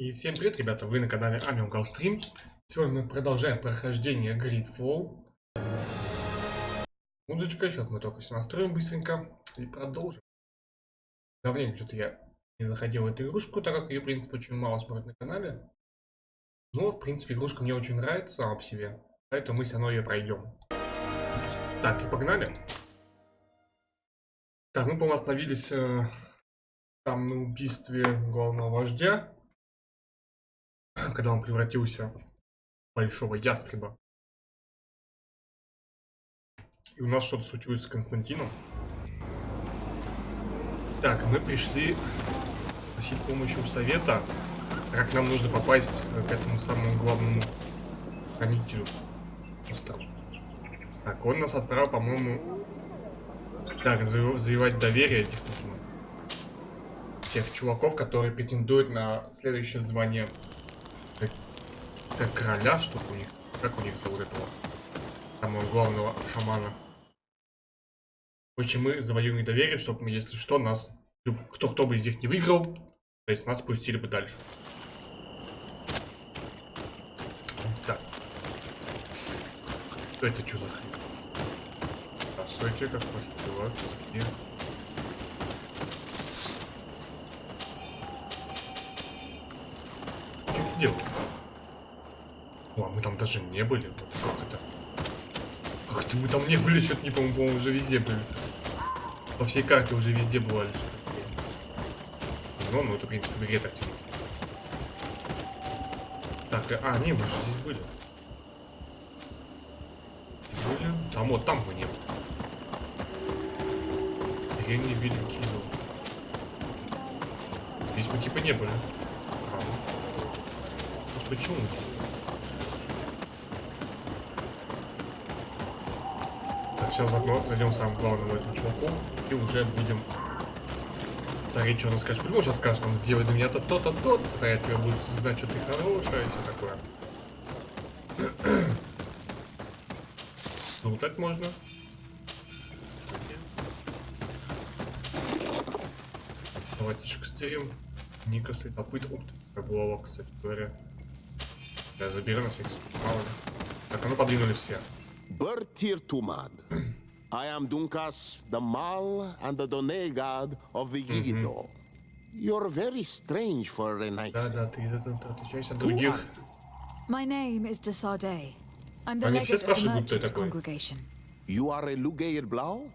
И всем привет, ребята, вы на канале Amelgal стрим. Сегодня мы продолжаем прохождение GreedFall. Музычка, сейчас мы только все настроим быстренько и продолжим. Давненько что-то я не заходил в эту игрушку, так как ее, в принципе, очень мало смотрят на канале. Но, в принципе, игрушка мне очень нравится сама по себе, поэтому мы все равно ее пройдем. Так, и погнали. Так, мы, по-моему, остановились там на убийстве главного вождя, когда он превратился в большого ястреба. И у нас что-то случилось с Константином. Так, мы пришли просить помощи у совета, как нам нужно попасть к этому самому главному хранителю острова. Так, он нас отправил, по-моему... Так, завоевать доверие этих нужно. Тех чуваков, которые претендуют на следующее звание. Как короля, что у них. Как у них зовут этого самого главного шамана. В общем, мы завоюем их доверие, чтобы мы, если что, нас... Кто бы из них не выиграл, то есть нас пустили бы дальше. Так. Что это что за хрень? Стойте, как может бывать. Что ты делаешь? О, мы там даже не были. Как это? Как это мы там не были? Что-то не помню, по-моему, уже везде были. По всей карте уже везде бывали. Ну, это, в принципе, в игре так типа. Так, не, мы же здесь были. Там вот, там мы не были. Я не великий. Здесь мы типа не были. Почему здесь? Так, сейчас заодно зайдем самым главным этому чуваку и уже будем смотреть, что он скажет. Почему сейчас скажет, там, сделай для меня то-то, тогда я тебе буду знать, что ты хорошая и все такое. Ну, так можно. Давайте стерим. Ника следопыт. Ух ты, как голова, кстати говоря. Да, заберем на всякий случай, мало ли. Так, а ну подвинули все. I am Dunkas, the Mal and the Donegad of the Yigido. You're very strange for a night. Да, ты отличаешься от других. My name is Desade. I'm the Они все legate of the спрашивают, кто merchant такой. congregation. You are a Lugaid Blau?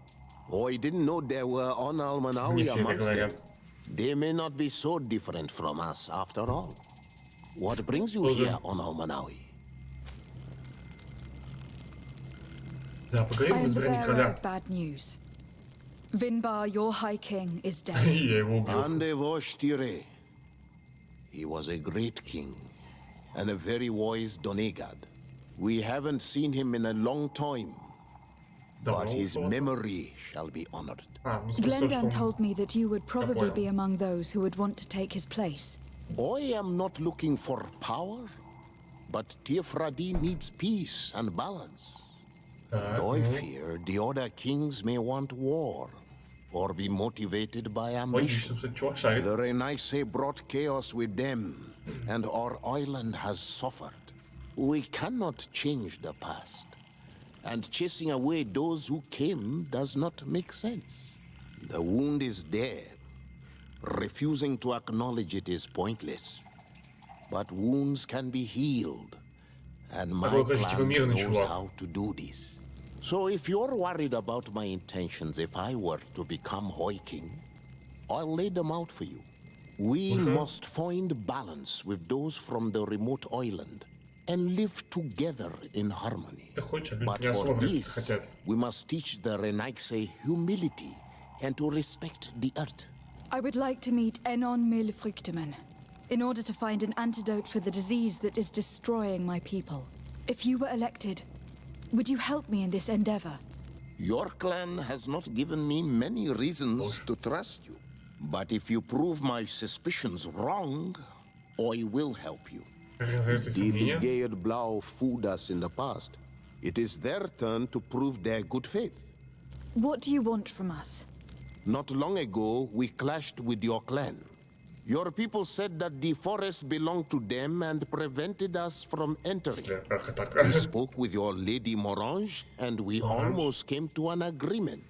Oh, I didn't know there were on Не Almanawi все это amongst them. говорят. They may not be so different from us after all. What brings you here on Almanawi? Да, поговорим I в am the избрании bearer короля. of bad news. Vinbar, your high king, is dead. Я его убил. Andevoshtire. He was a great king and a very wise Donegad. We haven't seen him in a long time, but his memory shall be honored. Glendan told me that you would probably be among those who would want to take his place. I am not looking for power, but Tiefradi needs peace and balance. And I fear the other kings may want war, or be motivated by ambition. The Renaise brought chaos with them, and our island has suffered. We cannot change the past, and chasing away those who came does not make sense. The wound is there. Refusing to acknowledge it is pointless. But wounds can be healed, and my clan knows how to do this. So if you're worried about my intentions if I were to become Hoi King, I'll lay them out for you. We must find balance with those from the remote island and live together in harmony. But for this, we must teach the Renaise humility and to respect the earth. I would like to meet Enon Milfrichteman in order to find an antidote for the disease that is destroying my people. If you were elected, would you help me in this endeavor? Your clan has not given me many reasons to trust you. But if you prove my suspicions wrong, I will help you. The Lugaid Blau fooled us in the past. It is their turn to prove their good faith. What do you want from us? Not long ago, we clashed with your clan. Your people said that the forest belonged to them and prevented us from entering. We spoke with your lady Morange, and we almost came to an agreement.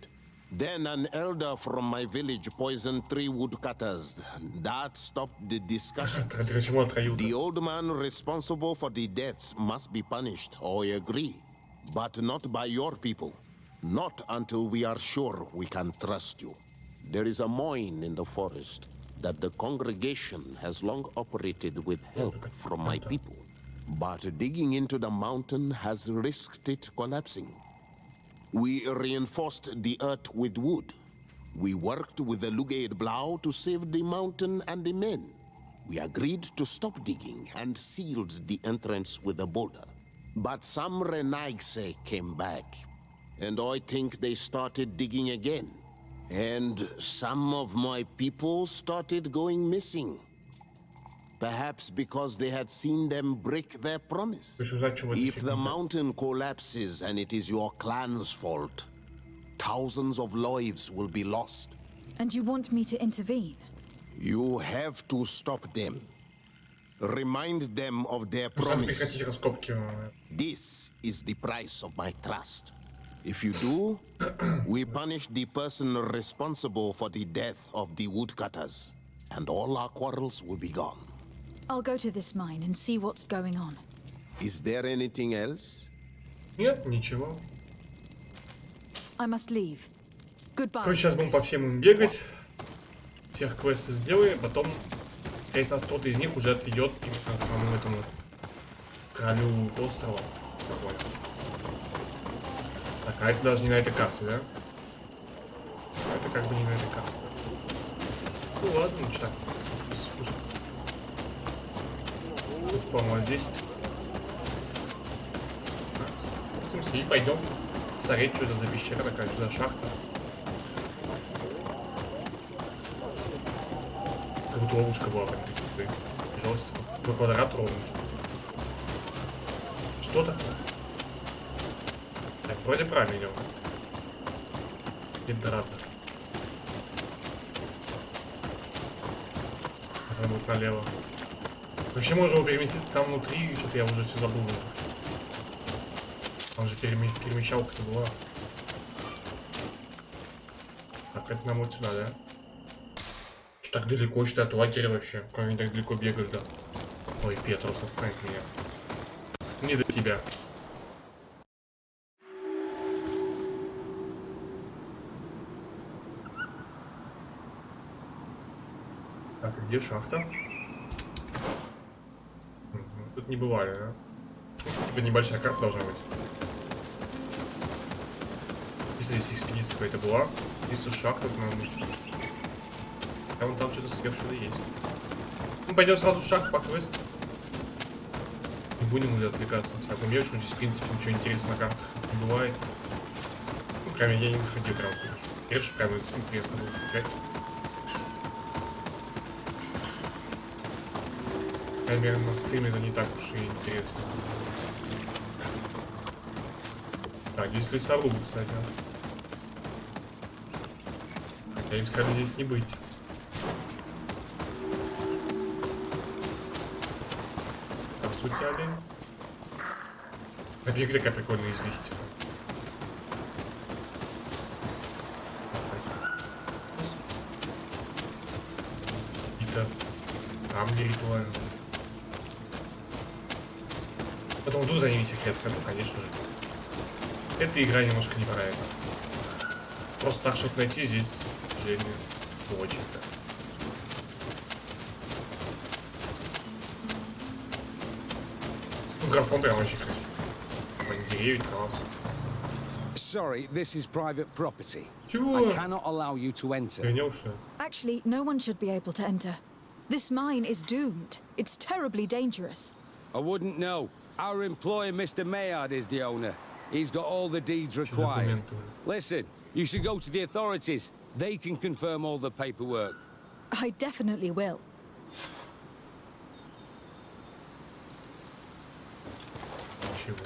Then an elder from my village poisoned 3 woodcutters. That stopped the discussion. The old man responsible for the deaths must be punished, I agree. But not by your people. Not until we are sure we can trust you. There is a mine in the forest that the congregation has long operated with help from my people. But digging into the mountain has risked it collapsing. We reinforced the earth with wood. We worked with the Lugaid Blau to save the mountain and the men. We agreed to stop digging and sealed the entrance with a boulder. But some Renaigse came back, and I think they started digging again. And some of my people started going missing. Perhaps because they had seen them break their promise. If the mountain collapses and it is your clan's fault, thousands of lives will be lost. And you want me to intervene? You have to stop them. Remind them of their promise. This is the price of my trust. If you do, we punish the person responsible for the death of the woodcutters, and all our quarrels will be gone. I'll go to this mine and see what's going on. Is there anything else? Нет, ничего. I must leave. Goodbye. Короче, сейчас будем по всем им бегать. Всех квесты сделаем, потом, скорее всего, кто-то из них уже отведет именно к самому этому королю острова. Так, а это даже не на этой карте, да? Это как бы не на этой карте. Ну ладно, ну что так. Спуск. Спуск, по-моему, здесь. Спустимся и пойдем смотреть, что это за пещера такая, что за шахта. Как будто ловушка была прям. Пожалуйста. По квадрату ровно. Что такое? Так, вроде правильно идем. Гидратор. Сейчас будет налево. Вообще можно переместиться там внутри, что-то я уже все забыл. Там же перемещалка-то была. Так, это нам вот сюда, да? Что так далеко, что от лагеря вообще? Как они так далеко бегают, да? Ой, Петрус, отстань от меня. Не до тебя. Так, а где шахта? Тут не бывали, да? Типа небольшая карта должна быть. Если здесь экспедиция какая-то была, если шахта, то надо быть. А вон там что-то сверху есть. Ну, пойдем сразу в шахту по квесту. Не будем уже отвлекаться на всякую мелочь, здесь, в принципе, ничего интересного на картах не бывает. Ну, прям я не выходил прям супер. Первый прям интересно было играть. Наверное, на стриме это не так уж и интересно. Так, здесь лесорубы, кстати. Хотя им сказали здесь не быть. По сути, олень. Объект такая прикольная из листьев. Какие-то камни ритуальные. Потом тут за ними секретка, ну конечно же. Эта игра немножко неправильна. Просто так что-то найти здесь, к сожалению, очень-то. Ну, графон прям очень красивый. Деревья, трава. Sorry, this is private property. Чего? I cannot allow you to enter. Понял, что? Actually, no one should be able to enter. This mine is doomed. It's terribly dangerous. I wouldn't know. Our employer, Mr. Maillard, is the owner. He's got all the deeds required. Listen, you should go to the authorities. They can confirm all the paperwork. I definitely will. Чего?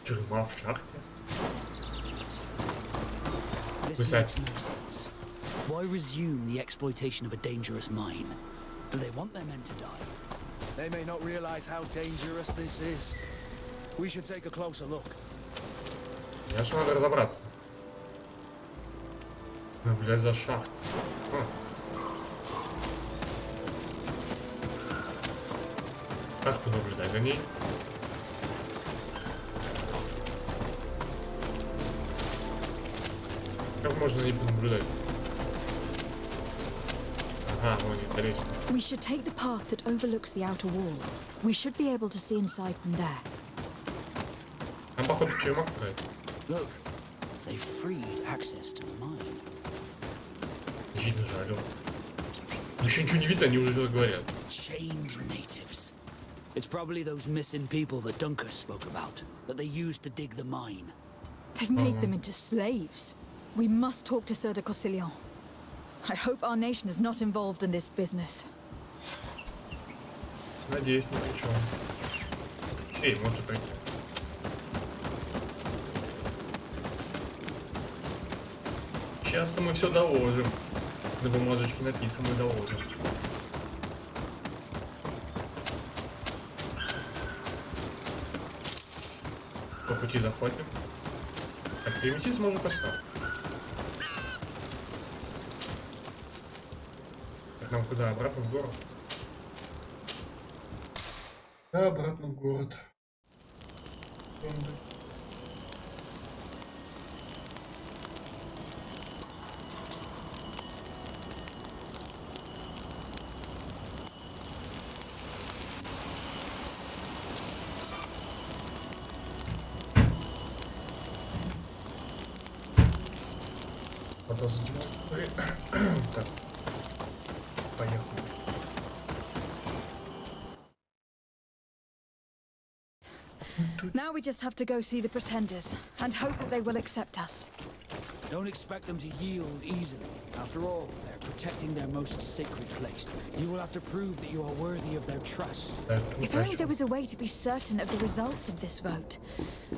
Тюрьма в шахте? Писать. Why resume the exploitation of a dangerous mine? Do they want their men to die? They may not realize how dangerous this is. We should take a closer look. Я же надо разобраться. Наблюдать за шахтой. Как понаблюдать за ней? Как можно за ней понаблюдать? Ага, вон здесь лестница. We should take the path that overlooks the outer wall. We should be able to see inside from there. Там, походу, тюрьма какая-то. Look, they freed access to the mine. Видно же, алё. Ну еще ничего не видно, они уже что-то говорят. Chained natives. It's probably those missing people that Duncan spoke about, that they used to dig the mine. They've made them into slaves. We must talk to Sir de Cossillon. I hope our nation is not involved in this business. Надеюсь, ни при чем. Эй, можно пройти. Сейчас-то мы все доложим. На бумажечке написано, мы доложим. По пути захватим. Так, переместиться можно поставить. Так, нам куда? Обратно в город? Да, обратно в город. Так, поехали. Now we just have to go see the pretenders and hope that they will accept us. Don't expect them to yield easily. After all, they're protecting their most sacred place. You will have to prove that you are worthy of their trust. If only there was a way to be certain of the results of this vote.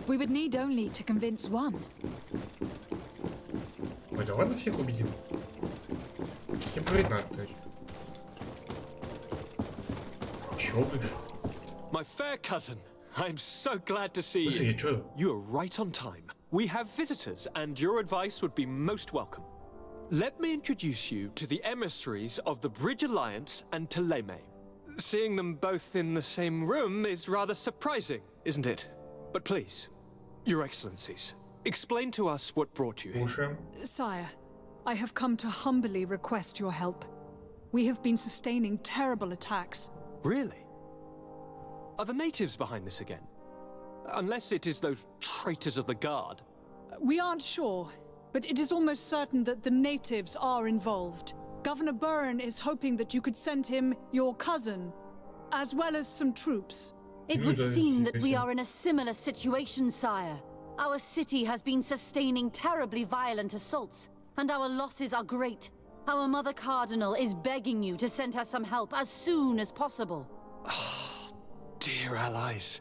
We would need only to convince one. Ой, да ладно всех убедим. С кем говорить надо-то? Чё выше? My fair cousin, I'm so glad to see Слушай, you. я чё? You are right on time. We have visitors, and your advice would be most welcome. Let me introduce you to the emissaries of the Bridge Alliance and Teleme. Seeing them both in the same room is rather surprising, isn't it? But please, Your Excellencies, explain to us what brought you here. Слушаем. Sire, I have come to humbly request your help. We have been sustaining terrible attacks. Really? Are the natives behind this again? Unless it is those traitors of the Guard. We aren't sure, but it is almost certain that the natives are involved. Governor Byrne is hoping that you could send him your cousin, as well as some troops. It would seem that we are in a similar situation, sire. Our city has been sustaining terribly violent assaults, and our losses are great. Our Mother Cardinal is begging you to send her some help as soon as possible. Dear allies,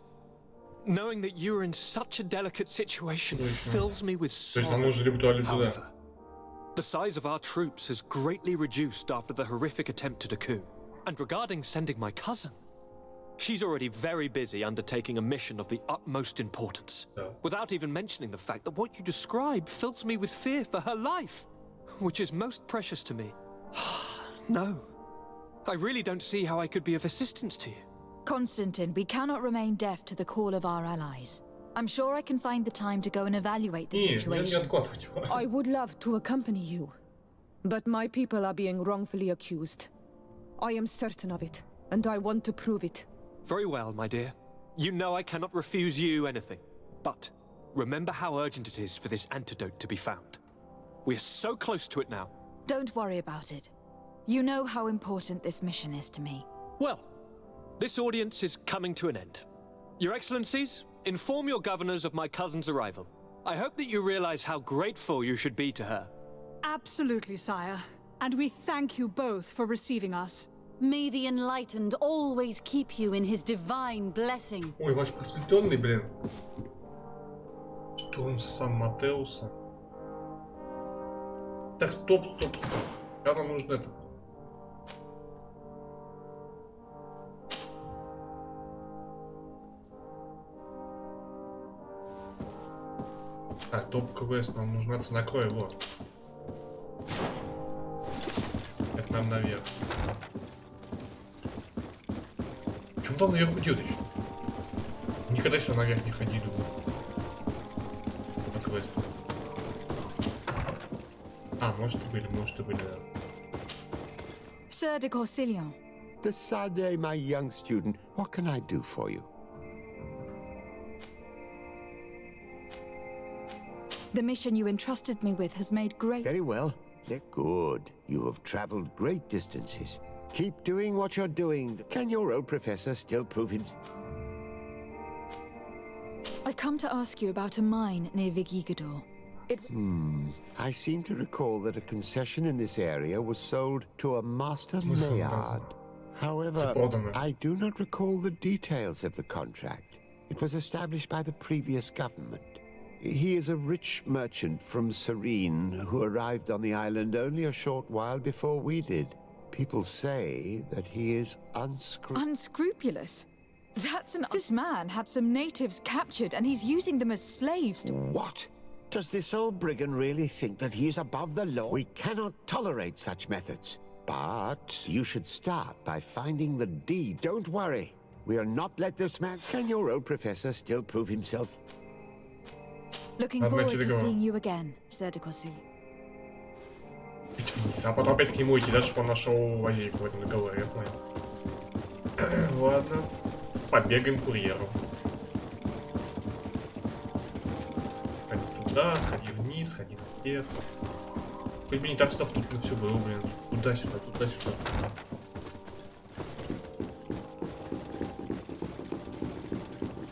knowing that you are in such a delicate situation fills me with sorrow. However, the size of our troops has greatly reduced after the horrific attempt at a coup. And regarding sending my cousin, she's already very busy undertaking a mission of the utmost importance, without even mentioning the fact that what you describe fills me with fear for her life, which is most precious to me. No, I really don't see how I could be of assistance to you. Constantine, we cannot remain deaf to the call of our allies. I'm sure I can find the time to go and evaluate the situation. I would love to accompany you, but my people are being wrongfully accused. I am certain of it, and I want to prove it. Very well, my dear. You know I cannot refuse you anything. But remember how urgent it is for this antidote to be found. We're so close to it now. Don't worry about it. You know how important this mission is to me. Well, this audience is coming to an end. Your Excellencies, inform your governors of my cousin's arrival. I hope that you realize how grateful you should be to her. Absolutely, sire. And we thank you both for receiving us. May the Enlightened always keep you in his divine blessing. Ой, ваш просветленный, блин. Штурм Сан-Матеуса. Так, стоп. Нам нужно этот. Так, топ-квест, нам нужно это, накрой его. Это нам наверх. Почему там наверху делать? Никогда сюда наверх не ходили. На квест. А, может и были, да. Sir de Corsilion. Decidez, my young student, what can I do for you? The mission you entrusted me with has made great... Very well. They're good. You have traveled great distances. Keep doing what you're doing. Can your old professor still prove himself? I've come to ask you about a mine near Vigigador. I seem to recall that a concession in this area was sold to a master Maillard. However, I do not recall the details of the contract. It was established by the previous government. He is a rich merchant from Serene who arrived on the island only a short while before we did. People say that he is Unscrupulous? This man had some natives captured and he's using them as slaves to... What? Does this old brigand really think that he is above the law? We cannot tolerate such methods. But you should start by finding the deed. Don't worry. We'll not let this man... Can your old professor still prove himself? Looking forward to seeing you again, Sir de Corsilion. Вниз, а потом опять к нему идти, да, чтобы он нашел лазейку в этом договоре, я понял. Ладно. Побегаем к курьеру. Сходи туда, сходи вниз, сходи наверх. Хоть бы не так запутанно все было, блин. Туда-сюда, туда-сюда.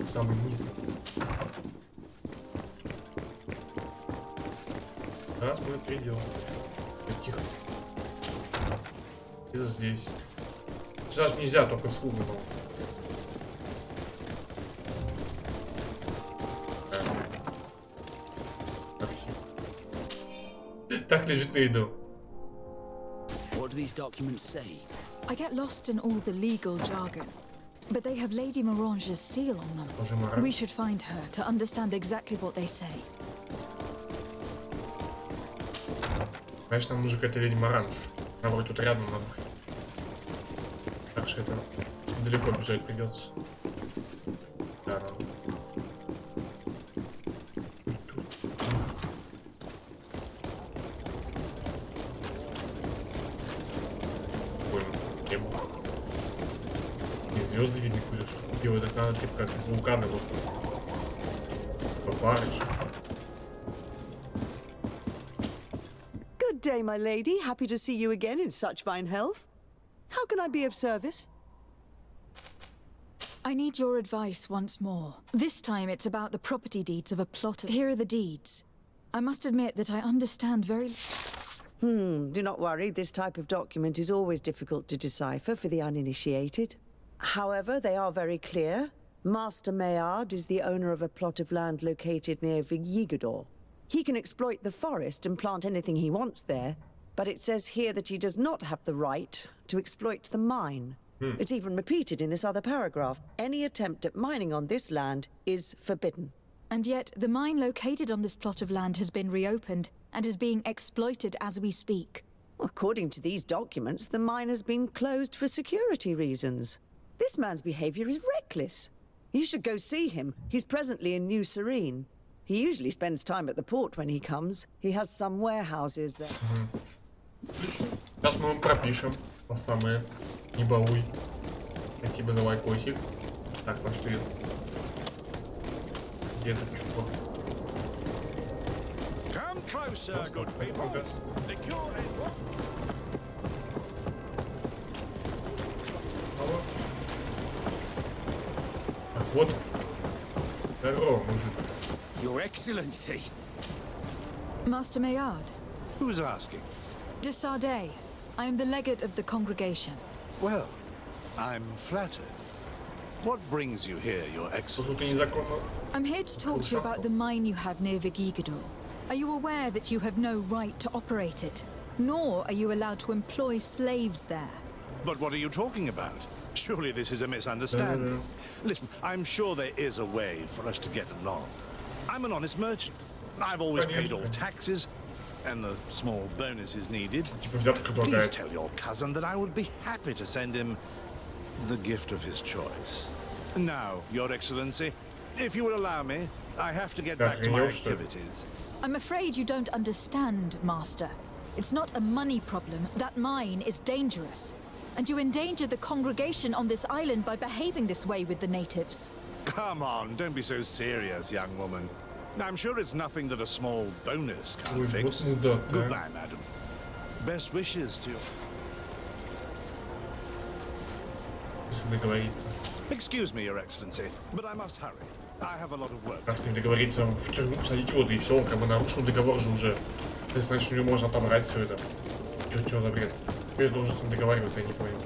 Самый низ. Раз мы придем. Тихо. И здесь. Сюда же нельзя, только с углом. Так лежит на виду. What do these documents say? I get lost in all the legal jargon, but they have Lady Morange's seal on them. We should find her to understand exactly what they say. Конечно, нам нужна какая-то леди Моранж. Она вроде тут рядом нам. Так что это далеко бежать придется. Да, надо. Ой, небо. И звезды видны будешь. Его так надо, типа, как из вулкана вот. Попаришь. Good day, my lady. Happy to see you again in such fine health. How can I be of service? I need your advice once more. This time it's about the property deeds of a plot of... Here are the deeds. I must admit that I understand very... Do not worry. This type of document is always difficult to decipher for the uninitiated. However, they are very clear. Master Maillard is the owner of a plot of land located near Vigigador. He can exploit the forest and plant anything he wants there, but it says here that he does not have the right to exploit the mine. It's even repeated in this other paragraph. Any attempt at mining on this land is forbidden. And yet, the mine located on this plot of land has been reopened and is being exploited as we speak. According to these documents, the mine has been closed for security reasons. This man's behavior is reckless. You should go see him. He's presently in New Serene. He usually spends time at the port when he comes. He has some warehouses there. Сейчас мы его пропишем. По самое. Не балуй. Спасибо за лайкосик. Так, пошли. Где этот чувак? Come closer, good people. Так, вот. Здорово, мужик. Your Excellency. Master Maillard. Who's asking? De Sardet. I am the legate of the congregation. Well, I'm flattered. What brings you here, Your Excellency? I'm here to talk to you about the mine you have near Vigigador. Are you aware that you have no right to operate it? Nor are you allowed to employ slaves there. But what are you talking about? Surely this is a misunderstanding. Listen, I'm sure there is a way for us to get along. I'm an honest merchant. I've always paid all taxes and the small bonuses needed. Please tell your cousin that I would be happy to send him the gift of his choice. Now, Your Excellency, if you will allow me, I have to get back to my activities. I'm afraid you don't understand, Master. It's not a money problem. That mine is dangerous. And you endanger the congregation on this island by behaving this way with the natives. Come on, don't be so serious, young woman. I'm sure it's nothing that a small bonus can't fix. Goodbye, madam. Best wishes to you. Excuse me, Your Excellency, but I must hurry. I have a lot of work. Как с ним договориться, в тюрьму посадить его, да и все, он как бы нарушил договор же уже. Это значит, у него можно отобрать все это. Чё за бред? Кто же должен с ним договариваться, я не понял.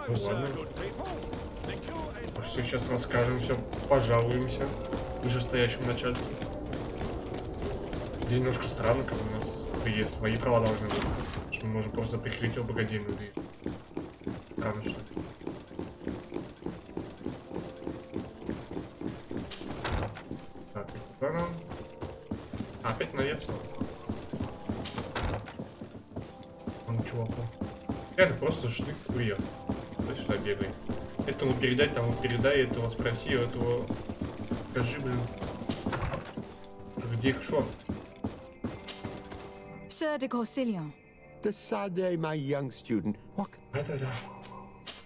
Ну ладно. Все сейчас расскажем, все пожалуемся вышестоящему начальству. Здесь немножко странно, как у нас есть свои права должны быть. Что мы можем просто прикрыть его богадельную дверь. Странно, что ли. Так, и куда нам? Опять наверх. Он чуваку. Реально просто штык курьер. Давай сюда бегай. Этому передай, тому передай, этого спроси, этого скажи, блин. Где что? Sir de Corsilion. Decidez, my young student. What?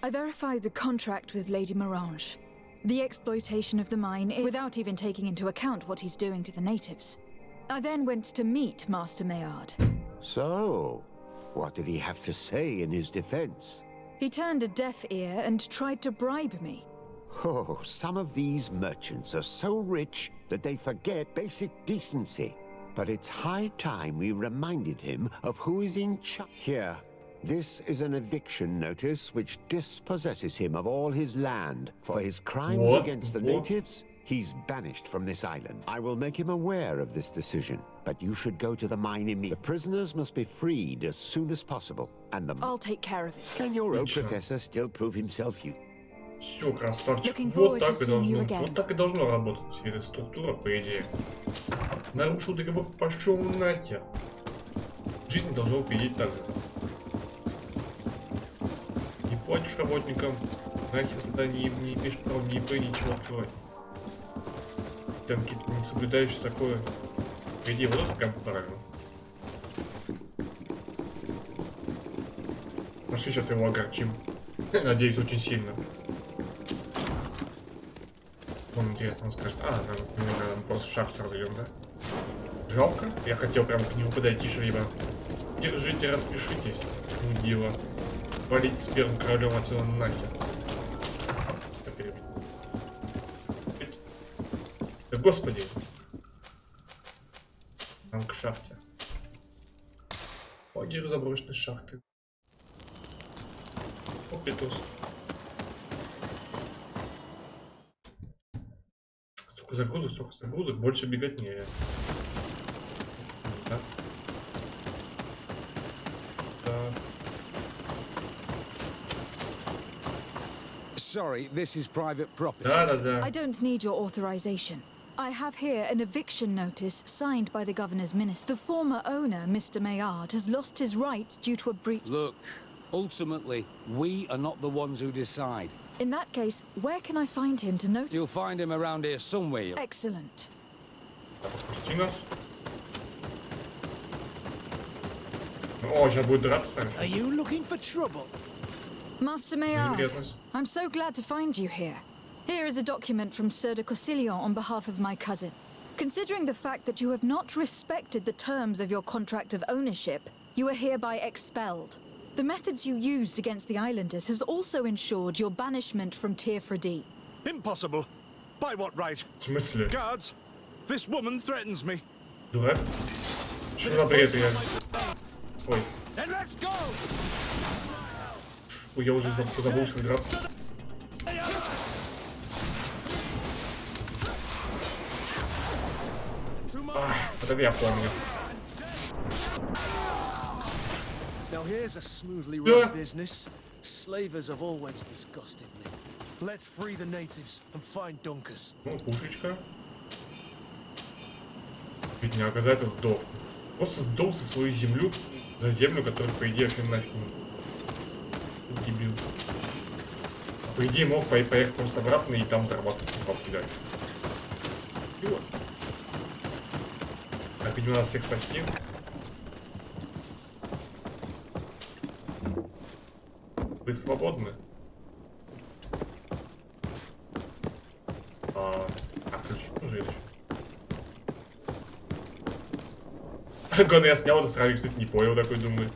I verified the contract with Lady Morange. The exploitation of the mine without even taking into account what he's doing to the natives. I then went to meet Master Maillard. So, what did he have to say in his defense? He turned a deaf ear and tried to bribe me. Oh, some of these merchants are so rich that they forget basic decency. But it's high time we reminded him of who is in charge. Here, this is an eviction notice which dispossesses him of all his land. For his crimes against the natives, he's banished from this island. I will make him aware of this decision, but you should go to the mine immediately. The prisoners must be freed as soon as possible, and I'll take care of it. Can your old professor still prove himself you? Все, красавчик. Вот так и должно. Вот так и должно работать вся эта структура, по идее. Нарушил договор, пошел нахер. Жизнь должна победить так же. Не платишь работникам, нахер тогда не имеешь права ни ИП, ничего открывать. Там какие-то не соблюдающие такое. По идее, вот это прям правильно. Пошли сейчас его огорчим. Надеюсь, очень сильно. Он, интересно, он скажет, нам просто шахту разойдем, да? Жалко. Я хотел прям к нему подойти, что либо держите, распишитесь. Ну, дело. Валить с первым королем отсюда нахер. Да господи. Нам к шахте. Лагерь заброшенной шахты. О, Петус. Столько загрузок, больше бегать не. Да. Sorry, this is private property. Да. I don't need your authorization. I have here an eviction notice signed by the governor's minister. The former owner, Mr. Maillard, has lost his rights due to a breach. Look, ultimately, we are not the ones who decide. In that case, where can I find him to note? You'll find him around here somewhere. Excellent. О, сейчас будет драться. Are you looking for trouble? Master Maillard, I'm so glad to find you here. Here is a document from Sir de Corsilion on behalf of my cousin. Considering the fact that you have not respected the terms of your contract of ownership, you are hereby expelled. The methods you used against the islanders has also ensured your banishment from Tirfradi. Impossible. By what right? В смысле? Guards, this woman threatens me. Дурак? Что за бред я? Ой. Then let's go. Ой, я уже забыл, что драться. Вот это я помню. Now here's a smoothly run business. Slavers have always disgusted me. Let's free the natives and find Dunkus. Ну, пушечка. Ведь не оказывается сдох. Просто сдох за свою землю, за землю, которую, по идее, вообще нафиг не дебил. А по идее, мог поехать просто обратно и там зарабатывать бабки дальше. И вот. Так, видимо, надо всех спасти. Вы свободны. Ключ уже или что? Когда я снял это сразу, кстати, не понял, такой думаю.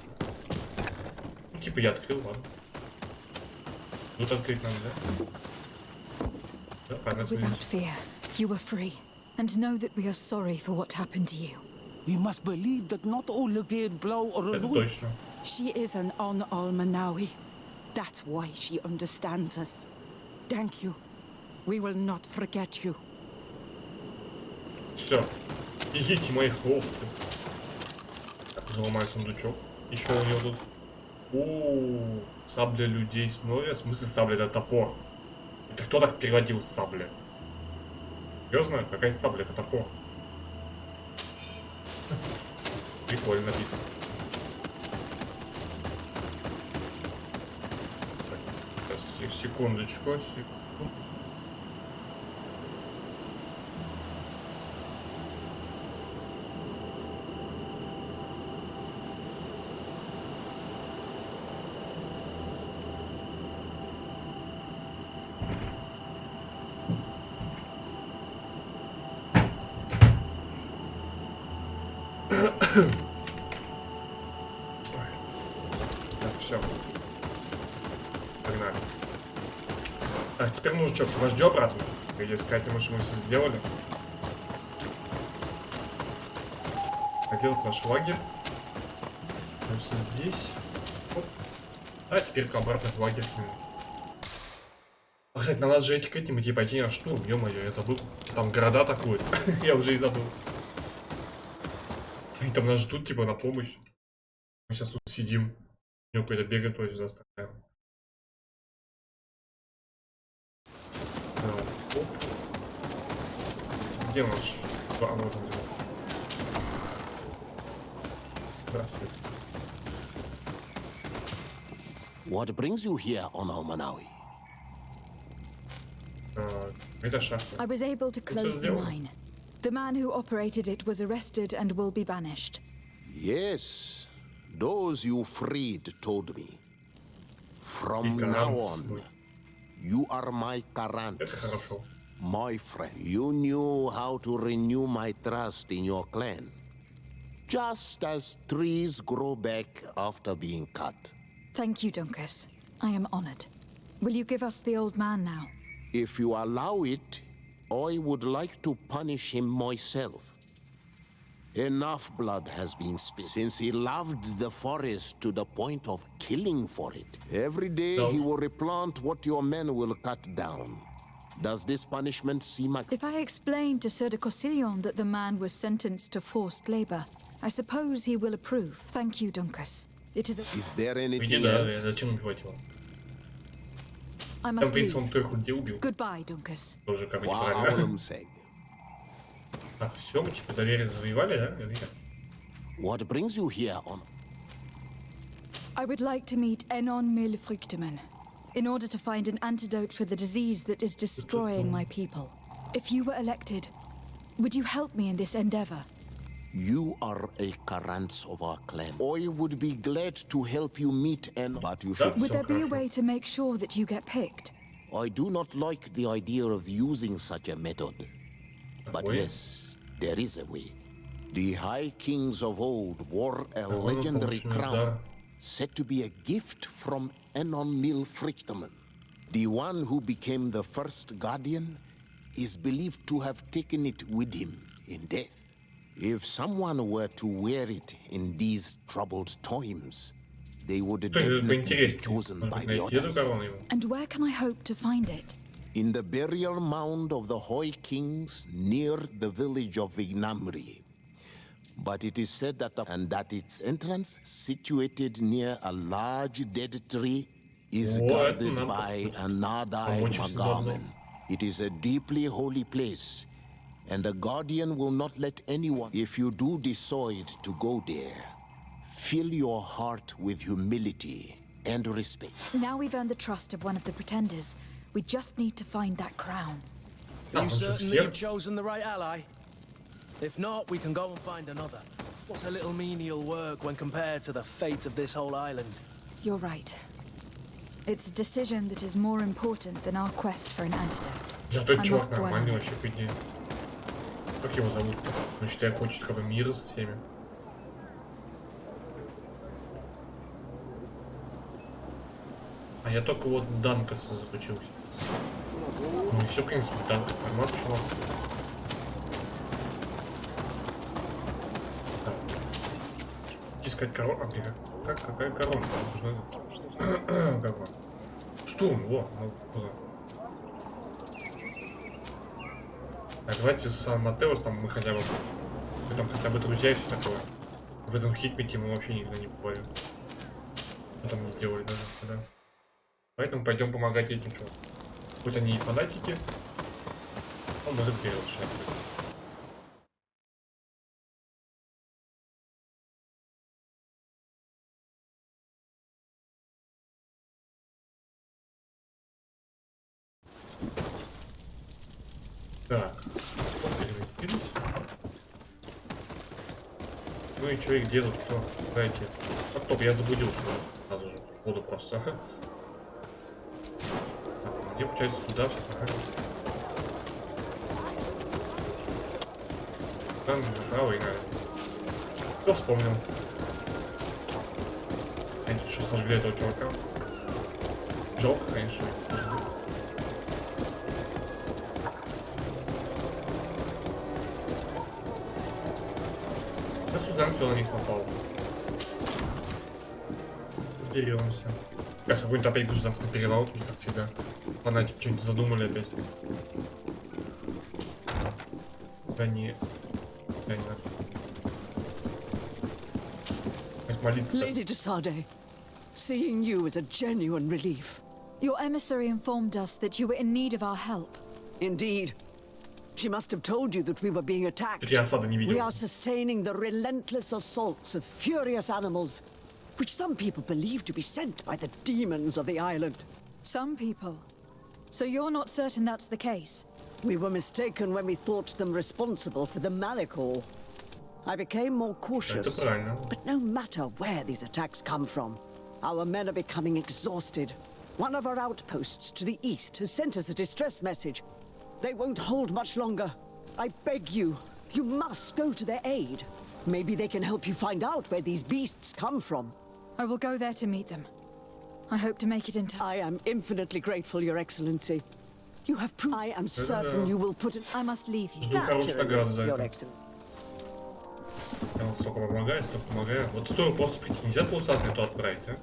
Ну, типа я открыл, ладно. Тут открыть надо, да? Да, память. Without fear, you are free, and know that we are sorry for what happened to you. We must believe that not all Lugir blow or Это точно. She is an Almanawi. That's why she understands us. Thank you. We will not forget you. Все. Бегите, мои хлопцы. Так, заломаю сундучок. Еще у него тут. О, сабля людей с моря. В смысле сабля? Это топор. Это кто так переводил сабля? Серьезно? Какая сабля? Это топор. Прикольно написано. Так, секундочку. Так, все. Погнали. Так, теперь нужно что, подожди обратно. Или сказать, мы все сделали. Хотел наш лагерь. Мы все здесь. Оп. А теперь обратно в лагерь к нему. А, кстати, нам надо же идти к этим идти пойти на штурм. Ё-моё, я забыл. Там города атакуют. Я уже и забыл. И там нас ждут, типа, на помощь. Мы сейчас тут сидим. У него какой-то бегает против заставляем. Где наш? А, вот он. Здравствуй. What brings you here on Almanawi? Это шахта. I was able to close the mine. The man who operated it was arrested and will be banished. Yes, those you freed told me. From now on, you are my Karants. My friend, you knew how to renew my trust in your clan. Just as trees grow back after being cut. Thank you, Dunkus. I am honored. Will you give us the old man now? If you allow it, I would like to punish him myself. Enough blood has been spilled since he loved the forest to the point of killing for it. Every day he will replant what your men will cut down. Does this punishment seem like... If I explain to Sir de Cossillon that the man was sentenced to forced labor, I suppose he will approve. Thank you, Dunkus. It is a... Is there anything else? Зачем убивать его? I Там, must видите, он leave. трех людей убил. Goodbye, Dunkus. Тоже как бы неправильно. Так, все, мы типа доверие завоевали, да? What brings you here on? I would like to meet Enon Milfrichteman in order to find an antidote for the disease that is destroying my people. If you were elected, would you help me in this endeavor? You are a Karants of our clan. I would be glad to help you meet Enon, but you should... Would there be a way to make sure that you get picked? I do not like the idea of using such a method. But yes, there is a way. The High Kings of old wore a legendary crown said to be a gift from Enon Milfrichteman. The one who became the first guardian is believed to have taken it with him in death. If someone were to wear it in these troubled times, they would definitely be chosen by the others. And where can I hope to find it? in the burial mound of the Hoi kings near the village of Vignamri. But it is said that its entrance, situated near a large dead tree, is guarded by an Nadai Magaman. It is a deeply holy place, and the guardian will not let anyone, if you do decide to go there, fill your heart with humility and respect. Now we've earned the trust of one of the pretenders. We just need to find that crown. Are you certain that you've chosen the right ally? If not, we can go and find another. What's a little menial work when compared to the fate of this whole island? You're right. It's a decision that is more important than our quest for an antidote. Зато этот чувак нормальный вообще, по идее. Как его зовут? Он, считай, хочет как бы мира со всеми. А я только вот Данкаса заключился. Ну и все, в принципе, Данкас нормальный чувак. Так. Искать корона. Какая корона? Нужно этот. Как бы. Штурм, во, ну куда? Так, давайте с Матеус, там мы хотя бы. Мы там хотя бы друзья и все такое. В этом хикмете мы вообще никогда не бывали. Что там не делали даже тогда. Поэтому пойдем помогать этим чувакам. Хоть они и фанатики, но мы разберемся. Так, переместились. Ну и что, их делать, кто? Дайте. А топ, я заблудился сразу же. Буду просто. Так, где получается туда все пока? Там направо играли. Кто вспомнил? Они тут что, сожгли этого чувака? Жёг, конечно. Узнаем, кто на них напал. Разберемся. Сейчас какой-нибудь опять государственный перевал, как всегда. Фанатики что-нибудь задумали опять. Да не. Да не надо. Молиться. Lady de Sade, seeing you is a genuine relief. Your emissary informed us that you were in need of our help. Indeed. She must have told you that we were being attacked. We are sustaining the relentless assaults of furious animals, which some people believe to be sent by the demons of the island. Some people? So you're not certain that's the case? We were mistaken when we thought them responsible for the Malihor. I became more cautious. But no matter where these attacks come from, our men are becoming exhausted. One of our outposts to the east has sent us a distress message. They won't hold much longer. I beg you, you must go to their aid. Maybe they can help you find out where these beasts come from. I will go there to meet them. I hope to make it in time. I am infinitely grateful, Your Excellency. You have proved. I am certain you will put it. I must leave you. Your Excellency. Я столько помогаю. Вот стоит просто прийти. Нельзя просто отмету отправить, а?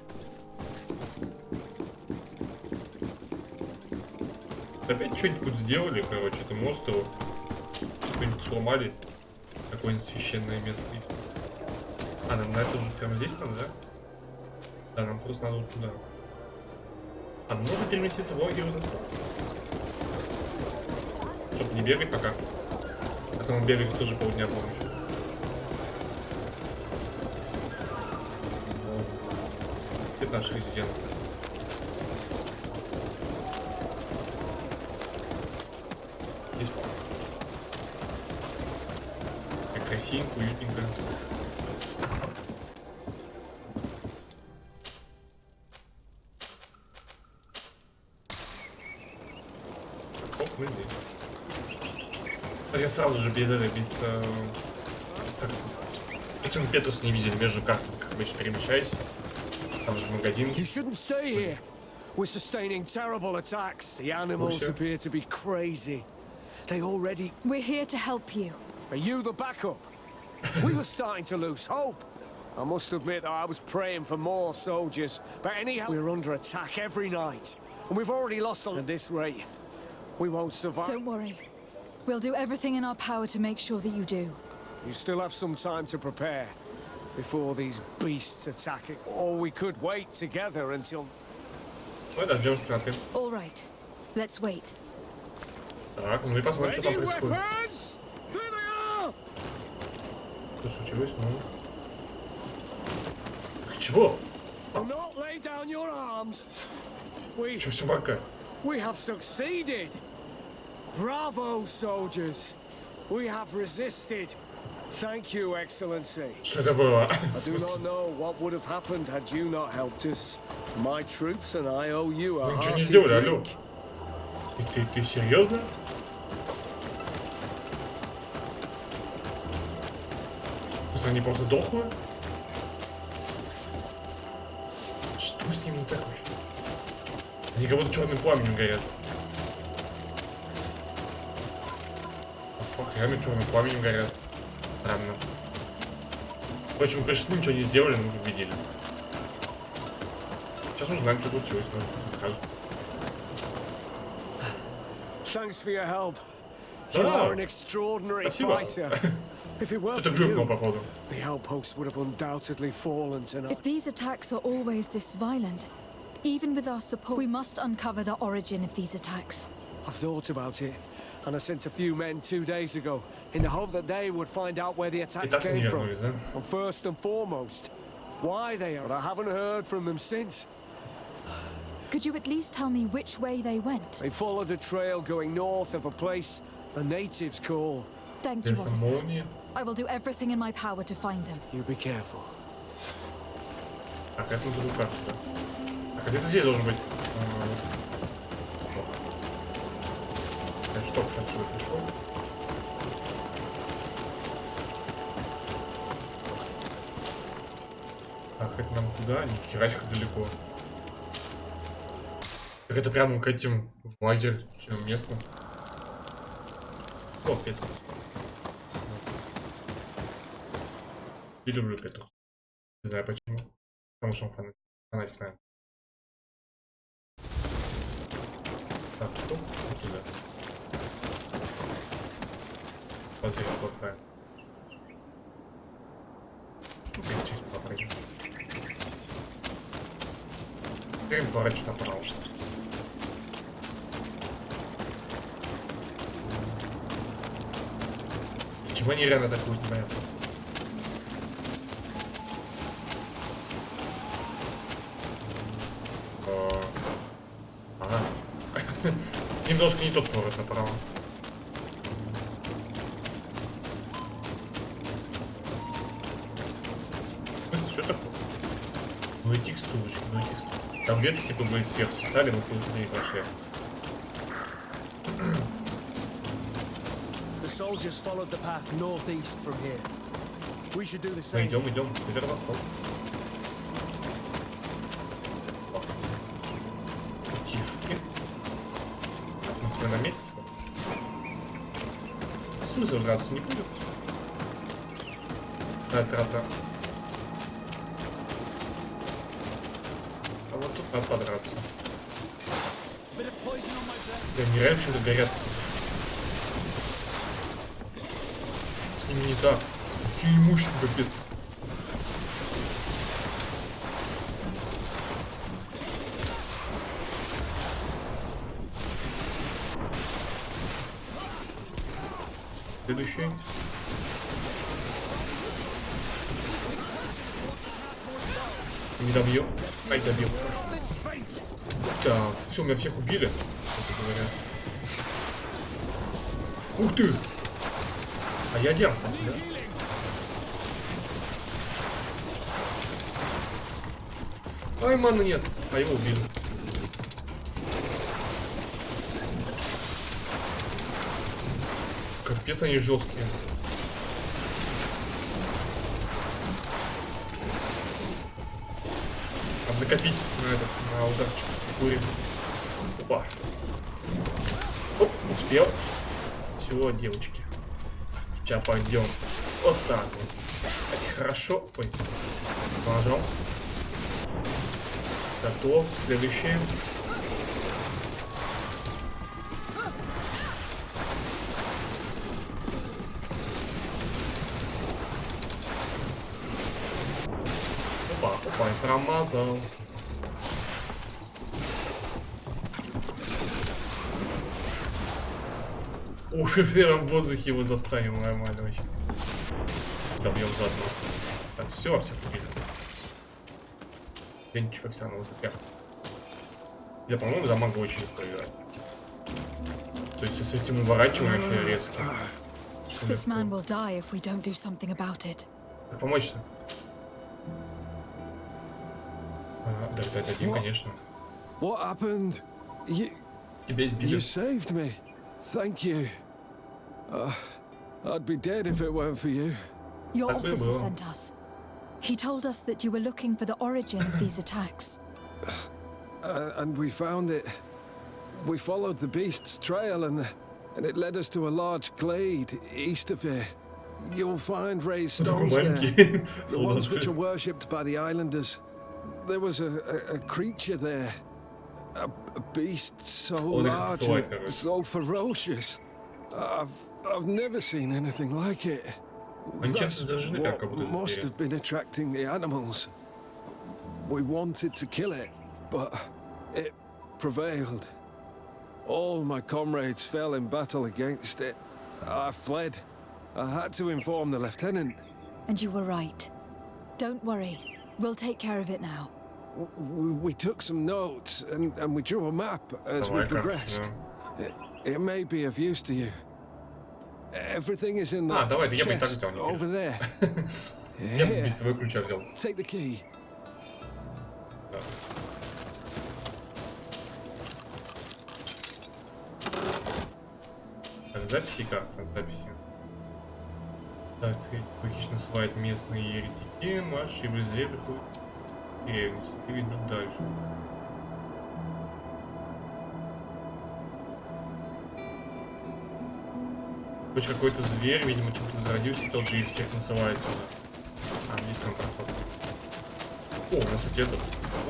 Опять что-нибудь сделали, короче, этому острову. Что-нибудь сломали. Какое-нибудь священное место. А, нам на это уже прямо здесь надо, да? Да, нам просто надо вот туда. А нам нужно переместиться в лагерь застав. Чтобы не бегать пока. А то мы бегать тоже полдня, помню. Это наша резиденция. Здесь как красивенько, уютненько. Оп, мы здесь. Я сразу же без этого, без... Если мы Петрус не видели между картами, как обычно перемещаюсь. Там же магазин. You shouldn't stay here. We're sustaining terrible attacks. The animals appear to be crazy. They already... We're here to help you. Are you the backup? We were starting to lose hope. I must admit I was praying for more soldiers, but anyhow, we're under attack every night, and we've already lost at this rate. we won't survive. Don't worry. We'll do everything in our power to make sure that you do. You still have some time to prepare before these beasts attack it. Or we could wait together until... All right. Let's wait. Так, ну и посмотрим, что там происходит. Что случилось? Ну... Чего? Чё все бака? We have succeeded. Bravo, soldiers. We have resisted. Thank you, Excellency. Что это было? I do not know what would have happened had you not helped us. My troops and I owe you a Мы ничего не hearty сделали, алло. drink. Ты серьезно? Они просто дохлые? Что с ними не так вообще? Они как будто черным пламенем горят. Реально черным пламенем горят. Странно. Впрочем, пришли, ничего не сделали, мы победили. Сейчас узнаем, что случилось, может, скажут. Thanks for your help. You are an extraordinary fighter. If it weren't for you, the outpost would have undoubtedly fallen tonight. If these attacks are always this violent, even with our support, we must uncover the origin of these attacks. I've thought about it, and I sent a few men 2 days ago in the hope that they would find out where the attacks came from. And first and foremost, why they are. I haven't heard from them since. Could you at least tell me which way they went? They followed a trail going north of a place the natives call. Thank you, officer. I will do everything in my power to find them. You be careful. Так, это нужно карту, да? Так, где-то здесь должен быть. Я что, что отсюда пришел? Так, это нам куда? Нихера себе, как далеко. Так это прямо к этим в лагерь, чем местным. О, Петр. И люблю Петру. Не знаю почему. Потому что он фанатик, наверное. Так, что? Вот туда. Вот здесь вот правильно. Теперь через пройдем. Теперь поворачивать направо. С чего они реально атакуют, непонятно. Ага. Немножко не тот поворот направо. Что такое? Ну и текстурочки, ну и текстурочки. Там ветки типа были сверху сосали, мы просто не прошли. Мы идем, северо-восток. Тишки. Мы с вами на месте. Смысл драться не будет. Трата. А вот тут надо подраться. Да нереально почему-то горят. С ними не так. Какие мощные, капец. Следующий. Не добью. Ай, добил. Да, все, меня всех убили. Ух ты! А я оделся, да? Ай, маны нет. А его убили. Капец, они жесткие. Надо накопить на этот, на ударчик. Курим. Опа. Оп, успел. Все, девочки. Сейчас пойдем. Вот так вот. Это хорошо. Ой. Положил. Готов. Следующее. опа, и промазал. Ух, в первом воздухе его застанем нормально вообще. Добьем заодно. Так, все побили. Венчик как всегда на высоте. Я, по-моему, за мага очень легко играть. То есть с этим уворачиваем вообще резко. This man will die if we don't do something about it. Помочь-то? Да, дадим, конечно. What happened? Тебя избили. You saved me. Thank you. I'd be dead if it weren't for you. Your officer sent us. He told us that you were looking for the origin of these attacks. And we found it. We followed the beast's trail and it led us to a large glade east of here. You'll find raised stones there, the ones which are worshipped by the islanders. There was a creature there, a beast so large and so ferocious. I've never seen anything like it. That's what must have been attracting the animals. We wanted to kill it, but it prevailed. All my comrades fell in battle against it. I fled. I had to inform the lieutenant. And you were right. Don't worry. We'll take care of it now. We took some notes and we drew a map as we progressed. It may be of use to you. Everything is in the chest over there. Here, take the key. Записи карты, записи. Так, логично называют местные еретики, марши в излебрику. Древности, идут дальше. Хоть какой-то зверь, видимо, чем-то заразился, тоже и всех насылает сюда. Здесь прям проход. О, у нас, кстати, этот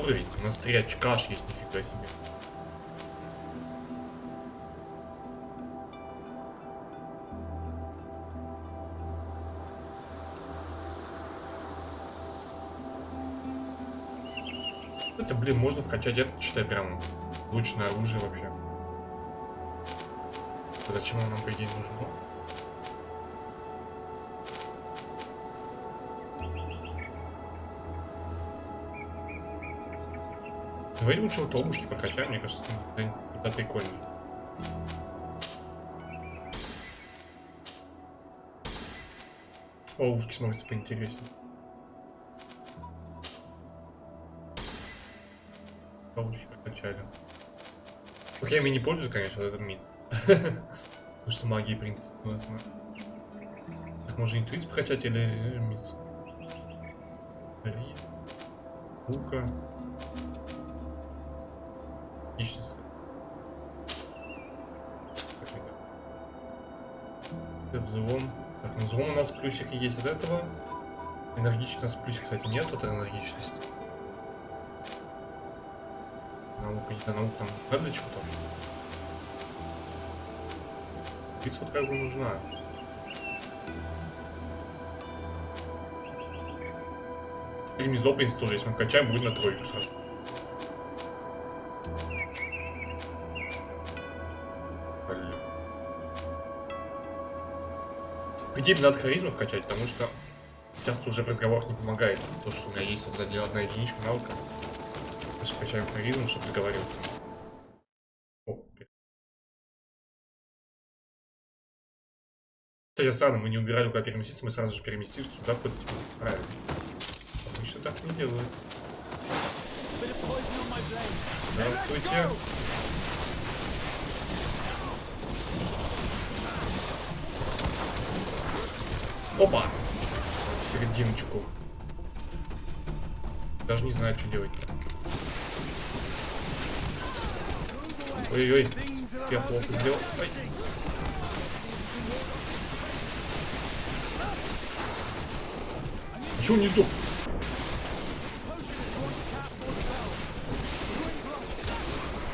уровень. У нас 3 очка аж есть, нифига себе. Это, блин, можно вкачать этот, считай, прям лучное оружие вообще. Зачем оно нам, по идее, нужно? Давайте лучше вот ловушки прокачаем, мне кажется, это прикольно. Ловушки смотрятся поинтереснее. Ловушки прокачали. Только я ими не пользуюсь, конечно, это мин. Потому что магии, в принципе, у нас. Так, можно интуицию прокачать или мисс? Лука. Личность. Взлом. Так, ну взлом у нас плюсик есть от этого. Энергичность у нас плюсик, кстати, нет от энергичности. Наука, не наука, там надо чего-то. Пицца вот как бы нужна. Ремизо, в принципе, тоже, если мы вкачаем, будет на 3 сразу. По-идее, надо харизму вкачать, потому что часто уже в разговорах не помогает то, что у меня есть вот одна единичка навыка. Сейчас вкачаем харизму, чтобы договариваться. Кстати, странно, мы не убирали, куда переместиться, мы сразу же переместились сюда, куда-то типа правильно. Обычно так не делают. Здравствуйте. Опа! В серединочку. Даже не знаю, что делать. Ой-ой-ой, я плохо сделал. Ой. Чего не сдох?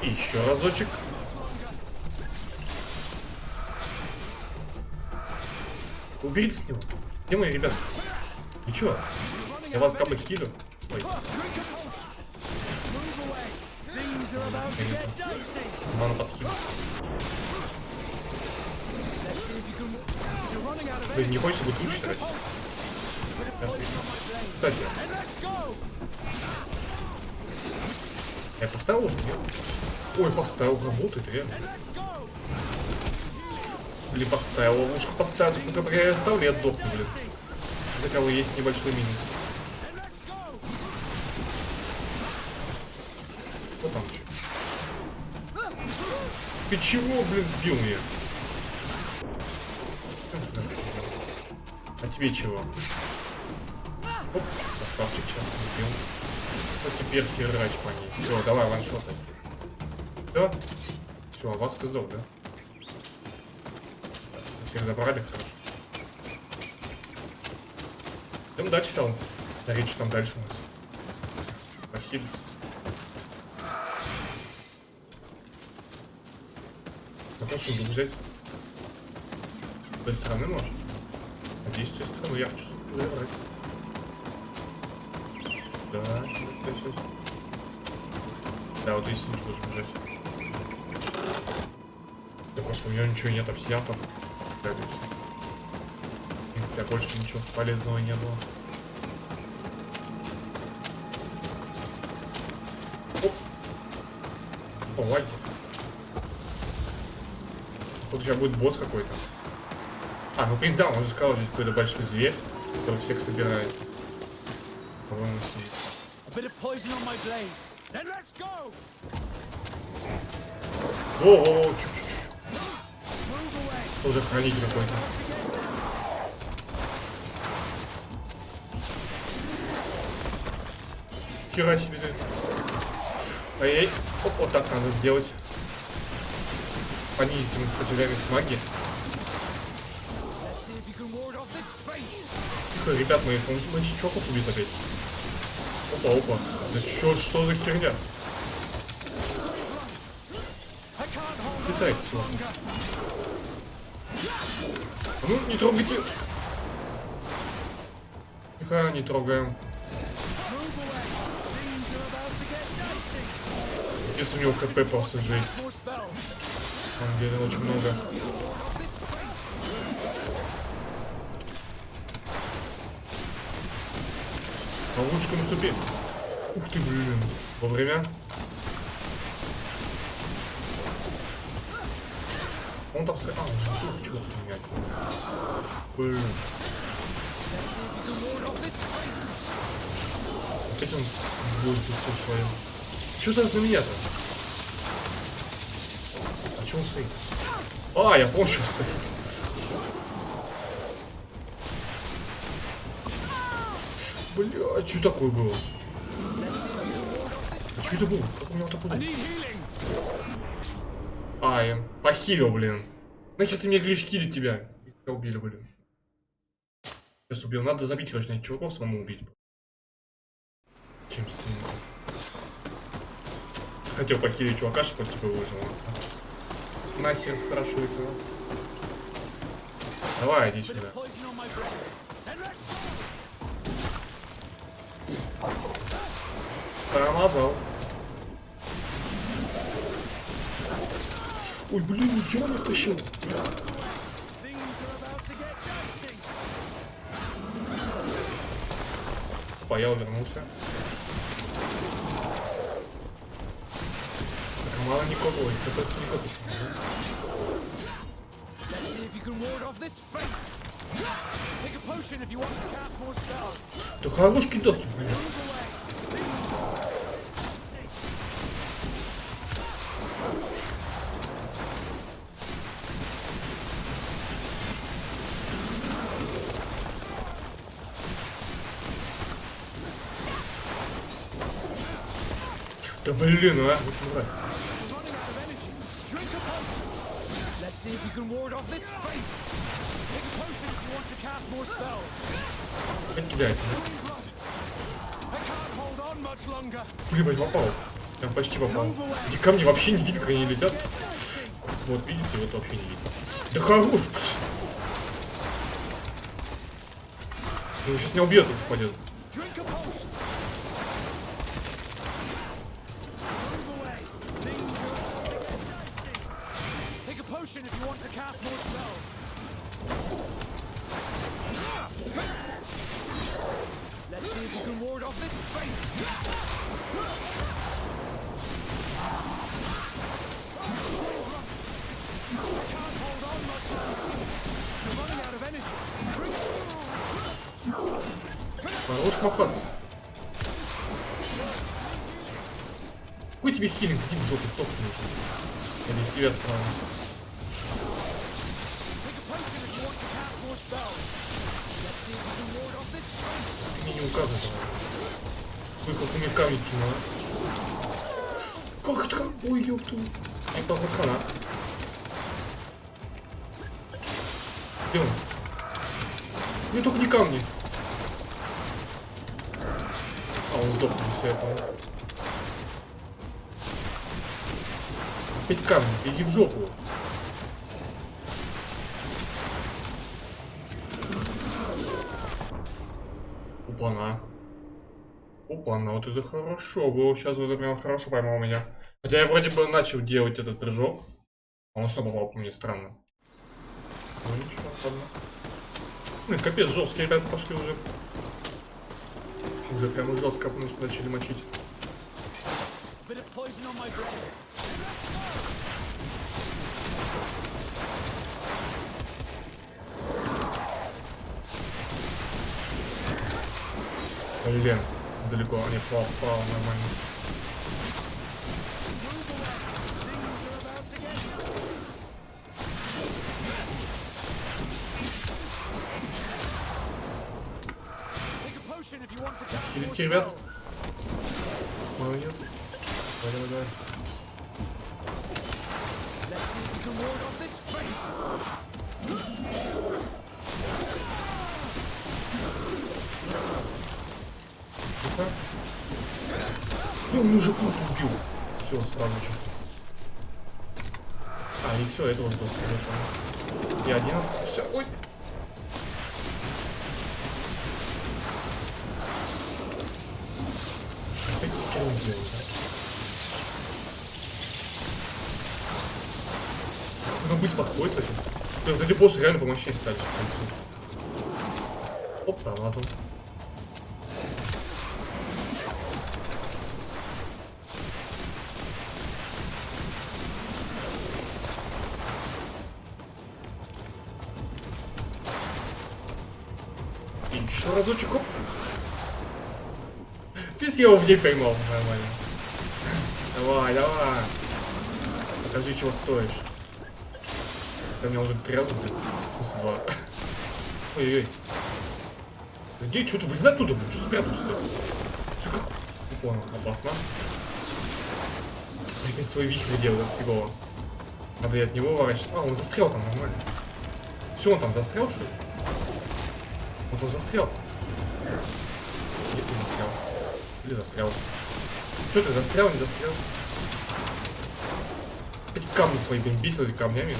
И еще разочек. Уберите с него. Где мои ребята? И чё? Я вас как бы хилю. Мана подхил. Блин, не хочется быть лучше тратить. Кстати. Я поставил уже, нет? Ой, поставил, работает, реально. Или поставил, ловушку поставил, только я оставлю, я отдохну, блин. Для кого есть небольшой минус. Что там еще? Ты чего, блин, сбил меня? А тебе чего? Оп, красавчик сейчас сбил. Вот теперь херач по ней. Все, давай ваншотай. Да? Все, а вас сдох, да? Всех забрали, хорошо. Идем дальше там. Смотреть, что там дальше у нас. Похилить. Какой сундук взять? С той стороны может? А здесь с той стороны я хочу забрать. Да, сейчас. Да, вот здесь не должен бежать. Да просто у него ничего нет, обсидиан там. В принципе, больше ничего полезного не было. Оп! О, лайки. Походу сейчас будет босс какой-то. А, ну да, он же сказал, здесь какой-то большой зверь, который всех собирает. По-моему, сидит. О, чуть-чуть. Тоже хранитель какой-то. Хера себе бежит. Ай-яй. Оп, вот так надо сделать. Понизить ему сопротивляемость магии. Тихо, ребят, мы чоков убить опять. Опа, опа. Да что за херня? Летает все. Ну, не трогайте. Тихо, не трогаем. Здесь у него хп просто жесть. На самом деле очень много. Ловушка наступит. Ух ты, блин. Вовремя. Он там... А, он же сдох, чего ты менять. Блин. Опять он будет пустил свою. Что за на меня-то? А че он стоит? А, я понял, что стоит. Бля, что такое было? А что это было? Как у него такое было? А, я похилил, блин. Значит, ты мне говоришь, хилить тебя. Тебя убили, блин. Сейчас убил. Надо забить, короче, на чуваков, самому убить. Чем с ним? Хотел похилить чувака, чтобы типа выжил. Нахер спрашивается. Давай, иди сюда. Промазал. Ой, блин, нихера не втащил. Поел, вернулся. Мало никого, и только никого. Да хорош кидаться, блин. Да блин, а, вот мразь. Как кидается, да? Блин, попал. Прям почти попал. Эти камни вообще не видно, как они летят. Вот, видите, вот вообще не видно. Да хорош! Ну, сейчас не убьет, если пойдет. Хорош махаться. Какой тебе хилинг? Иди в жопу, топ нужен. Я без тебя справлюсь. Ты мне не указывай, ой, как у меня камень кинула. Как это? Ой, ёпту. Не поход хана. Где он? Мне только не камни. А, он сдох уже, все, я понял. Опять камни, иди в жопу. Опа-на. Опа-на, вот это хорошо было. Сейчас вот это прям хорошо поймал меня. Хотя я вроде бы начал делать этот прыжок. А он снова попал по мне, странно. Ну ничего, ладно. Блин, капец, жесткие ребята пошли уже. Уже прям жестко начали мочить. Блин, далеко, не попал нормально. Идите, ребят. Молодец. Давай, давай, давай. Ну, он уже просто убил. Все, сразу же. А, и все, этого сдох. Я 11, все. Ой. Что он делает, а? Ну, быстро подходит, кстати. То есть эти боссы реально помощнее стали в концу. Оп, промазал. И еще разочек, оп. Пусть я его в ней поймал, нормально. Давай, давай. Покажи, чего стоишь. У меня уже 3 раза, блин. Смысл 2. Ой-ой-ой. Где, что-то вылезать туда, блин? Что спрятался-то? Сука. Не понял, опасно. Я опять свой вихрь делаю, фигово. Надо и от него ворачивать. А, он застрял там нормально. Все, он там застрял, что ли? Он там застрял. Где ты застрял? Или застрял? Что ты застрял, не застрял? Эти камни свои, блин, бесил этими камнями.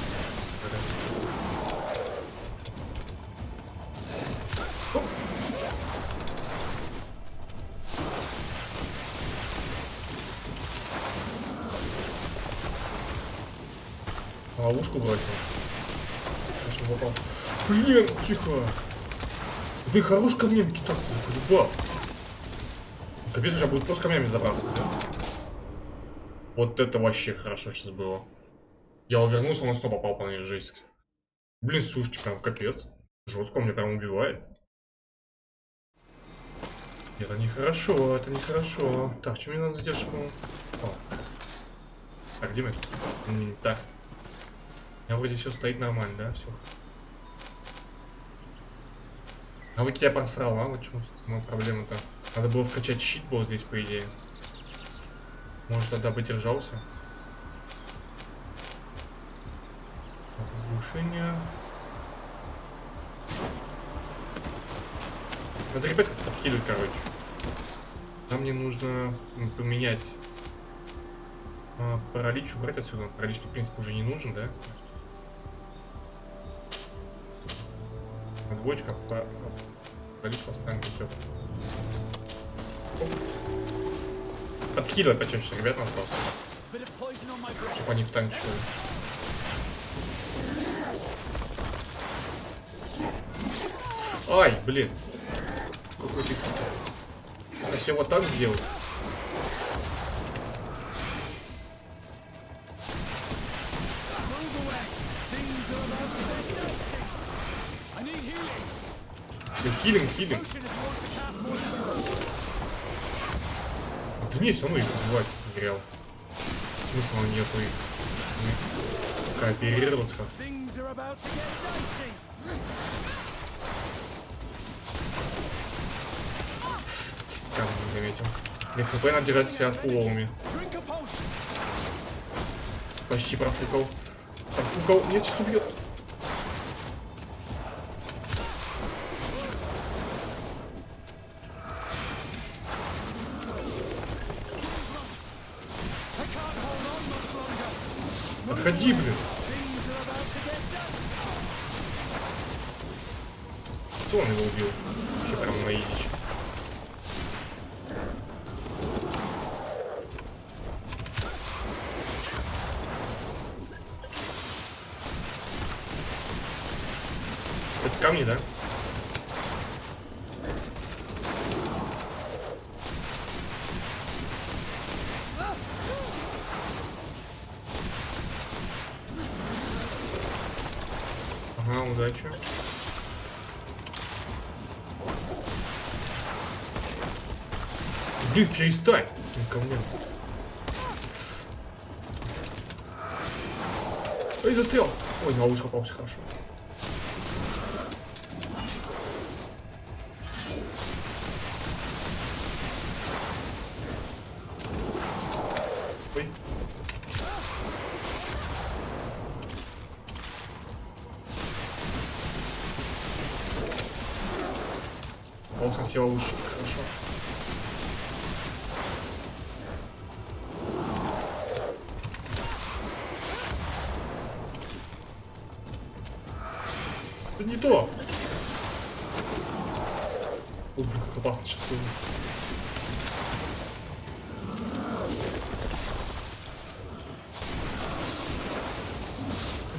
Ловушку бросил. Конечно, попал. Блин, тихо. Ты хорош камнями кидаться, заколебал. Капец, сейчас будет просто камнями забраться, да? Вот это вообще хорошо сейчас было. Я увернулся, он снова попал по мне, жесть. Блин, слушайте, прям капец. Жестко, он меня прям убивает. Это нехорошо, это нехорошо. Так, что мне надо сделать, чтобы... Так, где мы? Так. У меня вроде все стоит нормально, да? Все. А вот я просрал, а? Вот в чем проблема-то? Надо было вкачать щит был здесь, по идее. Может, тогда бы держался. Глушение. Надо ребят как-то подкидывать, короче. Нам мне нужно поменять паралич, убрать отсюда. Паралич, в принципе, уже не нужен, да? Двоечка, паралич поставим, идет. Подкидывай почаще, ребят, надо просто. Чтобы они втанчивали. Ай, блин. Какой ты хотел вот так сделать. Да хилим. Да не, все равно их убивать реал. Смысла нету их. Кооперироваться как. Там не заметил. Мне хп надо держать себя фуловыми. Почти профукал. Нет, сейчас убьет. Отходи, блин. Кто он его убил? Вообще прям на изиче. Это камни, да? Ага, удачи. Блин, перестань с этим камнем. Ой, застрял. Ой, на луч попался хорошо. Ой. Он сначала лучше, хорошо. Это не то. Ой, блин, как опасно сейчас было.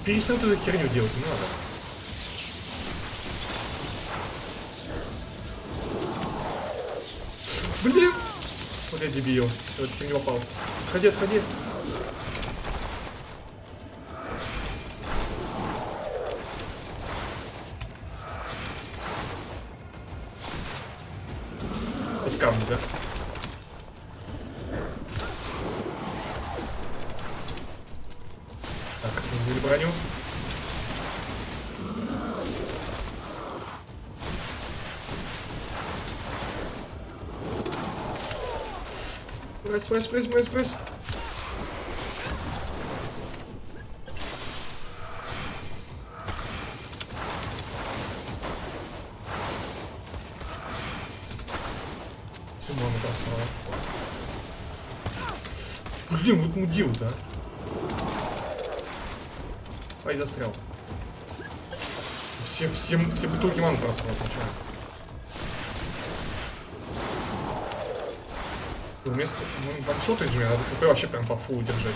Перестань эту херню делать, не надо. Блин! Вот я дебил. Я вот не попал. Отходи. Это камни, да? Так, снизили броню. Пресс. Всю ману послала. Блин, вот мудил, да? Ай, застрял. Все бутылки ману просрал сначала. Вместо ваншота же мне надо хп вообще прям по фулу держать.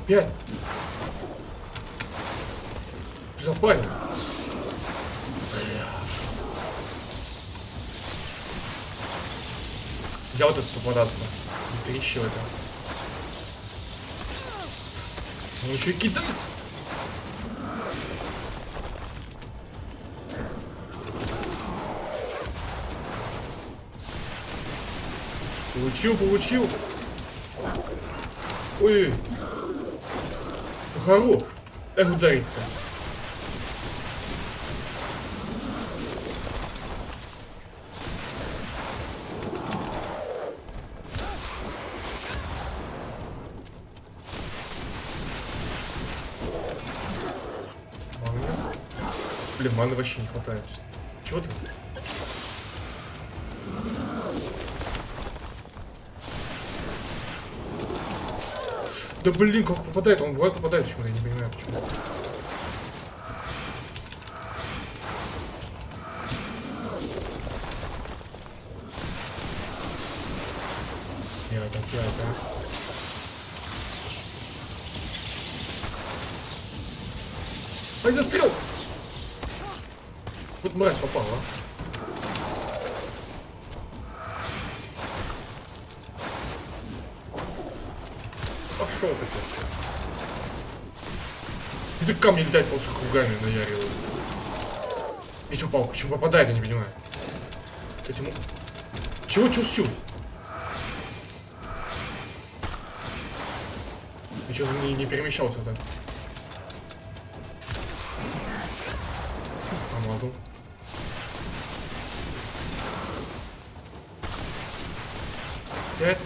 Пять. Запалил. Я вот этот попадаться. Это еще это. Ну еще и кидается. Получил. Ой. Хорош. Эх, ударить-то. Блин, маны вообще не хватает. Чего ты? Да блин, как попадает? Он бывает попадает, почему я не понимаю, почему. Блять. опять, а? Ай, застрял! Вот мразь попала. Пошел таки. И тут камни летать просто кругами наяривают. Ведь попал. Почему попадает, я не понимаю. Почему? Чего чувствую? Ты что, не перемещался так? Промазал. Пять.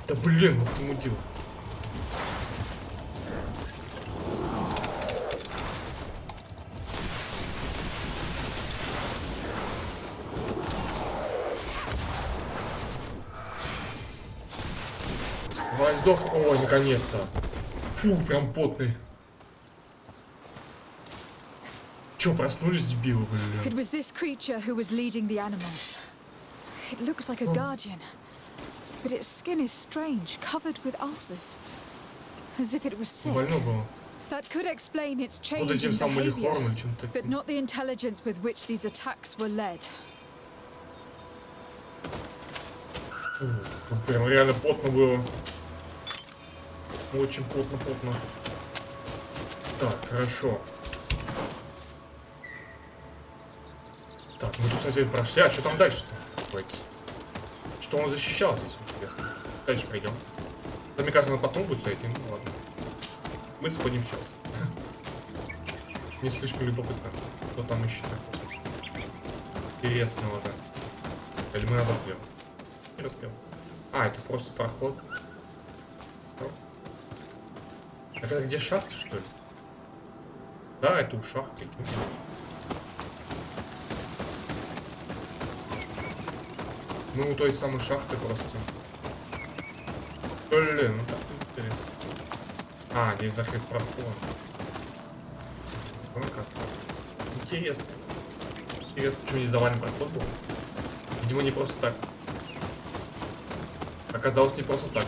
Да блин, вот ты мудил. Сдох. Ой, наконец-то. Фу, прям потный. Чё, проснулись, дебилы, блин? It was this creature who was leading the animals. It looks like a guardian, but its skin is strange, covered with ulcers, as if it was sick. Больно было. That could explain its change Вот этим in самым behavior, малихором или чем-то but таким. not the intelligence with which these attacks were led. Прям реально потно было. Очень плотно. Так, хорошо. Так, мы тут, кстати, прошли. А что там дальше-то? Что он защищал здесь, интересно? Дальше пойдем. Мне кажется, она потом будет стоять. Ну ладно. Мы сходим сейчас. Не слишком любопытно. Что там еще такое интересного-то? Или мы назад идем? Вперед идем. А, это просто проход. Это где шахты, что ли? Да, это у шахты. Мы у той самой шахты просто. Блин, ну так интересно. А, здесь закрыт проход. Ну как? Интересно. Интересно, почему не завален проход был? Видимо, не просто так. Оказалось, не просто так.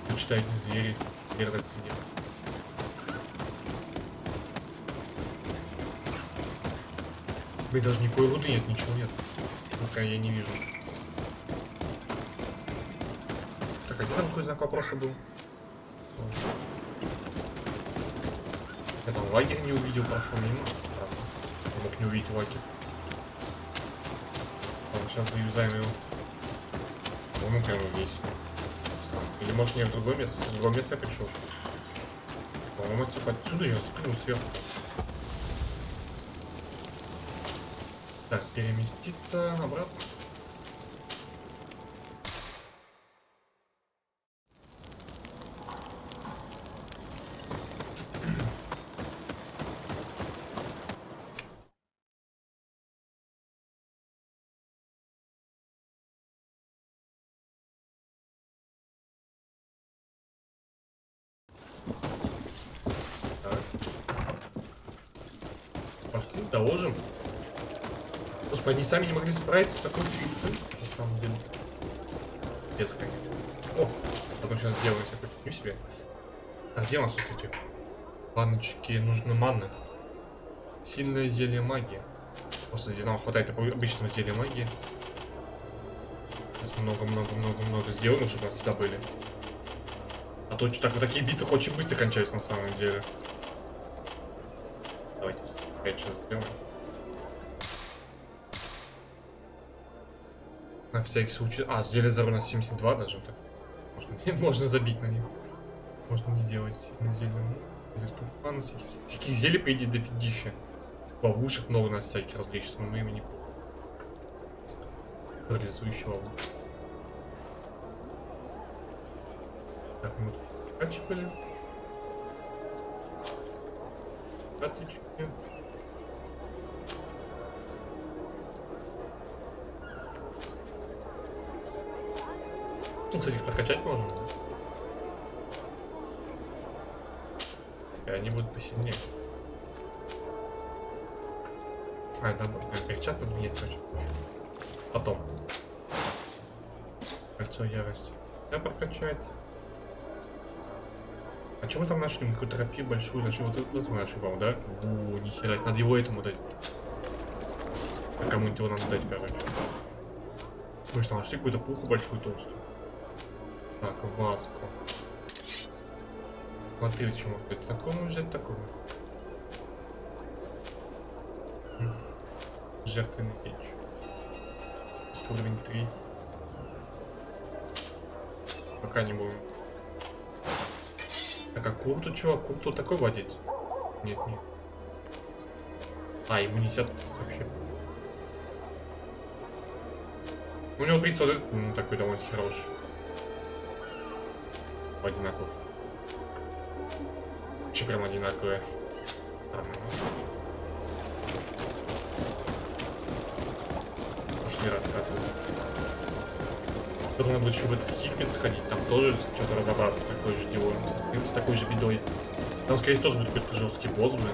Вы читаете звери. Вертать сидим. Блин, даже никакой руды нет, ничего нет. Пока я не вижу. Так, а где там какой знак вопроса был? Я там лагерь не увидел, прошел мимо. Правда. Я мог не увидеть лагерь. Ладно, сейчас заюзаем его. По-моему, прямо здесь. Или может не в другое место? В другое место я пришел. По-моему, типа отсюда я спрыгнул сверху. Так, переместиться обратно. Пошли, доложим. Господи, они сами не могли справиться с такой фигней, на самом деле. Без, конечно. О, потом сейчас сделаем всякую фигню себе. А где у нас вот эти баночки? Нужны манны. Сильное зелье магии. Просто здесь нам хватает обычного зелья магии. Сейчас много сделаем, чтобы у нас всегда были. А то что так вот такие битвы очень быстро кончаются на самом деле. Давайте опять сейчас сделаем. На всякий случай. А, зелье на 72 даже. Так. Можно забить на них. Можно не делать сильно зелье. Таких зелий, по идее, дофигища. Ловушек много у нас всяких различных, но мы ими не парализующие ловушки. Так, мы тут качивали. Каточки. Ну, кстати, их подкачать можно. И они будут посильнее. А, да, перчаток нет, точно. Потом. Кольцо ярости. Я прокачать. А что мы там нашли? Какую-то рапиру большую. Значит, вот это мы нашли, по-моему, да? Во, нихера. Надо его этому дать. А кому-нибудь его надо дать, короче. Мы же там нашли какую-то пуху большую толстую. Так, васку. Смотри, что может быть. Такому взять, такому. Жертвенный меч. Уровень 3. Пока не будем. Так, а курту, чувак? Курту такой водить? Нет, нет. А, иммунитет вообще. У него, в принципе, вот этот, такой довольно хороший. Одинаковый. Вообще прям одинаковые. Пошли рассказывать. Потом надо будет еще в этот хикмет сходить, там тоже что-то разобраться с такой же делом, с такой же бедой. Там, скорее всего, тоже будет какой-то жесткий босс, блин.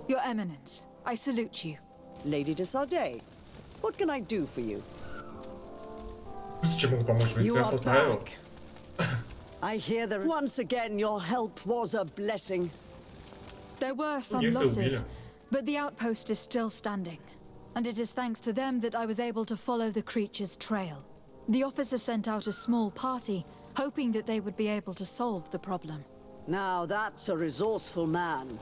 Your Eminence, I salute you. Lady de Sardet, what can I do for you? You are back. I hear that once again your help was a blessing. There were some losses, but the outpost is still standing. And it is thanks to them that I was able to follow the creature's trail. The officer sent out a small party, hoping that they would be able to solve the problem. Now that's a resourceful man.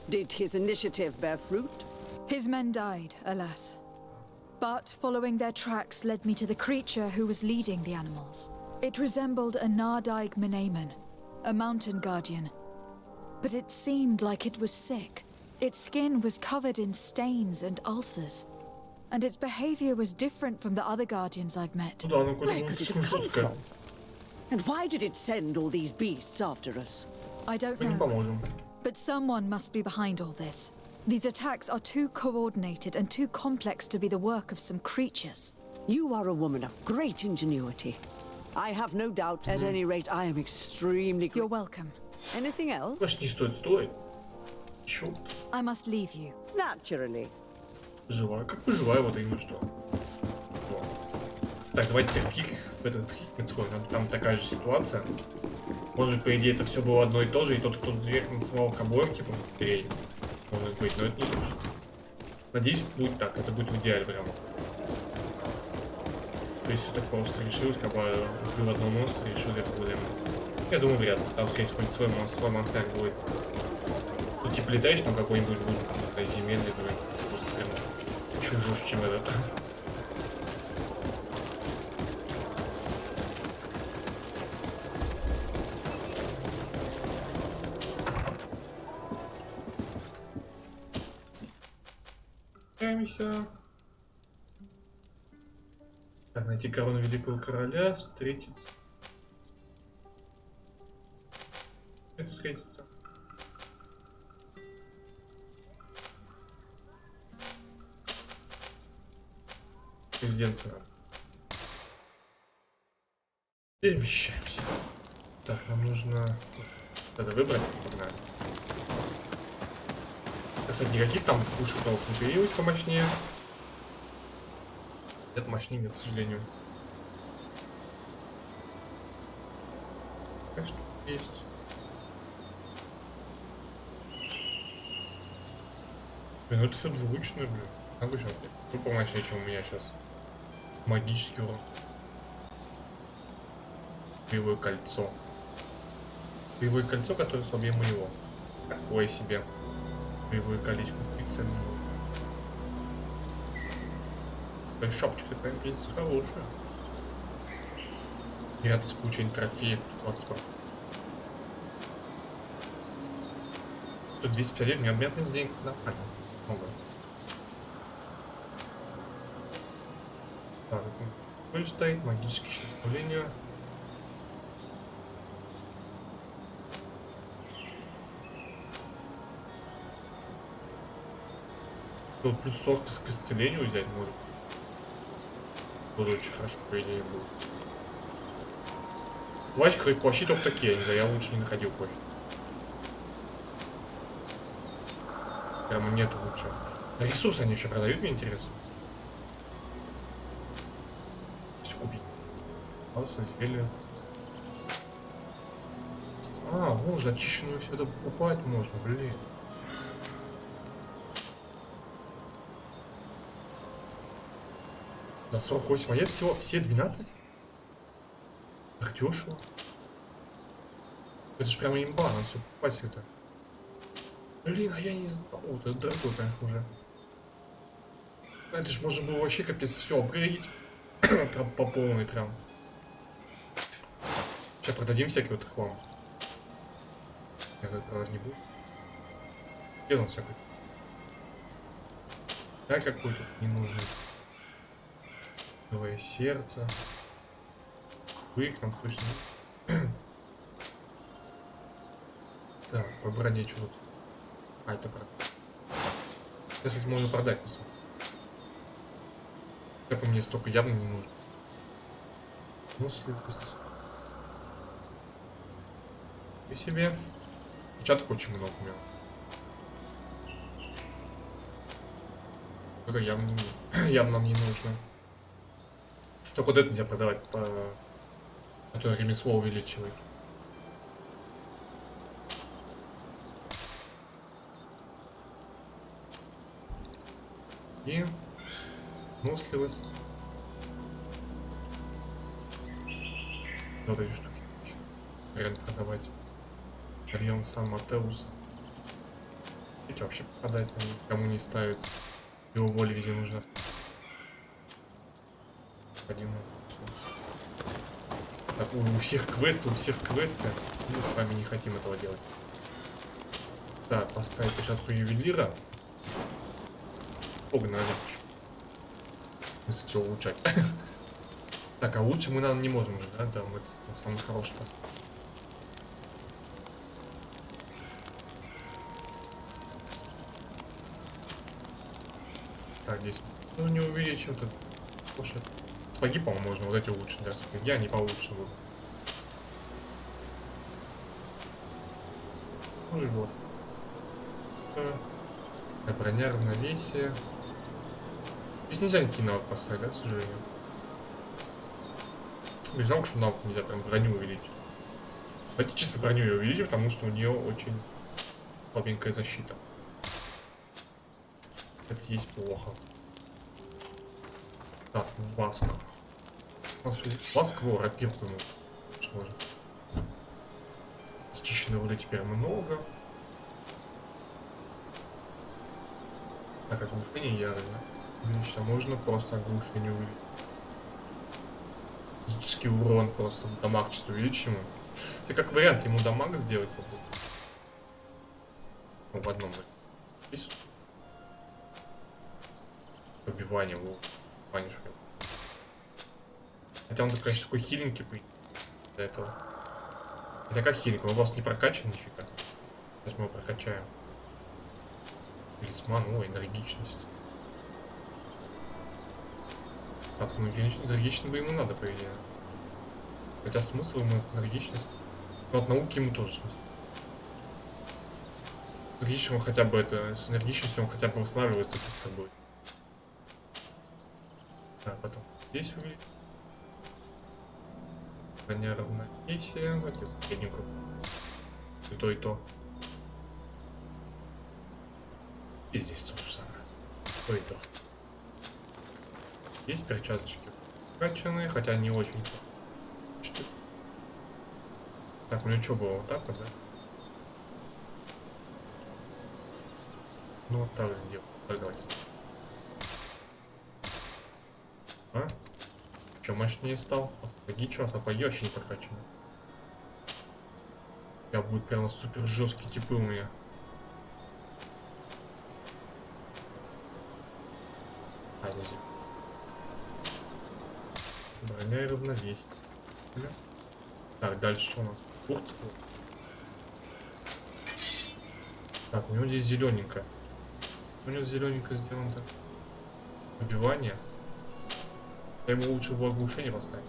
Did his initiative bear fruit? His men died, alas. But following their tracks led me to the creature who was leading the animals. It resembled a Nardaig Menaemon, a mountain guardian. But it seemed like it was sick. Its skin was covered in stains and ulcers. And its behavior was different from the other guardians I've met. Where could it have come from? And why did it send all these beasts after us? I don't know. But someone must be behind all this. These attacks are too coordinated and too complex to be the work of some creatures. You are a woman of great ingenuity. I have no doubt, at any rate, I am extremely... You're welcome. Anything else? I must leave you. Naturally. Живая. Как поживаю, вот именно что. Так, давайте в Хикмет сходим. Там такая же ситуация. Может быть, по идее, это все было одно и то же, и тот, кто дверь называл к обоим, типа, дверей. Может быть, но это не точно. Надеюсь, будет так. Это будет в идеале прямо. То есть все так просто решилось, как бы убил одного монстра и решил эту проблему. Я думаю, вряд ли. Там, скорее всего, свой монстр будет. Ну, типа, летаешь там какой-нибудь будет земельный, будет просто прям еще жестче, чем это. Так, найти корону великого короля, встретиться. Это встретиться. Президент. Перемещаемся. Так, нам нужно это выбрать. Да. Кстати, никаких там пушек новых не появилось помощнее. Нет, мощнее нет, к сожалению. Так что есть. Блин, ну это все двуручное, блин. Обычно тупо мощнее, чем у меня сейчас. Магический урон. Боевое кольцо. Боевое кольцо, которое слабее моего. Такое себе. Боевое колечко прицельное. Шапочка такая, в принципе, хорошая. Вероятность получения трофеев 20%. Тут 250, у меня обменных денег нормально. Много. Так, ключ стоит, магический щит управления. Ну, плюс 40 к исцелению взять может. Тоже очень хорошо, по идее, будет. Плащ, плащи только такие, я не знаю, я лучше не находил плащ. Прямо нету лучше. Ресурсы они еще продают, мне интересно. Все купить. Зелье. А, боже, очищенную все это покупать можно, блин. За 48, а я всего все 12? Так дешево. Это же прямо имба, надо все покупать это. Блин, а я не знал. О, это дорогой, конечно, уже. Это же можно было вообще капец все апгрейдить. Прям по полной прям. Сейчас продадим всякий вот хлам. Я этот продать не буду. Где он всякий? Да, какой тут ненужный. Новое сердце. Бык нам точно. Так, по броне что тут? А, это продать. Если можно продать, на самом деле. Как мне столько явно не нужно. Ну, сливка здесь. И себе. Чаток очень много у меня. Это явно нам не нужно. Только вот это нельзя продавать, а то ремесло увеличивает. И выносливость. Вот эти штуки. Реально продавать. Прием сам Матеуса. Эти вообще продать, они кому не ставятся. Его воли везде нужно. Так, у всех квесты, Мы с вами не хотим этого делать. Так, поставить перчатку ювелира. Погнали. Если все улучшать. Так, а лучше мы, наверное, не можем уже, да? Да, мы это самый хороший раз. Так, здесь ну не увеличим тут. Слушай, сапоги, по-моему, можно вот эти улучшить, да, сапоги, они получше будут. Ну, живот. Броня, равновесие. Здесь нельзя никакие навыки поставить, да, к сожалению. Мне жалко, что навык нельзя прям броню увеличить. Давайте чисто броню ее увеличим, потому что у нее очень слабенькая защита. Это есть плохо. Так, Васк. Васк, во, рапирку ему. Что можно. Счищенной воды теперь много. Так, оглушение ярость, да? Можно просто оглушение увеличить. Физический урон просто дамаг чисто увеличим. Это как вариант ему дамаг сделать попробуй. Ну, в одном. Здесь. Побивание, во. Панишка. Хотя он, конечно, такой хиленький до этого. Хотя как хилинг? Он у вас не прокачан нифига. Сейчас мы его прокачаем. Талисман, ой, энергичность. Так, ну энергично бы ему надо, по идее. Хотя смысл ему энергичность. Но от науки ему тоже смысл. С энергичным хотя бы это. С энергичностью он хотя бы восстанавливается с тобой. Так, потом здесь увидим. Броня равновесие. Давайте средненько. И то, и то. И здесь то же самое. То и то. Есть перчаточки качанные, хотя не очень. Так, у него что было? Вот так вот, да? Ну вот так сделал. Так, давайте. А? Че, мощнее стал? Сапоги, что? Сапоги вообще не прокачаны. Я будет прямо супер жесткие типы у меня. А, здесь. Броня и равновесие. Так, дальше что у нас? Ух ты. Так, у него здесь зелененькая. У него зелененько сделано так. Убивание. Я ему лучше было оглушение поставить.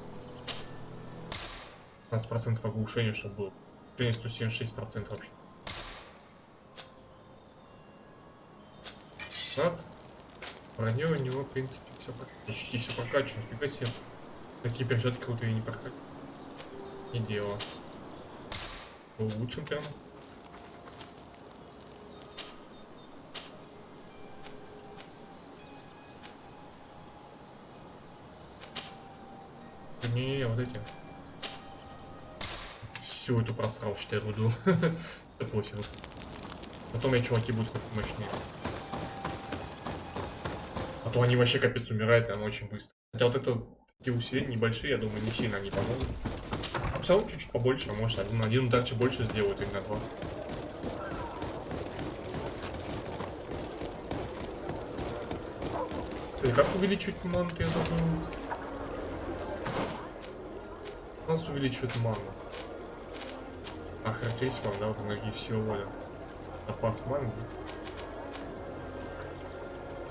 15% оглушения, чтобы было. 176% вообще. Вот. Броню у него, в принципе, все почти все прокачано. Фига себе. Такие перчатки крутые не прокачаны. Не дело. Улучшим прямо. Не, вот эти. Всю эту просрал, считай, руду. Да пофигу. Потом я чуваки будут хоть мощнее. А то они вообще капец умирают, наверное, очень быстро. Хотя вот это такие усиления небольшие, я думаю, не сильно они помогут. А все равно чуть-чуть побольше, а может один ударчик больше сделают, именно 2. Кстати, как увеличивать ману, я забыл. У нас увеличивает ману. А, характеристика, да, вот энергии всего воля. Запас маны.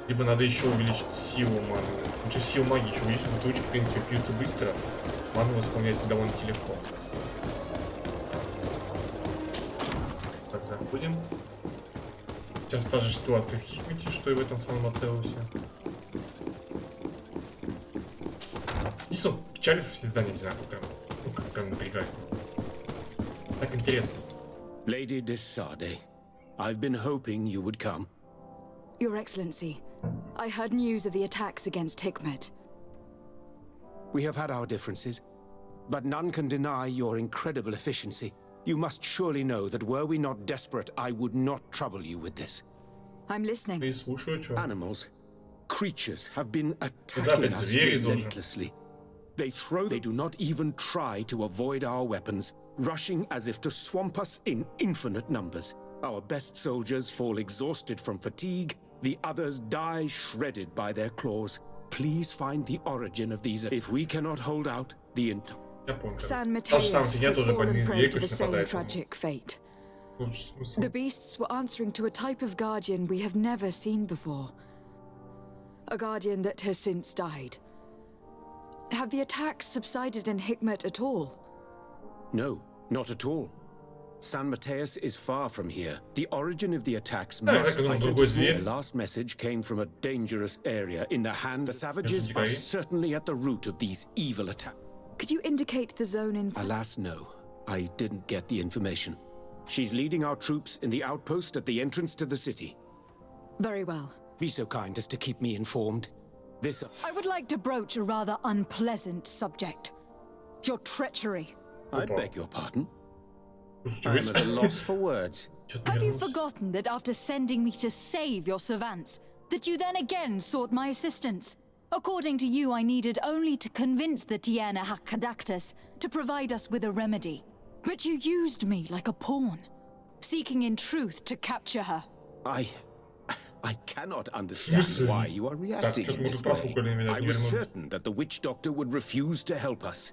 Либо надо еще увеличить силу маны. Лучше силу магии еще увеличить, но ручки, в принципе, пьются быстро. Ману восполнять довольно-таки легко. Так, заходим. Сейчас та же ситуация в Хикмете, что и в этом самом Аттеусе. Здесь он печалишь все здания, не знаю, как прям напрягает. Так интересно. Lady Desade, I've been hoping you would come. Your Excellency, I heard news of the attacks against Hikmet. We have had our differences, but none can deny your incredible efficiency. You must surely know that were we not desperate, I would not trouble you with this. I'm listening. Animals, creatures have been attacking us relentlessly. They do not even try to avoid our weapons, rushing as if to swamp us in infinite numbers. Our best soldiers fall exhausted from fatigue, the others die shredded by their claws. Please find the origin of these. If we cannot hold out, the entire... San Mateus has fallen prey to the same tragic fate. The beasts were answering to a type of guardian we have never seen before. A guardian that has since died. Have the attacks subsided in Hikmet at all? No, not at all. San Mateus is far from here. The origin of the attacks must... The last message came from a dangerous area in the hands... The savages are certainly at the root of these evil attacks. Could you indicate the zone in... Alas, no. I didn't get the information. She's leading our troops in the outpost at the entrance to the city. Very well. Be so kind as to keep me informed. I would like to broach a rather unpleasant subject. Your treachery. I beg your pardon? I'm at a loss for words. Have you forgotten that after sending me to save your savants, that you then again sought my assistance? According to you, I needed only to convince the Tiana Hakkadactus to provide us with a remedy. But you used me like a pawn, seeking in truth to capture her. I cannot understand why you are reacting in this way. I was certain that the witch doctor would refuse to help us.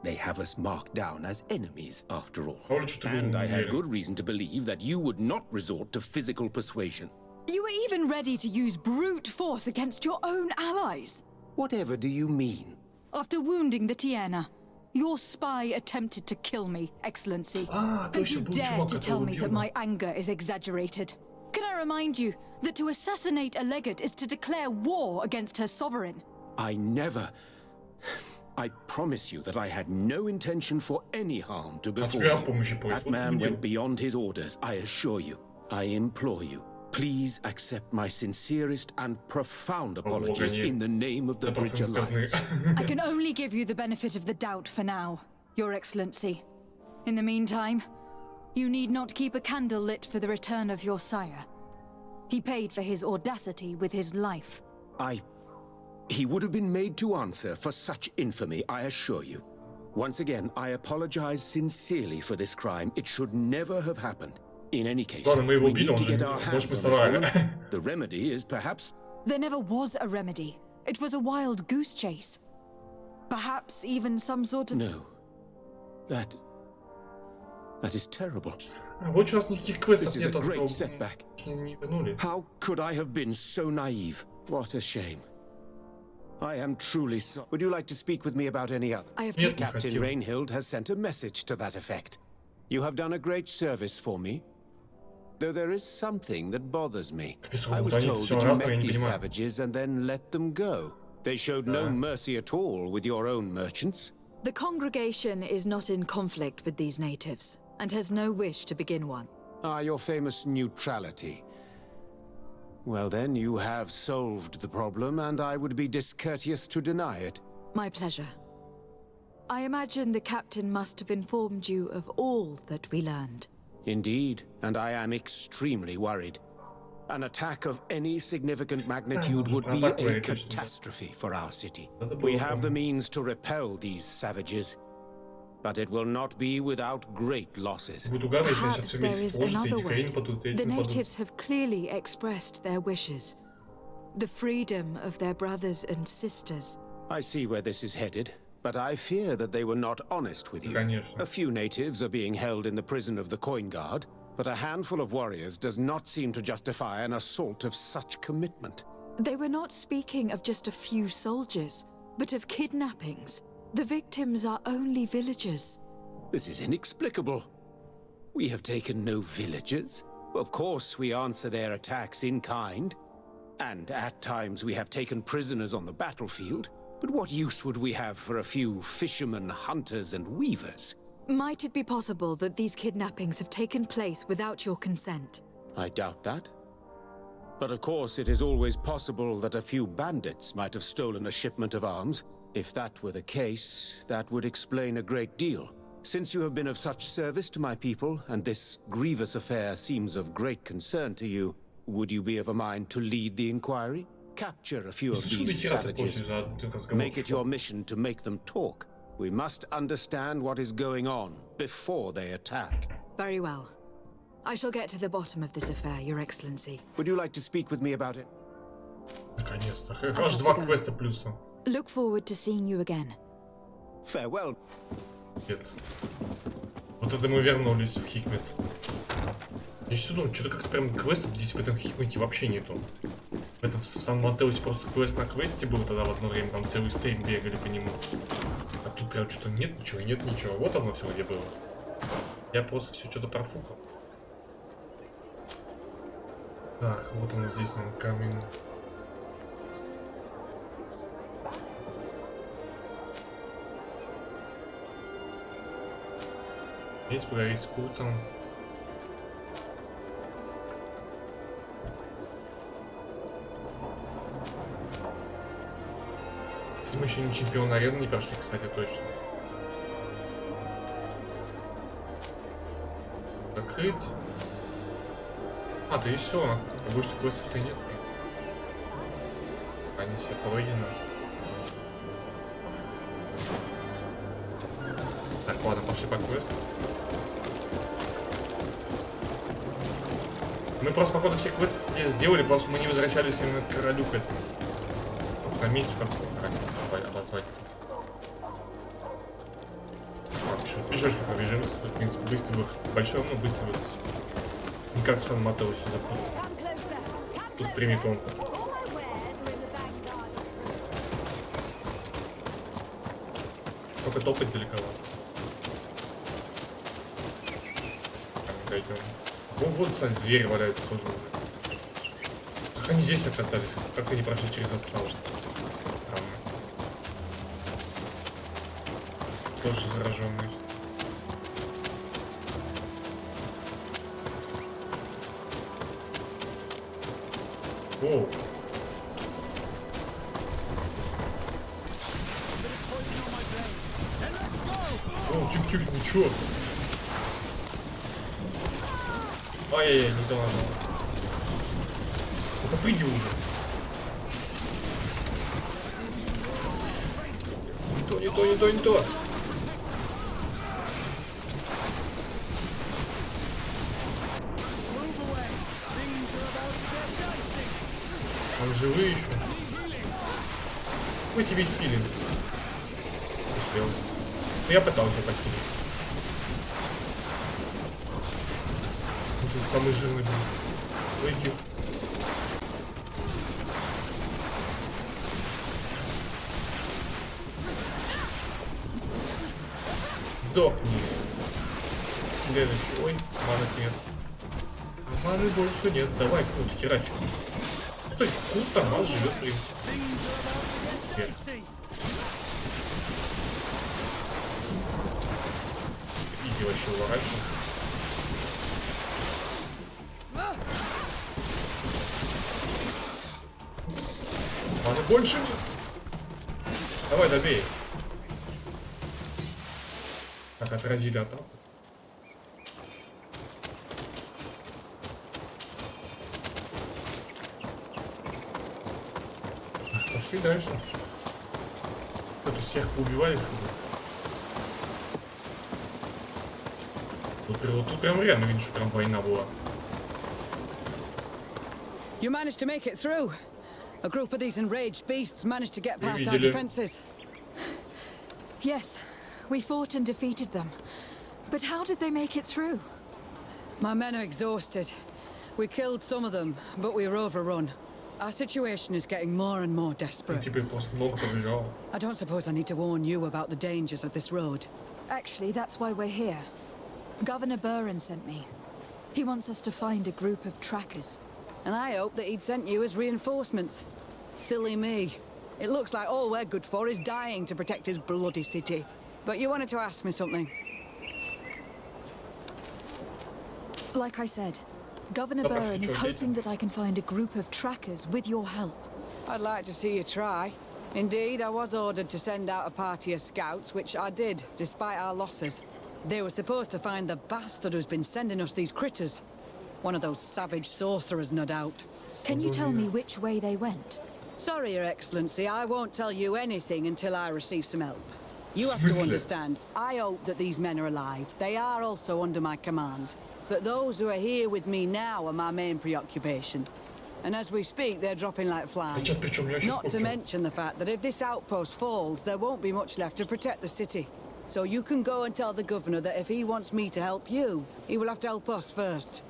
They have us marked down as enemies, after all. And I had good reason to believe that you would not resort to physical persuasion. You were even ready to use brute force against your own allies. Whatever do you mean? After wounding the Tiana, your spy attempted to kill me, Excellency. And you dare to tell me that my anger is exaggerated. Can I remind you that to assassinate a legate is to declare war against her sovereign? I never... I promise you that I had no intention for any harm to befall you. That man went beyond his orders, I assure you. I implore you, please accept my sincerest and profound apologies in the name of the Bridge Alliance. I can only give you the benefit of the doubt for now, Your Excellency. In the meantime, you need not keep a candle lit for the return of your sire. He paid for his audacity with his life. He would have been made to answer for such infamy, I assure you. Once again, I apologize sincerely for this crime. It should never have happened. In any case, we need to get our hands on this woman. The remedy is perhaps... There never was a remedy. It was a wild goose chase. Perhaps even some sort of... No. That is terrible. Вот у нас никаких квестов нет, не вернули. How could I have been so naive? What a shame. I am truly sorry. Would you like to speak with me about any other? Captain Rainhild has sent a message to that effect. You have done a great service for me. Though there is something that bothers me. I was told that you met these savages and then let them go. They showed no mercy at all with your own merchants. The congregation is not in conflict with these natives, and has no wish to begin one. Ah, your famous neutrality. Well then, you have solved the problem, and I would be discourteous to deny it. My pleasure. I imagine the captain must have informed you of all that we learned. Indeed, and I am extremely worried. An attack of any significant magnitude would be a catastrophe for our city. We have the means to repel these savages, but it will not be without great losses. Perhaps there is another way. The natives have clearly expressed their wishes. The freedom of their brothers and sisters. I see where this is headed, but I fear that they were not honest with you. A few natives are being held in the prison of the Coin Guard, but a handful of warriors does not seem to justify an assault of such commitment. They were not speaking of just a few soldiers, but of kidnappings. The victims are only villagers. This is inexplicable. We have taken no villagers. Of course, we answer their attacks in kind. And at times we have taken prisoners on the battlefield. But what use would we have for a few fishermen, hunters, and weavers? Might it be possible that these kidnappings have taken place without your consent? I doubt that. But of course, it is always possible that a few bandits might have stolen a shipment of arms. If that were the case, that would explain a great deal. Since you have been of such service to my people, and this grievous affair seems of great concern to you, would you be of a mind to lead the inquiry? Capture a few of these savages. Make it your mission to make them talk. We must understand what is going on before they attack. Very well. I shall get to the bottom of this affair, Your Excellency. Would you like to speak with me about it? Наконец-то. Аж 2 квеста плюса. Look forward to seeing you again. Farewell. Yes. Вот это мы вернулись в Хикмет. Я сейчас думаю, что-то как-то прям квестов здесь в этом Хикмете вообще нету. Это в Сан-Матеусе просто квест на квесте был, тогда в одно время там целый стрим бегали по нему. А тут прям что-то нет ничего. Вот оно все где было. Я просто все что-то профукал. Так, вот оно здесь, он камень. Здесь поговорить с Куртом. Мы еще не чемпион арены не прошли, кстати, точно. Закрыть. А, то и все. Больше квестов-то нет. Они все пройдены. Так, ладно, пошли по квесту. Мы просто, походу, все квесты здесь сделали, просто мы не возвращались именно к королю к этому. На месте как обозвать. Пешочкой пробежимся. Тут, в принципе, быстрый выход. Большой, но быстрый выход. Не как в Сан-Матеусе запутал. Тут прямиком. Только топать далековато. Так, дойдем. Вот, кстати, звери валяются тоже уже. Как они здесь оказались? Как они прошли через заставу? Тоже зараженный. Оу. О, тихо-тихо, ничего. Ай-яй-яй, не то надо. Ну-ка, приди уже. Не то. Он живые еще. Какой тебе хилинг? Успел. Ну, я пытался похилить. Тут самый жирный был. Выйди. Сдохни. Следующий. Ой, маны нет. А маны больше нет. Давай, кут, херачу. Стой, кут там, а живет, в принципе. Нет. Иди вообще уворачивайся. Маны больше нет. Давай, добей. Так, отразили атаку. Пошли дальше. Тут всех поубивали, что ли? Тут прям реально видишь, что прям война была. You managed to make it through. A group of these enraged beasts managed to get past our defenses. Yes, we fought and defeated them. But how did they make it through? My men are exhausted. We killed some of them, but we were overrun. Our situation is getting more and more desperate. I don't suppose I need to warn you about the dangers of this road. Actually, that's why we're here. Governor Buren sent me. He wants us to find a group of trackers. And I hope that he'd sent you as reinforcements. Silly me. It looks like all we're good for is dying to protect his bloody city. But you wanted to ask me something. Like I said, Governor Buren is hoping that I can find a group of trackers with your help. I'd like to see you try. Indeed, I was ordered to send out a party of scouts, which I did, despite our losses. They were supposed to find the bastard who's been sending us these critters. One of those savage sorcerers, no doubt. Can you tell me which way they went? Sorry, Your Excellency, I won't tell you anything until I receive some help. You have to understand, I hope that these men are alive. They are also under my command. But those who are here with me now are my main preoccupation. And as we speak, they're dropping like flies. Not to mention the fact that if this outpost falls, there won't be much left to protect the city. So you can go and tell the governor that if he wants me to help you, he will have to help us first.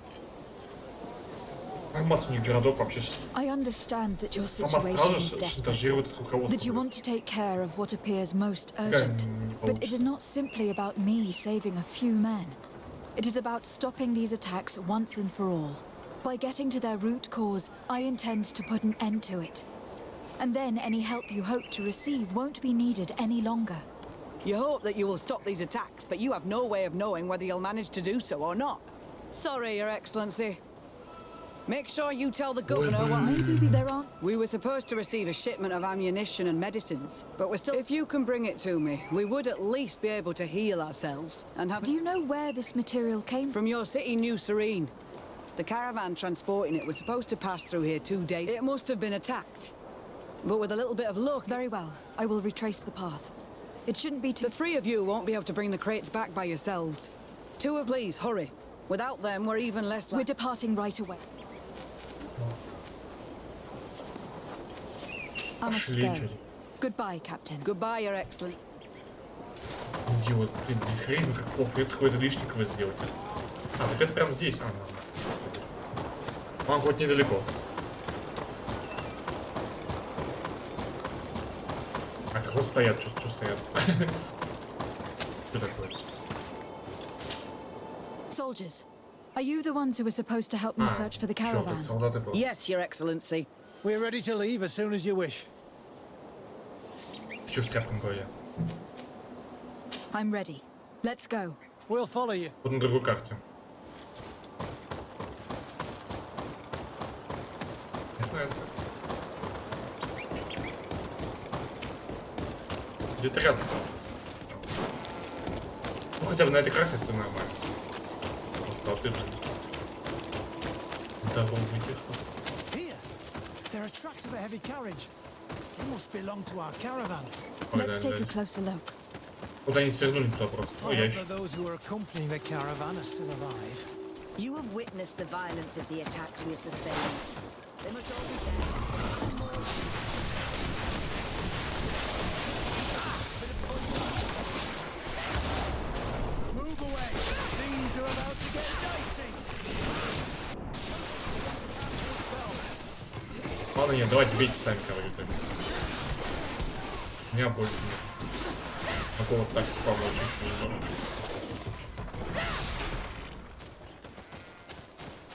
I understand that your situation is desperate, that you want to take care of what appears most urgent. But it is not simply about me saving a few men. It is about stopping these attacks once and for all. By getting to their root cause, I intend to put an end to it. And then any help you hope to receive won't be needed any longer. You hope that you will stop these attacks, but you have no way of knowing whether you'll manage to do so or not. Sorry, Your Excellency. Make sure you tell the governor what... Maybe there aren't... We were supposed to receive a shipment of ammunition and medicines, but we're still... If you can bring it to me, we would at least be able to heal ourselves and have... Do you know where this material came from? Your city, New Serene. The caravan transporting it was supposed to pass through here 2 days. It must have been attacked. But with a little bit of luck... Very well. I will retrace the path. It shouldn't be too... The three of you won't be able to bring the crates back by yourselves. Two of please, hurry. Without them, we're even less... We're departing right away. I must go. Goodbye, Captain. Goodbye, Your Excellency. Идиот, блин, без харизмы как плохо. Придется какой-то лишнего сделать. А, так это прямо здесь. А, он хоть недалеко. А, так вот стоят, что стоят. Что такое? Soldiers, are you the ones who were supposed to help me search for the caravan? Yes, Your Excellency. We're ready to leave as soon as you wish. Ты что с тряпкой в голове? I'm ready. Let's go. We'll follow you. Вот на другой карте. Где-то рядом. Ну хотя бы на этой карте это нормально. Остаты, блин. Дорогу тихо. There are tracks of a heavy carriage. It must belong to our caravan. Let's take a closer look. Куда они свернули туда просто? Ну я ищу. Those who are accompanying the caravan are still alive. You have witnessed the violence of the attacks we are sustaining. They must all be dead. Move away. Things are about to get dicey. Ладно, нет, давайте бейте сами кого-нибудь. У меня больше нет. Могу вот так помочь еще немножко.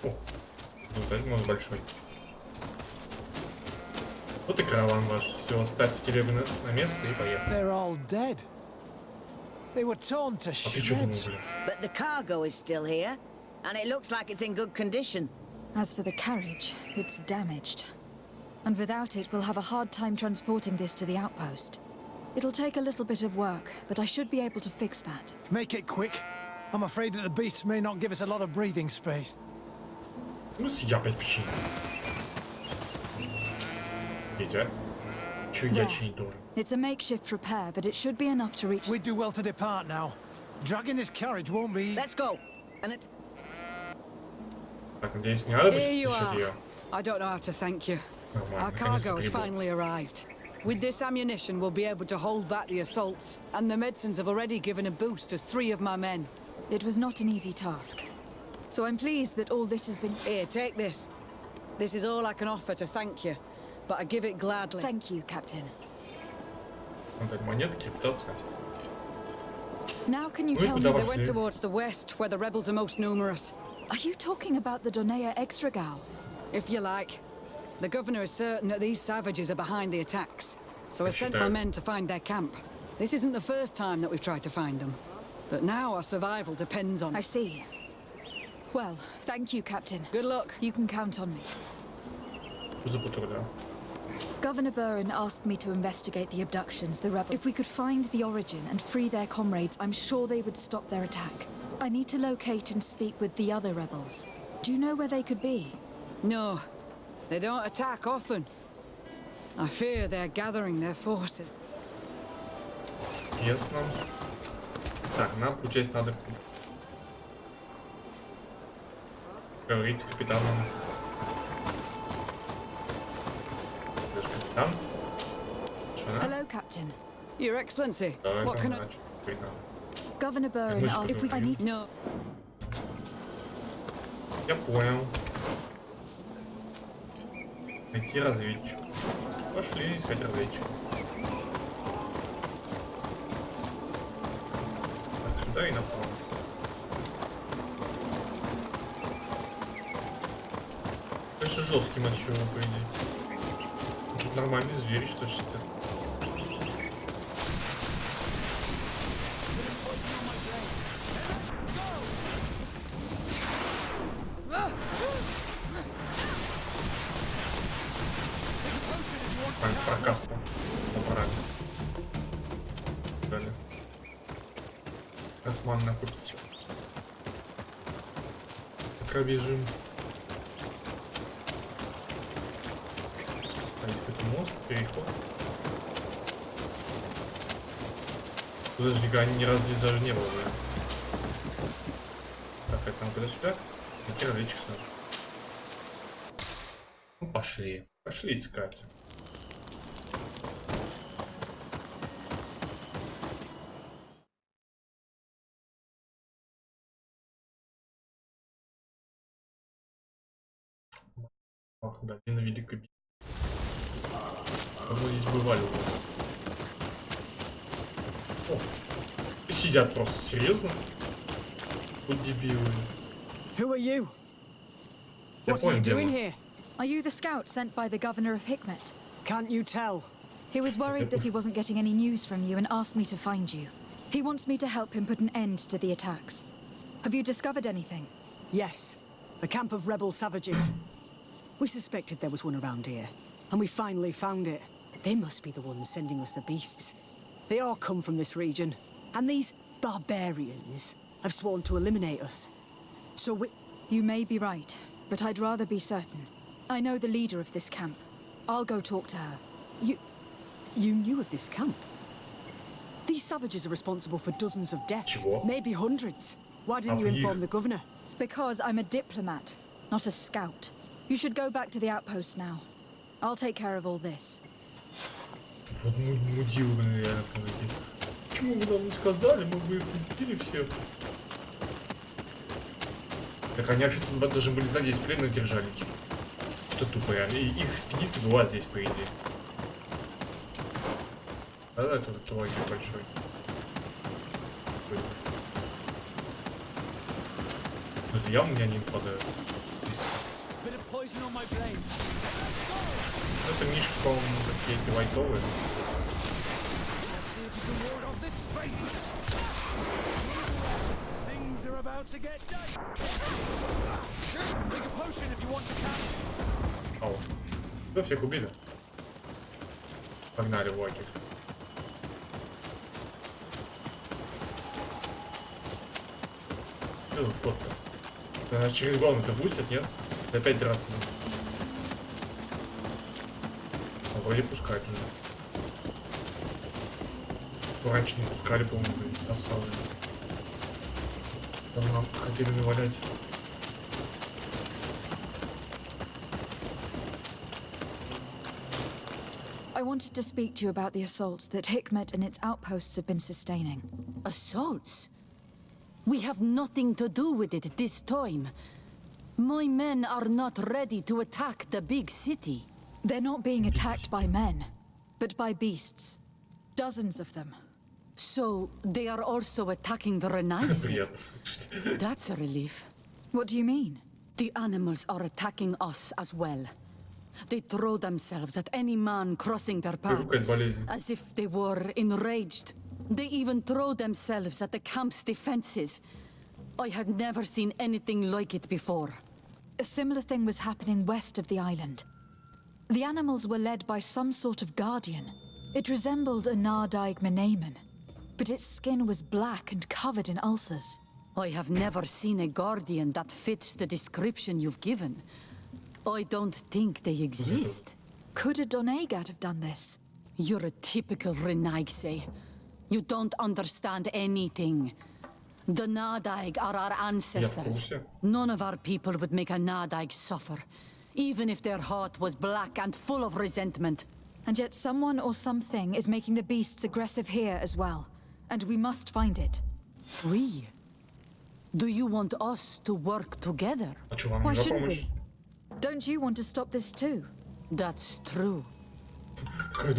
О, вот этот может большой. Вот и караван ваш. Все, ставьте телегу на место и поехали. They were torn to shreds. But the cargo is still here, and it looks like it's in good condition. As for the carriage, it's damaged. And without it, we'll have a hard time transporting this to the outpost. It'll take a little bit of work, but I should be able to fix that. Make it quick. I'm afraid that the beasts may not give us a lot of breathing space. Ну, я опять починю. Идет. Чё я чинить должен? It's a makeshift repair, but it should be enough to reach. We'd do well to depart now. Dragging this carriage won't be. Let's go. And it. Так, надеюсь, не надо Here you еще are. ее. I don't know how to thank you. Нормально, Our cargo has finally arrived. With this ammunition, we'll be able to hold back the assaults, and the medicines have already given a boost to 3 of my men. It was not an easy task. So I'm pleased that all this has been... Here, take this. This is all I can offer to thank you, but I give it gladly. Thank you, Captain. Вот монетки, репутация. Now can you tell me they went towards the west, where the rebels are most numerous? Are you talking about the Donea Extragal? If you like. The governor is certain that these savages are behind the attacks, so I sent my men to find their camp. This isn't the first time that we've tried to find them, but now our survival depends on... I see. Well, thank you, Captain. Good luck. You can count on me. Governor Burren asked me to investigate the abductions, the rebels. If we could find the origin and free their comrades, I'm sure they would stop their attack. I need to locate and speak with the other rebels. Do you know where they could be? No. They don't attack often. I fear they're gathering their forces. Ясно. Так, нам, получается, надо говорить с капитаном. Даже капитан? Hello, Captain. Your Excellency. What can I... Governor Burren asked if we... I need to... No. Я понял. Найти разведчик. Пошли искать разведчик. Так, сюда и направо. Конечно, жесткий матч его, по идее. Тут нормальные звери, что ж это. Прокаста. Аппарат. Далее. Осман накупить. Пока бежим. А здесь какой-то мост, переход. Подожди, они ни разу здесь даже не было, да? Так, это нам куда сюда? Найти разведчик сразу. Ну, пошли. Пошли искать. Ах, долина Великой Битвы. Мы здесь бывали уже. О, сидят просто, серьезно? Вот дебилы. Who are you? Я What are you понял, doing дело. here? Are you the scout sent by the governor of Hikmet? Can't you tell? He was worried that he wasn't getting any news from you and asked me to find you. He wants me to help him put an end to the attacks. Have you discovered anything? Yes. A camp of rebel savages. We suspected there was one around here, and we finally found it. They must be the ones sending us the beasts. They all come from this region, and these barbarians have sworn to eliminate us. So we... You may be right, but I'd rather be certain. I know the leader of this camp. I'll go talk to her. You knew of this camp? These savages are responsible for dozens of deaths, maybe hundreds. Why didn't you inform the governor? Because I'm a diplomat, not a scout. You should go back to the outpost now. I'll take care of all this. Вот мудил, блин, я почему вы нам не сказали, мы бы их убили всех. Так они вообще-то должны были знать, здесь пленных держали. что тупо, реально. И их экспедиция была здесь, по идее. Да, этот чувак большой. Но это явно мне не нападают. Это мишки, по-моему, такие эти лайтовые. Ау. Все, всех убили. Погнали в лагерь. Что за фото-то? Через главный-то пустят, нет? Опять драться надо. А вроде пускать уже. Раньше не пускали, по-моему, красавы. Давно хотели навалять. I wanted to speak to you about the assaults that Hikmet and its outposts have been sustaining. Assaults? We have nothing to do with it this time. My men are not ready to attack the big city. They're not being attacked by men, but by beasts. Dozens of them. So, they are also attacking the Renaissance? That's a relief. What do you mean? The animals are attacking us as well. They throw themselves at any man crossing their path, as if they were enraged. They even throw themselves at the camp's defenses. I had never seen anything like it before. A similar thing was happening west of the island. The animals were led by some sort of guardian. It resembled a Nardaig Menamen, but its skin was black and covered in ulcers. I have never seen a guardian that fits the description you've given. I don't think they exist. Could a Doneigad have done this? You're a typical Renaigse. You don't understand anything. The Nardaig are our ancestors. None of our people would make a Nardaig suffer, even if their heart was black and full of resentment. And yet someone or something is making the beasts aggressive here as well. And we must find it. We? Do you want us to work together? Why shouldn't we? Don't you want to stop this too? That's true. Our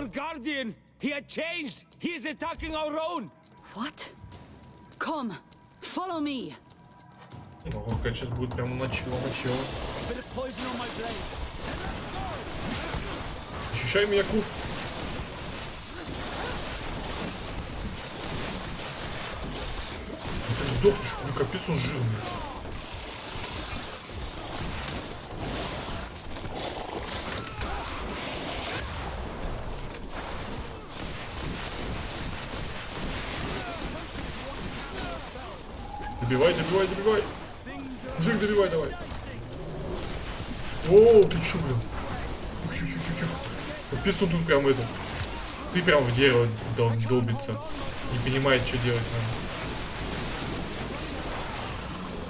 guardian! He had changed! He is attacking our own! What? Come, follow me. Ого, как сейчас будет прямо начало. Ощущай меня, куб. Ты сдохнешь, капец он жирный. Добивай, добивай, добивай. Мужик, добивай, давай. О, ты чё, блин? Капец он тут прям это. Ты прям в дерево долбится. Не понимает, что делать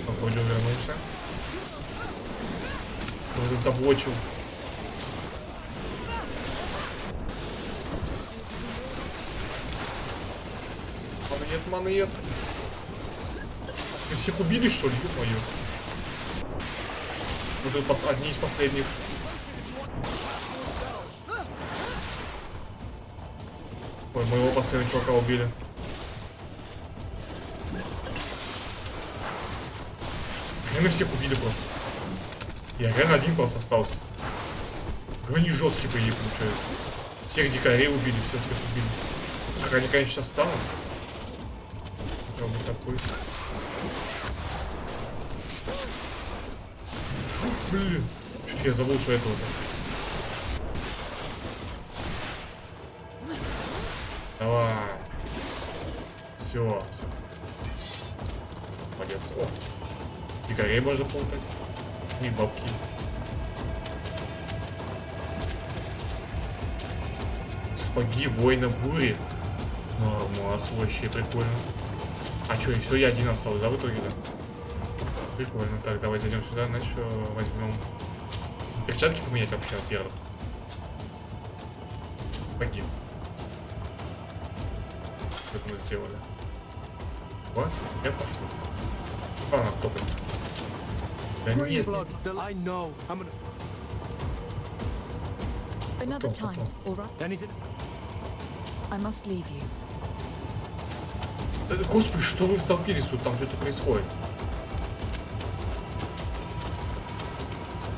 надо. Вроде вернулся. Он заблочил. Монет, монет. Вы всех убили, что ли? Ё-моё. Вот это одни из последних. Ой, моего последнего чувака убили. Мы всех убили просто. Я реально один просто остался. Они жесткие, по идее, получаются. Всех дикарей убили, всех убили. Как они, конечно, сейчас станут. Попробуй такой. Фу, блин. Чуть я забыл, что этого-то. Давай. Все. Молодец. О. Дикарей можно полтать. У них бабки есть. Сапоги воина бури. Нормас, вообще прикольно. А что, и все, я один остался, да, в итоге, да? Прикольно. Так, давай зайдем сюда, значит, возьмем перчатки поменять вообще, во-первых. Сапоги. Что мы сделали? Вот, я пошел. Ладно, топать. Да нет. Another time, all right? I must leave you. Господи, что вы столпились тут? Там что-то происходит.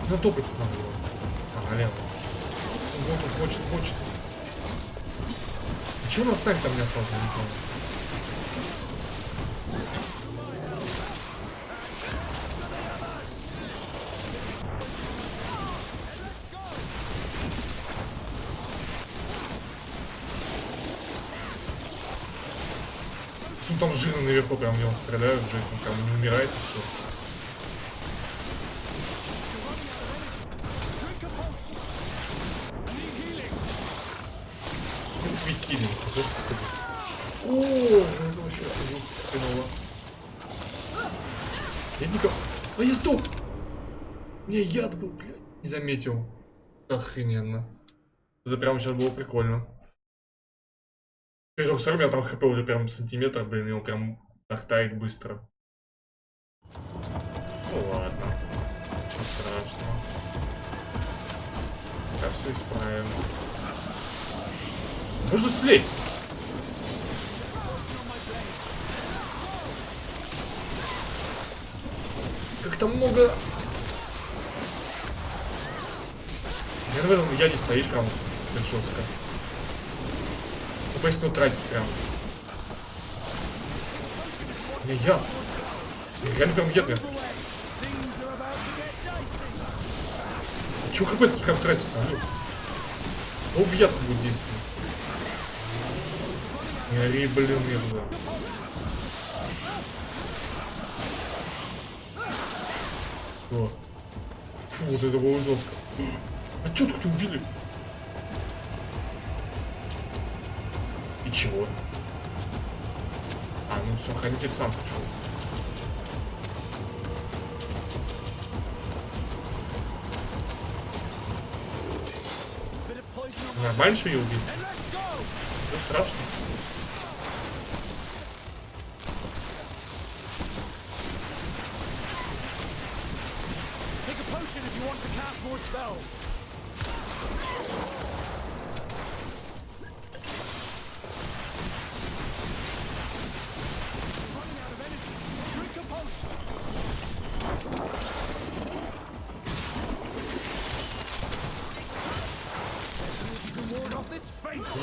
На топать надо было. А, налево. Вот тут хочет. А чего нас с нами там не осталось? Я не помню. Ну там жирно наверху, прям где он стреляет, жирно, он прям не умирает и все. Хилинг, господи. О, это вообще хреново. Я никого... А я стоп! У меня яд был, блядь. Не заметил. Охрененно. Это прям сейчас было прикольно. Только у меня там хп уже прям сантиметр, блин, его прям так тает быстро. Ну ладно. Ничего страшного. Сейчас все исправим. Можно слить. Как там много. Я в этом яде стоишь прям так жестко. Ну, поясню, тратить прям. Не, яд. Реально прям яд. Чё хп тут прям тратить-то? Алло. Яд будет действовать. Не ори, блин, я туда. О. Фу, вот это было жестко. А тетку-то убили. И чего? А, ну все, хранитель сам пришел. Нормально, что ее убили? Что страшно?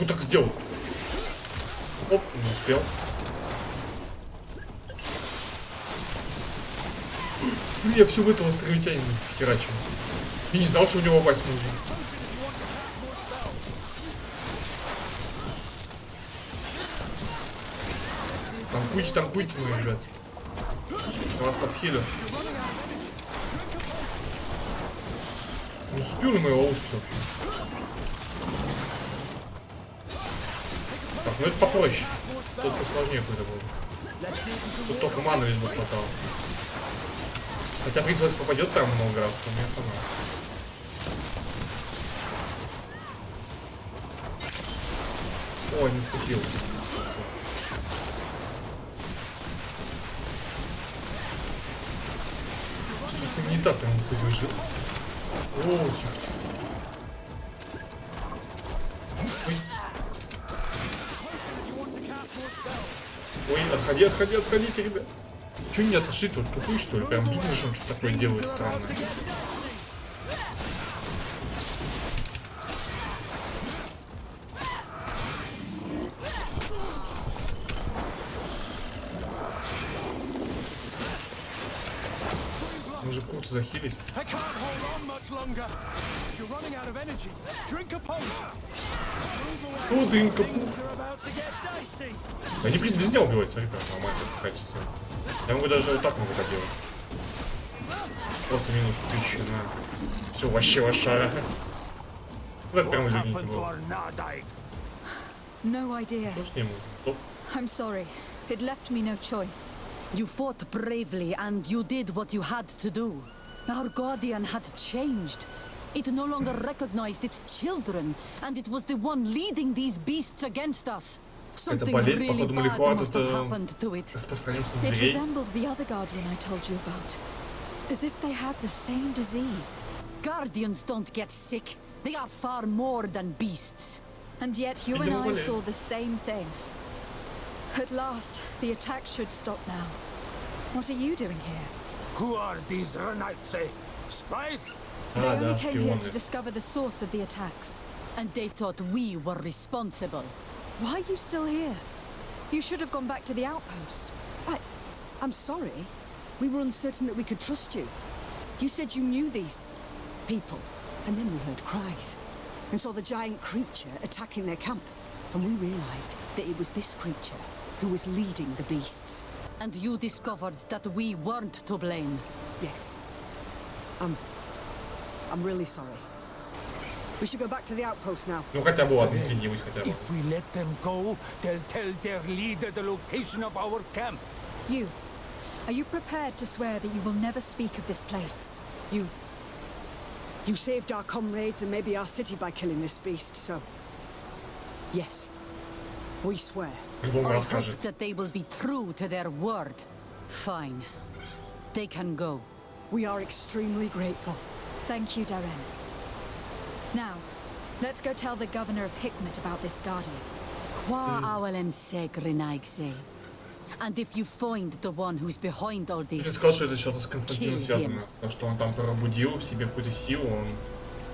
Ну так сделал. Оп, не успел. Я все в этого островитянина схерачил. Я не знал, что у него пасть нужно. Танкуйте, мои ребят. Я вас подхилю. Не успел ли мои ловушки вообще? Так, ну это попроще. Тут посложнее какой-то был. Тут только маны лишь бы хватало. Хотя, в принципе, если попадет прям много раз, то мне хана. Ой, не ступил. Что-то не так прям выжил. О, тихо. Ой, отходите, ребят. Чё не отошли тут? Тупые, что ли? Прям видно, что он что-то такое делает странное. Может, курс захилить? О, дынка. Они, в принципе, без меня убивают, смотри, как нормально качество. Я могу даже вот так могу поделать. Просто минус 1000 на... Все, вообще лошара. Вот это прям извините было. Что с ним? I'm sorry. It left me no choice. You fought bravely and you did what you had to do. Our guardian had changed. It no longer recognized its children, and it was the one leading these beasts against us. Something really bad must have happened to it. It resembled the other guardian I told you about. As if they had the same disease. Guardians don't get sick. They are far more than beasts. And yet you and I saw the same thing. At last, the attack should stop now. What are you doing here? Who are these Renites? Spies? They only came here to discover the source of the attacks. And they thought we were responsible. Why are you still here? You should have gone back to the outpost. I'm sorry. We were uncertain that we could trust you. You said you knew these people, and then we heard cries, and saw the giant creature attacking their camp. And we realized that it was this creature who was leading the beasts. And you discovered that we weren't to blame. Yes. I'm really sorry. We should go back to the outpost now. Ну хотя бы ладно, извинилась хотя бы. If we let them go, they'll tell their leader the location of our camp. Are you prepared to swear that you will never speak of this place? You saved our comrades and maybe our city by killing this beast, so... Yes. We swear. I hope that they will be true to their word. Fine. They can go. We are extremely grateful. Thank you, Darren. Now, let's go tell the governor of Hikmet about this guardian. And if you find the one who's behind all this, Я сказал, что это что-то с Константином связано. Потому что он там пробудил в себе какую-то силу, он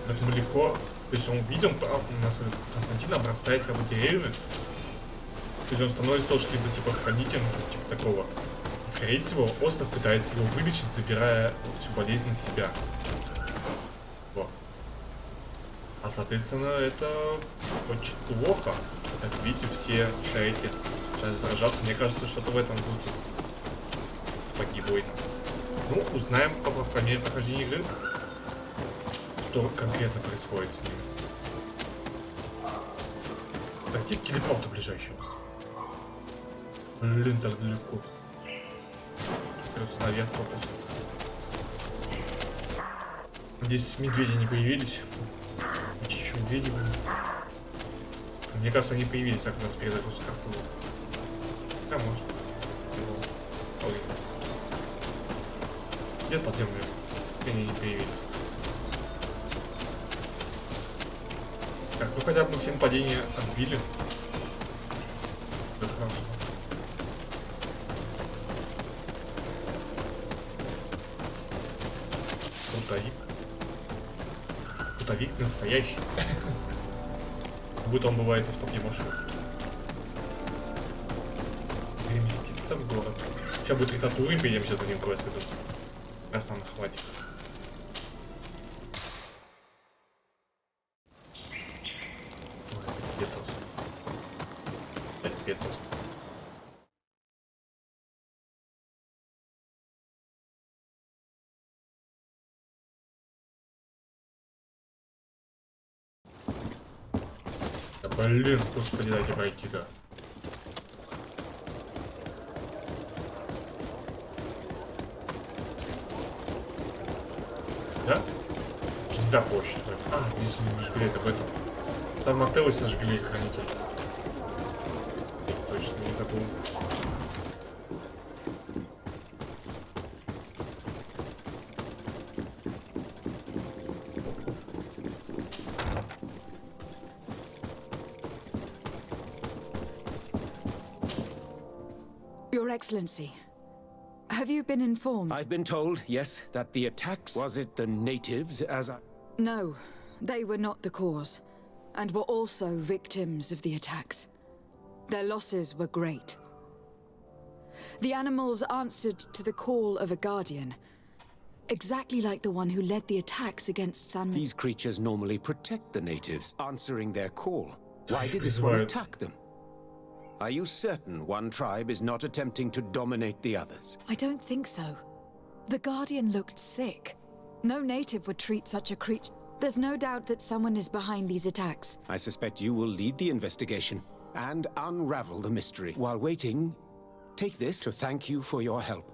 этот Малихор. То есть он видел, у нас этот Константин обрастает как бы деревьями. То есть он становится тоже каким-то типа хранителем, типа такого. И, скорее всего, остров пытается его вылечить, забирая всю болезнь на себя. Вот. А соответственно, это очень плохо. Как видите, все шарите. Сейчас заражаться, мне кажется, что-то в этом духе. С погибой. Ну, узнаем по мере прохождения игры, что конкретно происходит с ним. Так, где телепорт ближайший у нас? Блин, так далеко. Придется наверх попасть. Здесь медведи не появились. Еще медведи были. Мне кажется, они появились, как у нас перезагрузка карты была. А может. Нет подземные. Они не появились. Так, ну хотя бы все нападения отбили. Это хорошо. Крутовик. Крутовик настоящий. Будто он бывает из покемошек. Переместиться в город. Сейчас будет 30 уровень, перейдем сейчас за ним квест идут. Раз нам хватит. Ой, Петос. Опять Петос. Да блин, господи, дайте пройти-то. Да? Да, почта. А, здесь мы жгли это в этом. Сам Матео сожгли хранитель. Здесь точно не забыл. Your Excellency, have you been informed? I've been told, yes, that the attacks... Was it the natives, as I... No, they were not the cause, and were also victims of the attacks. Their losses were great. The animals answered to the call of a guardian, exactly like the one who led the attacks against San... These creatures normally protect the natives, answering their call. Why did this one attack them? Are you certain one tribe is not attempting to dominate the others? I don't think so. The Guardian looked sick. No native would treat such a creature. There's no doubt that someone is behind these attacks. I suspect you will lead the investigation and unravel the mystery. While waiting, take this to thank you for your help.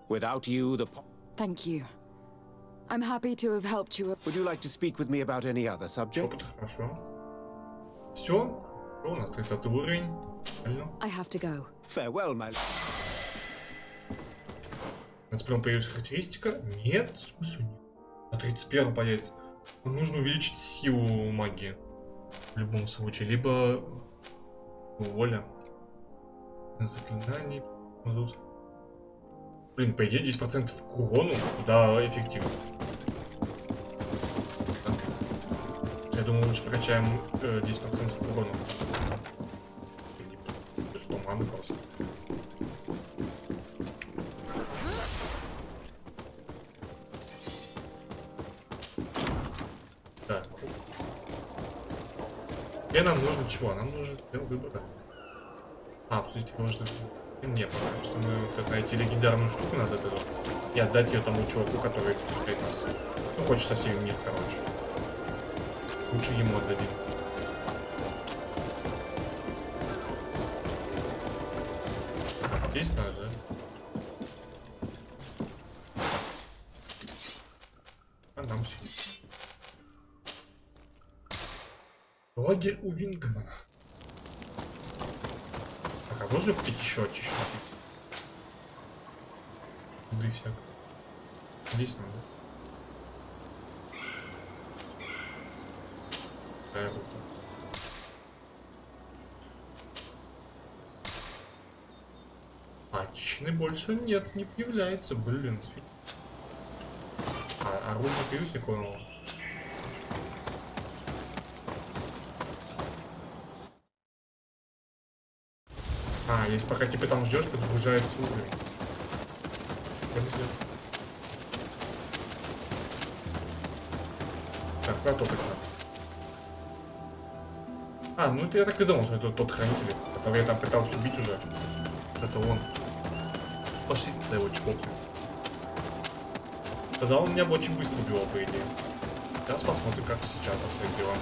Without you, the... Thank you. I'm happy to have helped you. Would you like to speak with me about any other subject? Хорошо. Все. У нас 30 уровень. I have to go. Farewell, my... 21 появилась характеристика? Нет, в смысле нет. На 31 появится. Нужно увеличить силу магии. В любом случае. Либо воля. Заклинаний. Блин, по идее 10% к урону. Да, эффективно. Я думаю, лучше прокачаем 10% к урону. Плюс 100 маны просто. Так. Где нам нужно чего? Нам нужно выбора. Обсудить можно. Не, потому что мы вот найти легендарную штуку надо это и отдать ее тому чуваку, который ждет нас. Ну, хочет со всеми мир, короче. Лучше ему отдадим. Здесь надо, да? А нам все. Логи у Вингмана. Так, а можно купить еще очищенный? Да и всяко. Здесь надо. Очищенный больше нет, не появляется, блин. А оружие появилось никакого? Если пока типа там ждешь, подгружается уровень. Так, куда топать надо? Ну это я так и думал, что это тот хранитель, которого я там пытался убить уже. Это он. Пошли тогда его чпокнем. Тогда он меня бы очень быстро убивал, по идее. Сейчас посмотрим, как сейчас обстоят дела.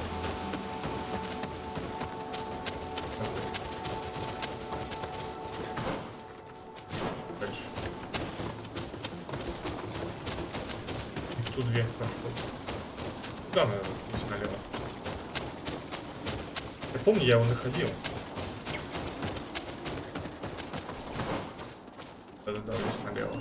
Тут две проходят. Да, наверное, здесь налево. Я помню, я его находил. Да-да-да, здесь налево.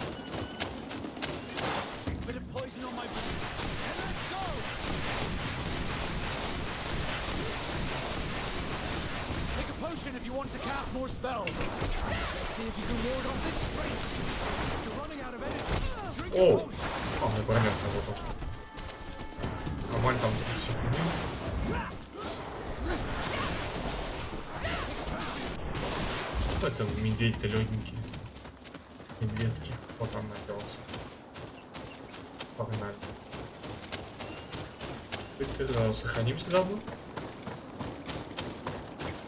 Оу! Мне парня сработал. Нормально там все. Это медведь-то легенький. Медведки. Вот он напился. Погнали. Сохранимся заодно.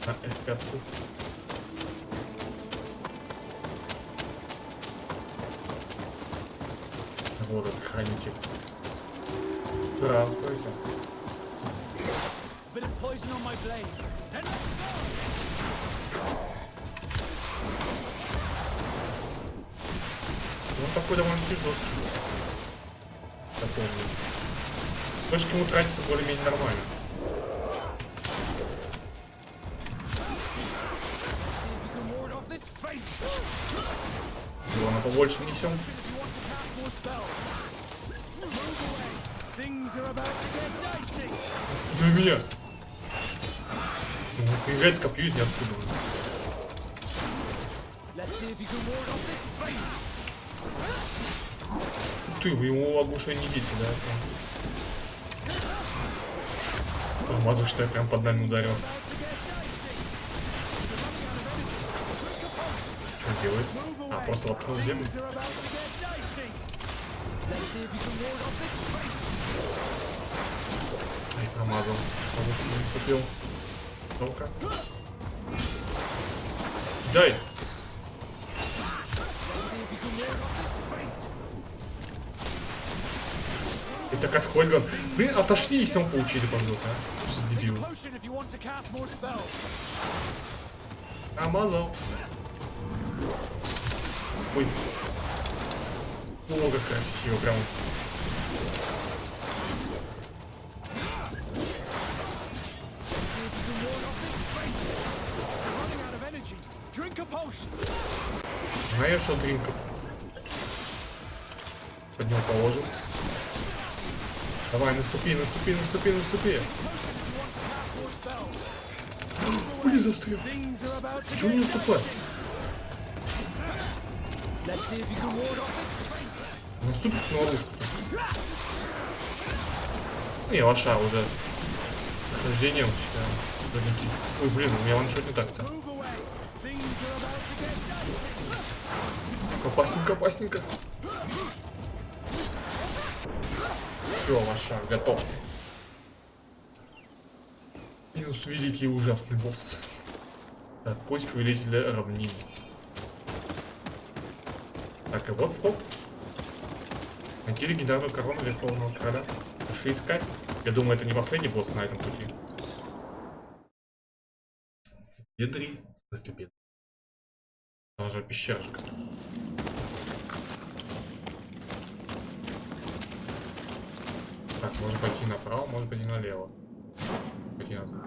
На F5. Вот этот хранитель. Здравствуйте. Он такой довольно-таки жесткий. Запомнил. Точки ему тратится более-менее нормально. Его на побольше несем. Ну меня. Появляется копье из ниоткуда. Ух ты, его оглушение действия, да? Тормозу, что я прям под нами ударил. Что он делает? Просто воткнул в землю. Ай, промазал. Ловушку не вступил. Ну-ка. Дай! И так отходит, гон. Блин, отошли, если он получили бандук, а? Что за дебил? Промазал. Ой. О, как красиво, прям. Знаешь, что дринка? Под него положим. Давай, наступи, наступи, наступи, наступи. Блин, застрял. Чего не наступать? Наступит на ловушку. Не, лоша уже. Прохождением считаю. Ой, блин, у меня ваншот не так-то. Опасненько, опасненько. Все, лоша, готов. Минус великий и ужасный босс. Так, пусть повелителя равнин. Так, и вот вход. Найти легендарную корону Верховного Короля. Пошли искать. Я думаю, это не последний босс на этом пути. Бедри. В смысле бед. Там же пещерка. Так, можно пойти направо, можно пойти налево. Пойти назад.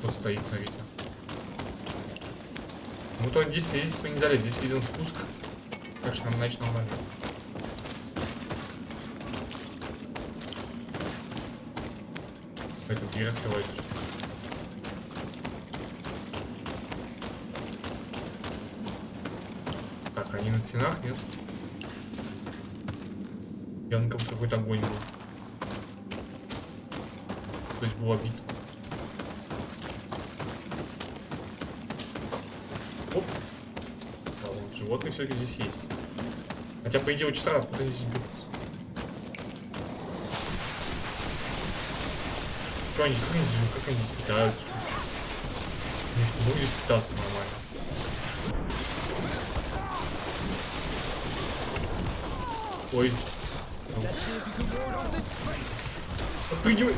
Тут стоит, смотрите. Ну то здесь мы не дали, здесь виден спуск. Так что нам значит нормально. Эта дверь открывается. Так, они на стенах, нет? Явно какой-то огонь был. То есть была битва. Оп. А вот животные все-таки здесь есть. Хотя, по идее, очень странно, откуда они здесь берутся. Что они, как они здесь питаются? Они же не могут здесь питаться нормально. Ой. Отпрыгивай.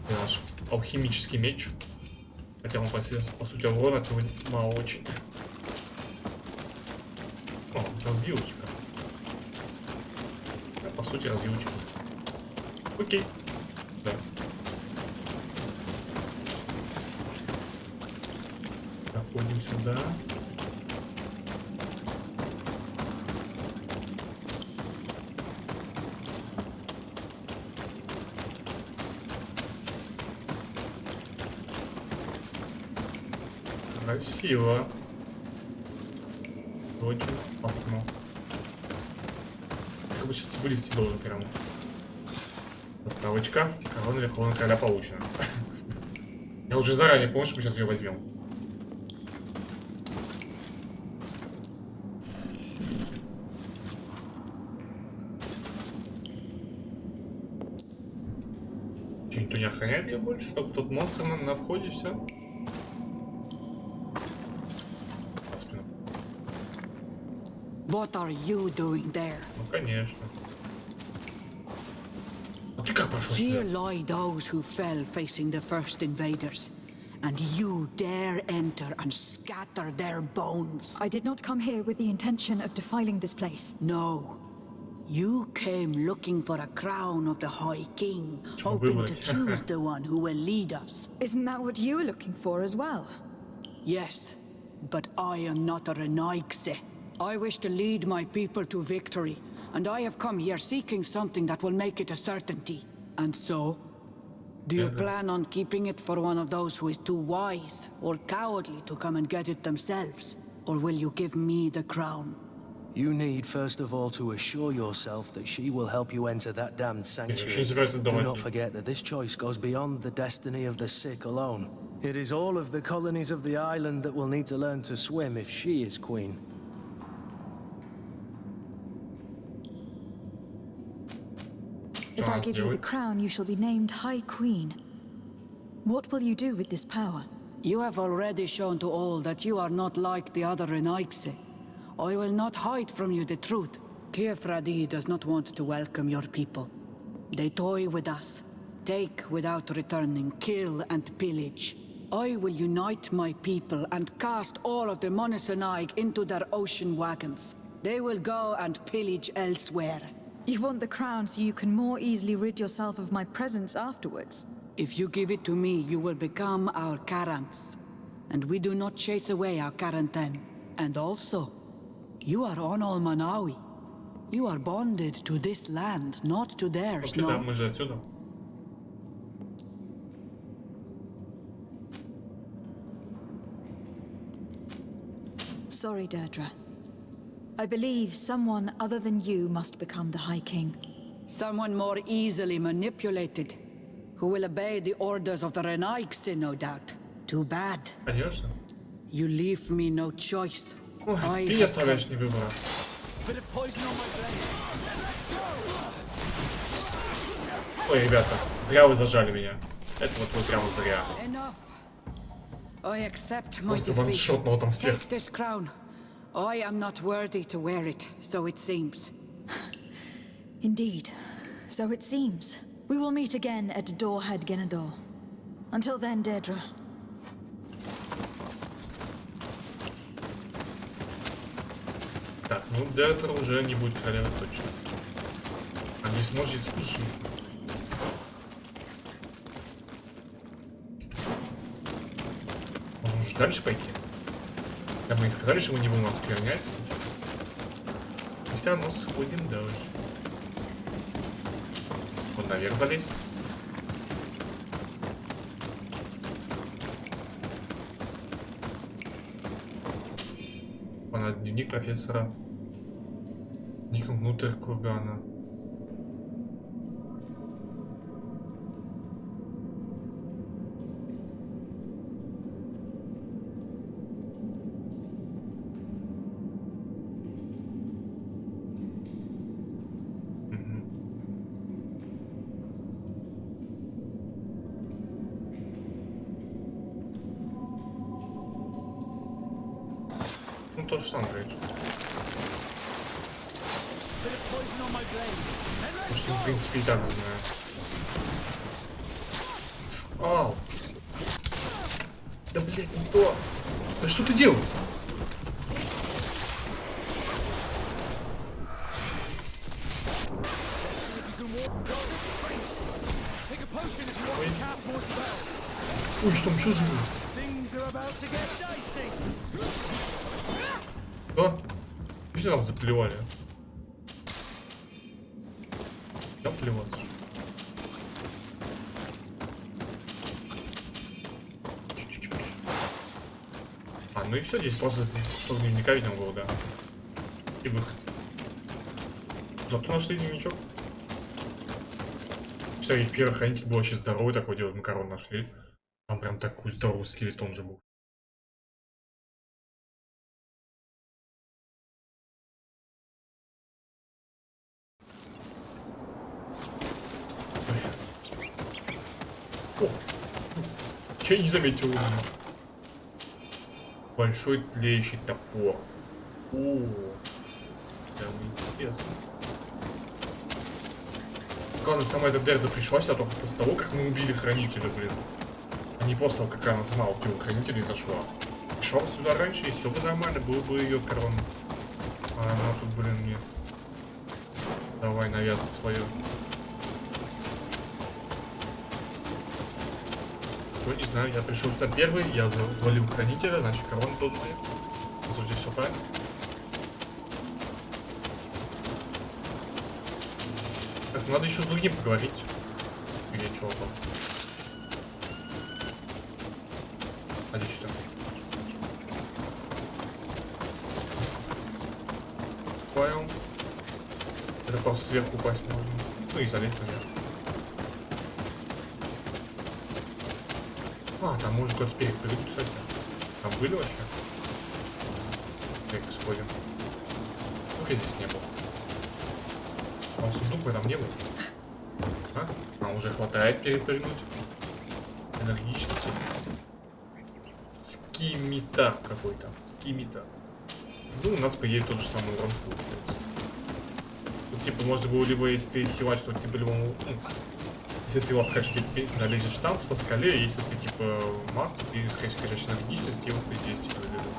Наш алхимический меч. Хотя он, по сути, урона от него мало очень. О, развилочка. Да, по сути, развилочка. Окей. Да. Заходим сюда. Красиво. Очень опасно. Как бы сейчас вылезти должен прямо. Доставочка. Корона Верховного Короля получена. Я уже заранее помню, что мы сейчас ее возьмем. Что, никто не охраняет ее больше? Только тот монстр на входе, все. What are you doing there? Ну, конечно. А ты как прошел сюда? Here lie those who fell facing the first invaders. And you dare enter and scatter their bones. I did not come here with the intention of defiling this place. No. You came looking for a crown of the High King, hoping to choose the one who will lead us. Isn't that what you were looking for as well? Yes, but I am not a Renaigse. I wish to lead my people to victory, and I have come here seeking something that will make it a certainty. And so, do you plan on keeping it for one of those who is too wise or cowardly to come and get it themselves? Or will you give me the crown? You need, first of all, to assure yourself that she will help you enter that damned sanctuary. Do not forget that this choice goes beyond the destiny of the sick alone. It is all of the colonies of the island that will need to learn to swim if she is queen. If I give you the crown, you shall be named High Queen. What will you do with this power? You have already shown to all that you are not like the other Renaigse. I will not hide from you the truth. Tiefradi does not want to welcome your people. They toy with us, take without returning, kill and pillage. I will unite my people and cast all of the Monosanaig into their ocean wagons. They will go and pillage elsewhere. You want the crown so you can more easily rid yourself of my presence afterwards? If you give it to me, you will become our Karants. And we do not chase away our Karanten. And also, you are on Manawi. You are bonded to this land, not to theirs, no? Мы же отсюда. Sorry, Deirdre. I believe someone other than you must become the High King. Someone more easily manipulated, who will obey the orders of the Renaigse, no doubt. Too bad. Конечно. You leave me no choice. Ой, ты не оставляешь ни выбора. Ой, ребята, зря вы зажали меня. Это вот вы прямо зря. Просто ваншотного там всех. I am not worthy to wear it, so it seems. Indeed, so it seems. We will meet again at Dorhead Genador. Until then, Deirdre. Так, ну Дeirdre уже не будет королевой точно. А не сможет спушить. Можно уже дальше пойти? Да мы и сказали, что мы не будем осквернять. И все равно сходим дальше. Вот наверх залезть. Дневник профессора. Ник внутрь кургана. То же самое, конечно. Потому что, в принципе, и так знаю. Ау! Да, блядь, не то! Да что ты делаешь? Ой, что там чужие? Что? Что там заплевали? Я плевать. А, ну и все, здесь просто с дневника видим было, да. И выход. Зато нашли дневничок. Кстати, первый хранитель был вообще здоровый, такой делать макарон нашли. Там прям такой здоровый скелетон же был. Я не заметил его. Большой тлеющий топор. О, прям интересно. Главное, сама эта Дeirdre пришла сюда только после того, как мы убили хранителя, блин. А не после того, как она сама убила хранителя и зашла. Пришла сюда раньше, и все бы нормально, было бы ее корона. А она тут, блин, нет. Давай навязывай свое. Не знаю, я пришел сюда первый, я завалил хранителя, значит корона тоже моя. По сути, все правильно. Так, надо еще с другим поговорить. Или чего там. А здесь что? Понял. Это просто сверху упасть можно. Ну и залезть наверх. А, там может кто-то перепрыгнуть, кстати. Там были вообще? Так, сходим. Ну-ка здесь не было. А сундук там не был. А уже хватает перепрыгнуть. Энергичности. Скимитар какой-то. Скимитар. Ну, у нас, по идее, тот же самый урон получается. Тут, типа, можно было либо, если ты силач, то типа, любому... Если ты ловкаешь, ты лезешь там по скале, если ты типа маг, то ты скачешь энергичность, и вот ты здесь типа залезал.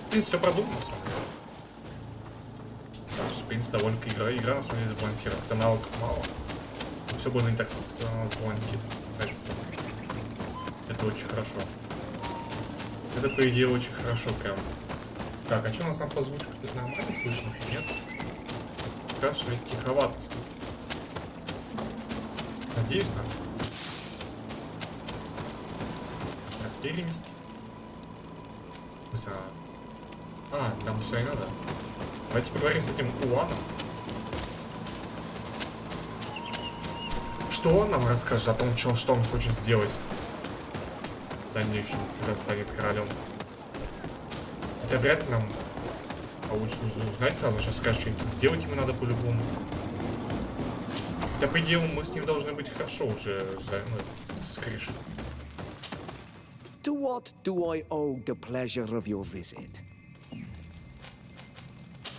В принципе, все продумано, на самом деле. Так что, в принципе, довольно игра на самом деле сбалансирована. Это навыков мало. Все было не так сбалансировано. Это очень хорошо. Это, по идее, очень хорошо прям. Так, а что у нас там по звучку? Тут нормально слышно вообще, нет? Кажется, ведь тиховато. Надеюсь, там. Так, перемести. А, там все и надо. Давайте поговорим с этим Уаном. Что он нам расскажет о том, что он хочет сделать в дальнейшем, когда станет королем? Это вряд ли нам получится узнать сразу. Сейчас скажет, что-нибудь сделать ему надо по-любому. Хотя, по идее, мы с ним должны быть хорошо уже с крышей. To what do I owe the pleasure of your visit?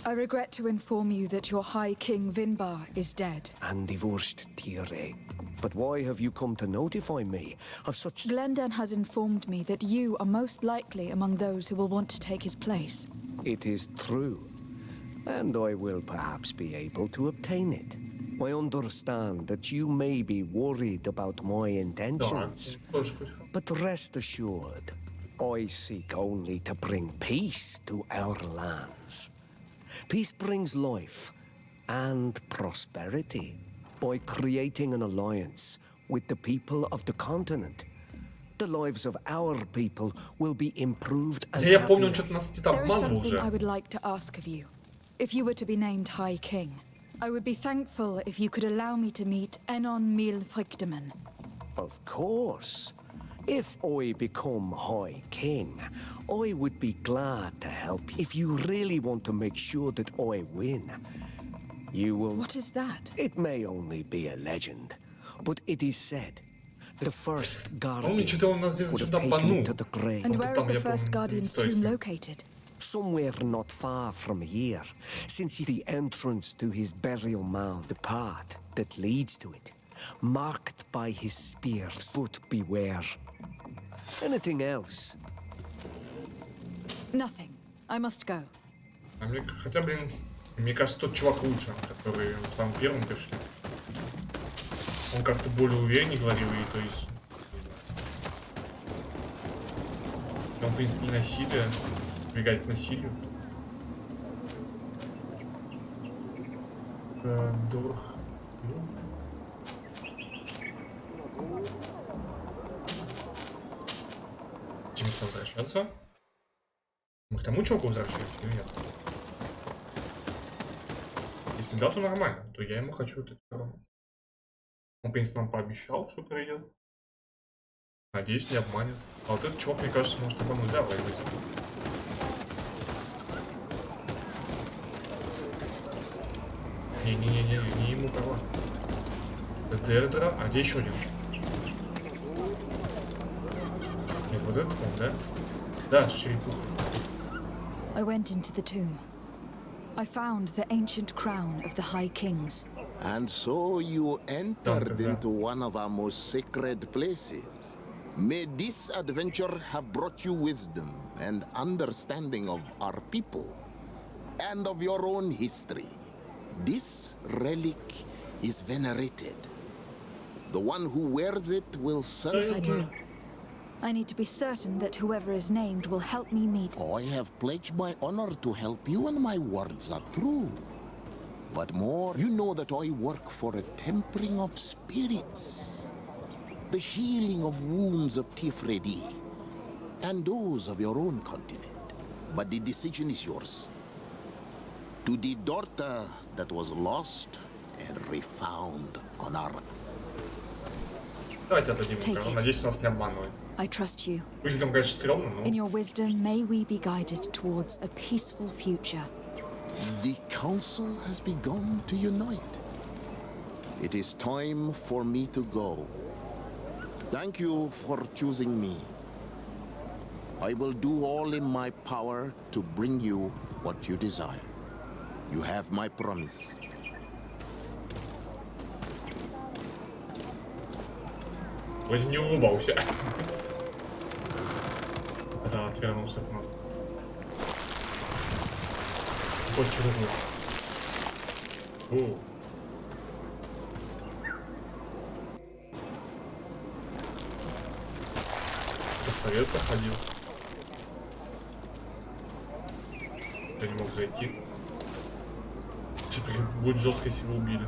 I regret to inform you that your High King Vinbar is dead. And divorced, Tire. But why have you come to notify me of such... Glendan has informed me that you are most likely among those who will want to take his place. It is true. And I will perhaps be able to obtain it. I understand that you may be worried about my intentions. But rest assured, I seek only to bring peace to our lands. Peace brings life and prosperity by creating an alliance with the people of the continent. The lives of our people will be improved and Я помню, он что-то нас где-то There is обманул something уже. I would like to ask of you. If you were to be named High King, I would be thankful if you could allow me to meet Enon Milfrichteman. Of course. If I become High King, I would be glad to help. If you really want to make sure that I win, you will... What is that? It may only be a legend, but it is said the first guardian Он что-то у нас здесь would have что-то taken обманул. to the grave. And where is the first guardian's tomb located? Somewhere not far from here, since the entrance to his burial mound, the path that leads to it, marked by his spears. But beware. Anything else? Nothing. I must go. Хотя, блин, мне кажется, тот чувак лучше, который самым первым пришли. Он как-то более увереннее говорил, и то есть... Он, в принципе, не насилие, прибегать к насилию. Друг. Чем возвращаться? Мы к тому чуваку возвращаемся или нет? Если да, то нормально, то я ему хочу эту сторону. Он, в принципе, нам пообещал, что придет. Надеюсь, не обманет. А вот этот чувак, мне кажется, может обмануть. Да, возьми. Не ему права. Дердра. А где еще один? Нет, вот этот он, да? Да, с черепухой. I went into the tomb. I found the ancient crown of the High Kings. And so you entered into one of our most sacred places. May this adventure have brought you wisdom and understanding of our people and of your own history. This relic is venerated. The one who wears it will serve... Yes, I do. I need to be certain that whoever is named will help me meet... I have pledged my honor to help you, and my words are true. But more, you know that I work for a tempering of spirits, the healing of wounds of Tifredi, and those of your own continent. But the decision is yours. To the daughter that was lost and refound on our... Давайте отдадим ему. Надеюсь, нас не обманывает. I trust you. Выглядит, конечно, стрёмно, но... In your wisdom, may we be guided towards a peaceful future. The council has begun to unite. It is time for me to go. Thank you for choosing me. I will do all in my power to bring you what you desire. You have my promise. Вроде не улыбался. Да, отвернулся от нас. Вот чудо. Совет проходил. Я не мог зайти. Теперь будет жестко, если его убили.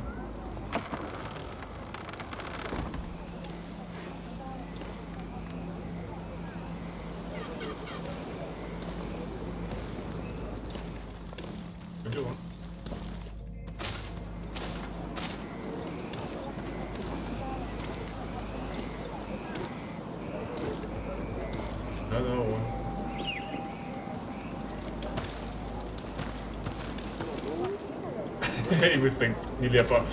И быстро нелепо.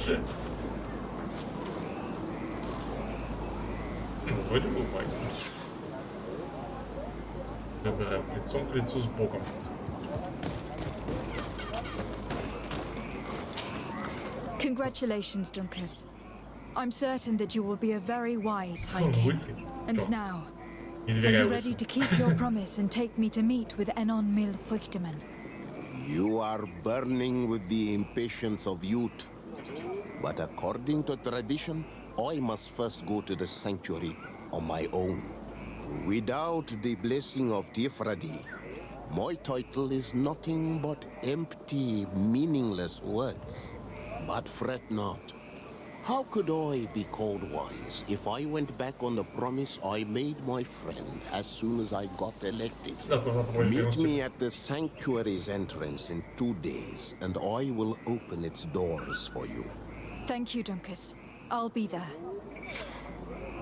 Ну, вроде улыбается. Добираем лицом к лицу с боком. Congratulations, Drunkers. I'm certain that you will be a very wise High King. And now, are you ready to keep your promise and take me to meet with Enon Mil Frichteman? You are burning with the impatience of youth. But according to tradition, I must first go to the sanctuary on my own. Without the blessing of Tifradi, my title is nothing but empty, meaningless words. But fret not. How could I be called wise if I went back on the promise I made my friend as soon as I got elected? Meet me at the sanctuary's entrance in 2 days, and I will open its doors for you. Thank you, Drunkers. I'll be there.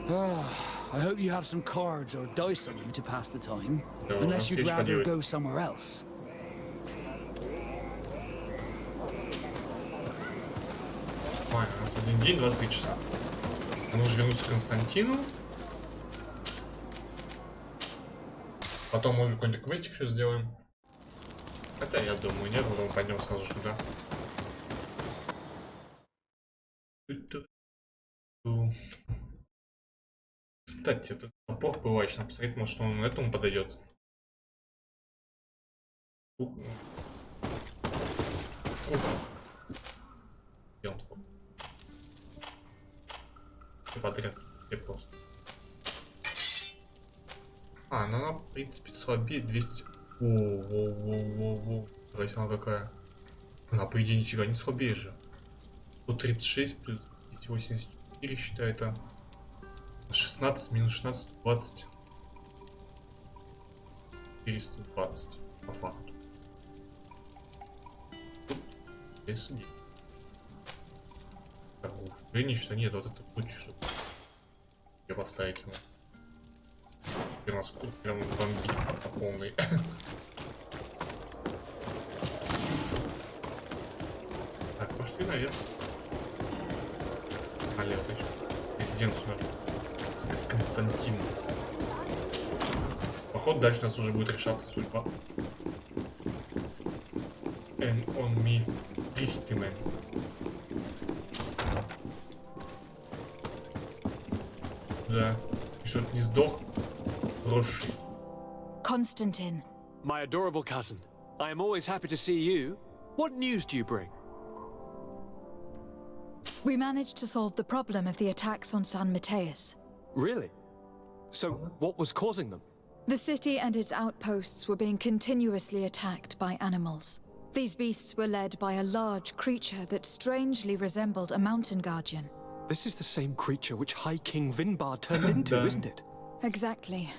I hope you have some cards or dice on you to pass the time, unless you'd rather go somewhere else. У нас один день, 23 часа. Нужно вернуться к Константину. Потом, может, какой-нибудь квестик еще сделаем. Хотя, я думаю, нет, потом пойдем сразу сюда. Кстати, этот топор бываешь, надо посмотреть, может, он этому подойдет. Подряд, я просто. А, ну она, в принципе, слабее 200. Воу. Давайте она какая. Она, по идее, нифига не слабее же. 136 плюс 284, считай, это 16 минус 16, 20. 420 по факту. Здесь. Так, что нет, вот это лучше, чтобы я поставить ему. И у нас курт прям бомбит по полной. Так, пошли наверх. Налево еще. Резиденцию нашу. Константин. Походу дальше у нас уже будет решаться судьба. And on me, Frichteman. Да. Что-то не сдох. Хорошей. Constantine. My adorable cousin. I am always happy to see you. What news do you bring? We managed to solve the problem of the attacks on San Mateus. Really? So, what was causing them? The city and its outposts were being continuously attacked by animals. These beasts were led by a large creature that strangely resembled a mountain guardian. This is the same creature which High King Vinbar turned into, isn't it? Exactly.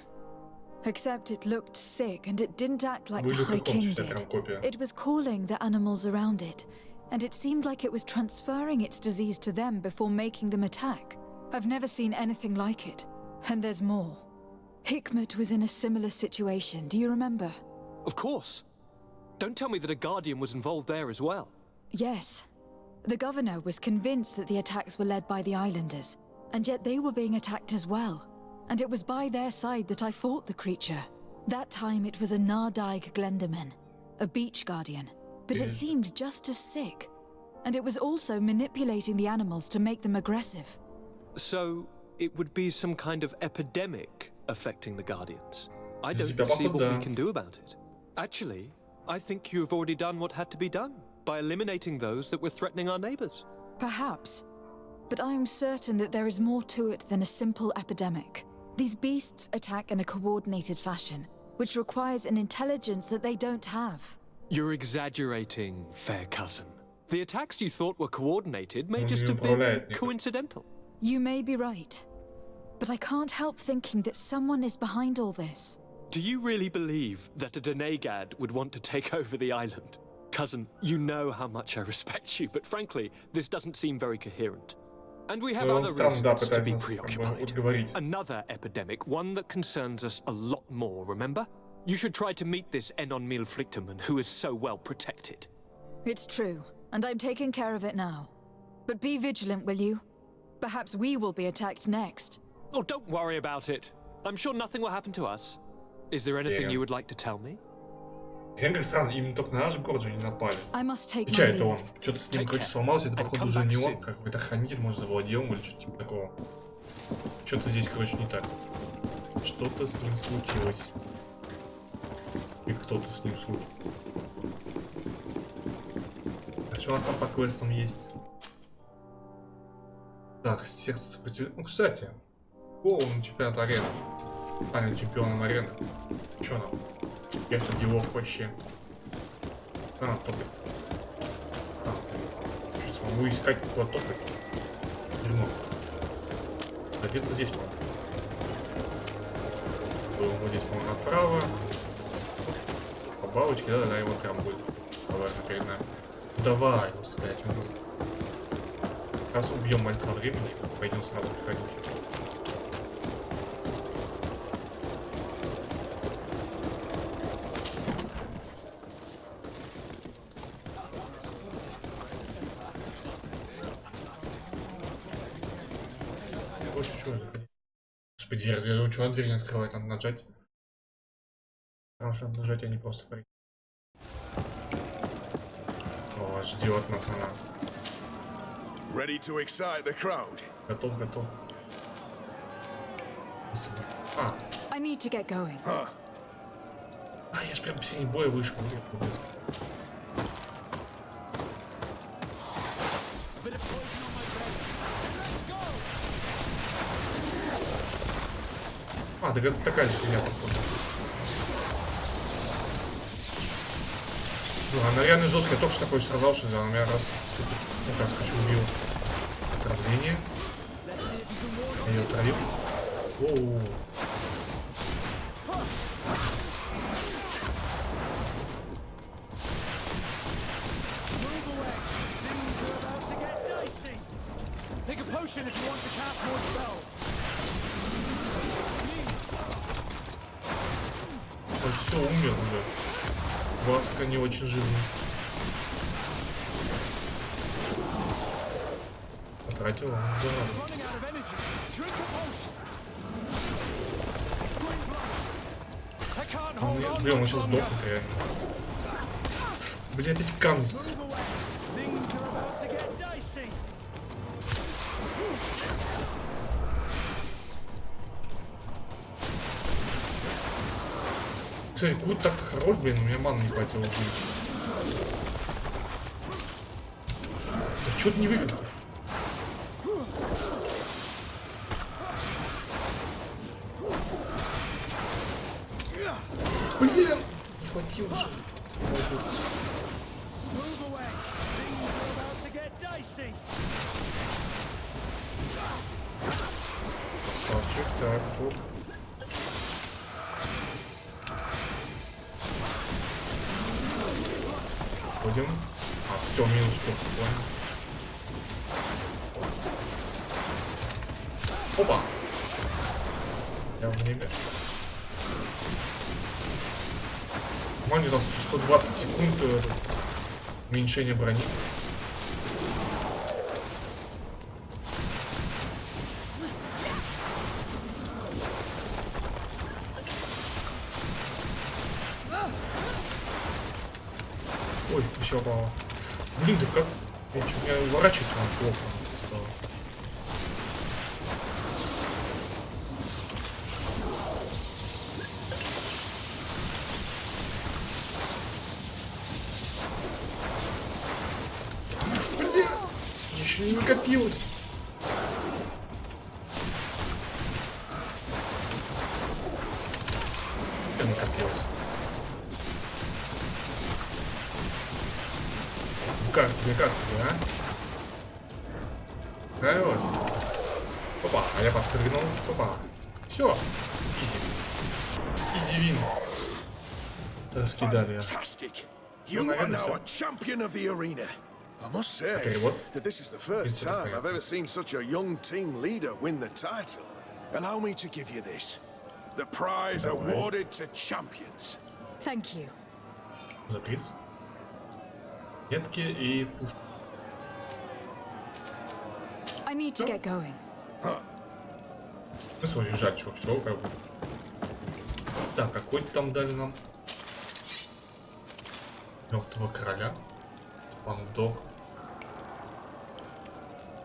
Except it looked sick and it didn't act like the High King did. It was calling the animals around it, and it seemed like it was transferring its disease to them before making them attack. I've never seen anything like it. And there's more. Hikmet was in a similar situation, do you remember? Of course. Don't tell me that a guardian was involved there as well. Yes. The governor was convinced that the attacks were led by the islanders, and yet they were being attacked as well. And it was by their side that I fought the creature. That time it was a Nardaig Glenderman, a beach guardian, but it seemed just as sick. And it was also manipulating the animals to make them aggressive. So, it would be some kind of epidemic affecting the Guardians. I don't see what we can do about it. Actually, I think you have already done what had to be done by eliminating those that were threatening our neighbors. Perhaps. But I am certain that there is more to it than a simple epidemic. These beasts attack in a coordinated fashion, which requires an intelligence that they don't have. You're exaggerating, fair cousin. The attacks you thought were coordinated may just have been coincidental. You may be right. But I can't help thinking that someone is behind all this. Do you really believe that a Denegad would want to take over the island? Cousin, you know how much I respect you, but frankly, this doesn't seem very coherent. And we have other reasons to be preoccupied. Another epidemic, one that concerns us a lot more, remember? You should try to meet this Enon Milflicterman who is so well protected. It's true, and I'm taking care of it now. But be vigilant, will you? Perhaps we will be attacked next. Oh, don't worry about it. I'm sure nothing will happen to us. Is there anything you would like to tell me? Как странно, именно только на наш город же не напали. Отвечай, это он. Что-то с ним, короче, сломалось, это, походу, уже не он, какой-то хранитель, может, завладел или что-то типа такого. Что-то здесь, короче, не так. Что-то с ним случилось. И кто-то с ним случилось. А что у нас там по квестам есть? Так, сердце сопротивления. Ну, кстати, полный чемпионат арены. Станет чемпионом арены. Чё нам? Это делов вообще. А, топит. Что, смогу искать, куда топит? Дерьмо. А где-то здесь, по-моему. Вот здесь, по-моему, направо. По балочке, да, и вот прям будет. Давай, перед нами. Ну, давай, его сказать. Раз убьем мальца времени, пойдем сразу приходить. Господи, я думаю, что дверь не открывает, надо нажать. Хорошо, надо нажать, а не просто пройти. О, ждет нас она. Ready to excite the crowd. Готов, готов. А. I need to get going. А, я ж прям в синей боя вышел. А, так это такая же фигня, походу. Ну, она реально жесткая, только что такой сразался, она меня раз... Ну, так, хочу, убил. Отравление. Я ее отравил. Оу. Он все умер уже. Васка не очень жирный. Потратил он, зараза. Блин, он сейчас сдохнет реально. Блять, эти камни. Кстати, Гуд так-то хорош, блин, у меня маны не хватило убить. Да чё ты не выиграл? Блин! Не хватило же. Красавчик, так, тут. Ходим. А, все, минус курс. Опа! Я в небе. Маме там 120 секунд уменьшение брони. Ой, еще попало. Блин, да как? Я чуть не уворачиваюсь, вам плохо стало. Еще не накопилось. Не накопилось. Как тебе, а? Нравилось? Опа, а я подпрыгнул. Опа. Все. Изи. Изи вин. Раскидали. You are now a champion of the arena. I must say that this is the first time I've ever seen such a young team leader win the title. Allow me to give you this. The prize awarded to champions. Thank you. За приз. Ветки и пушки. I need to get going. Смысл уезжать, что все, как бы. Так, какой там дали нам? Мертвого короля. Спан вдох.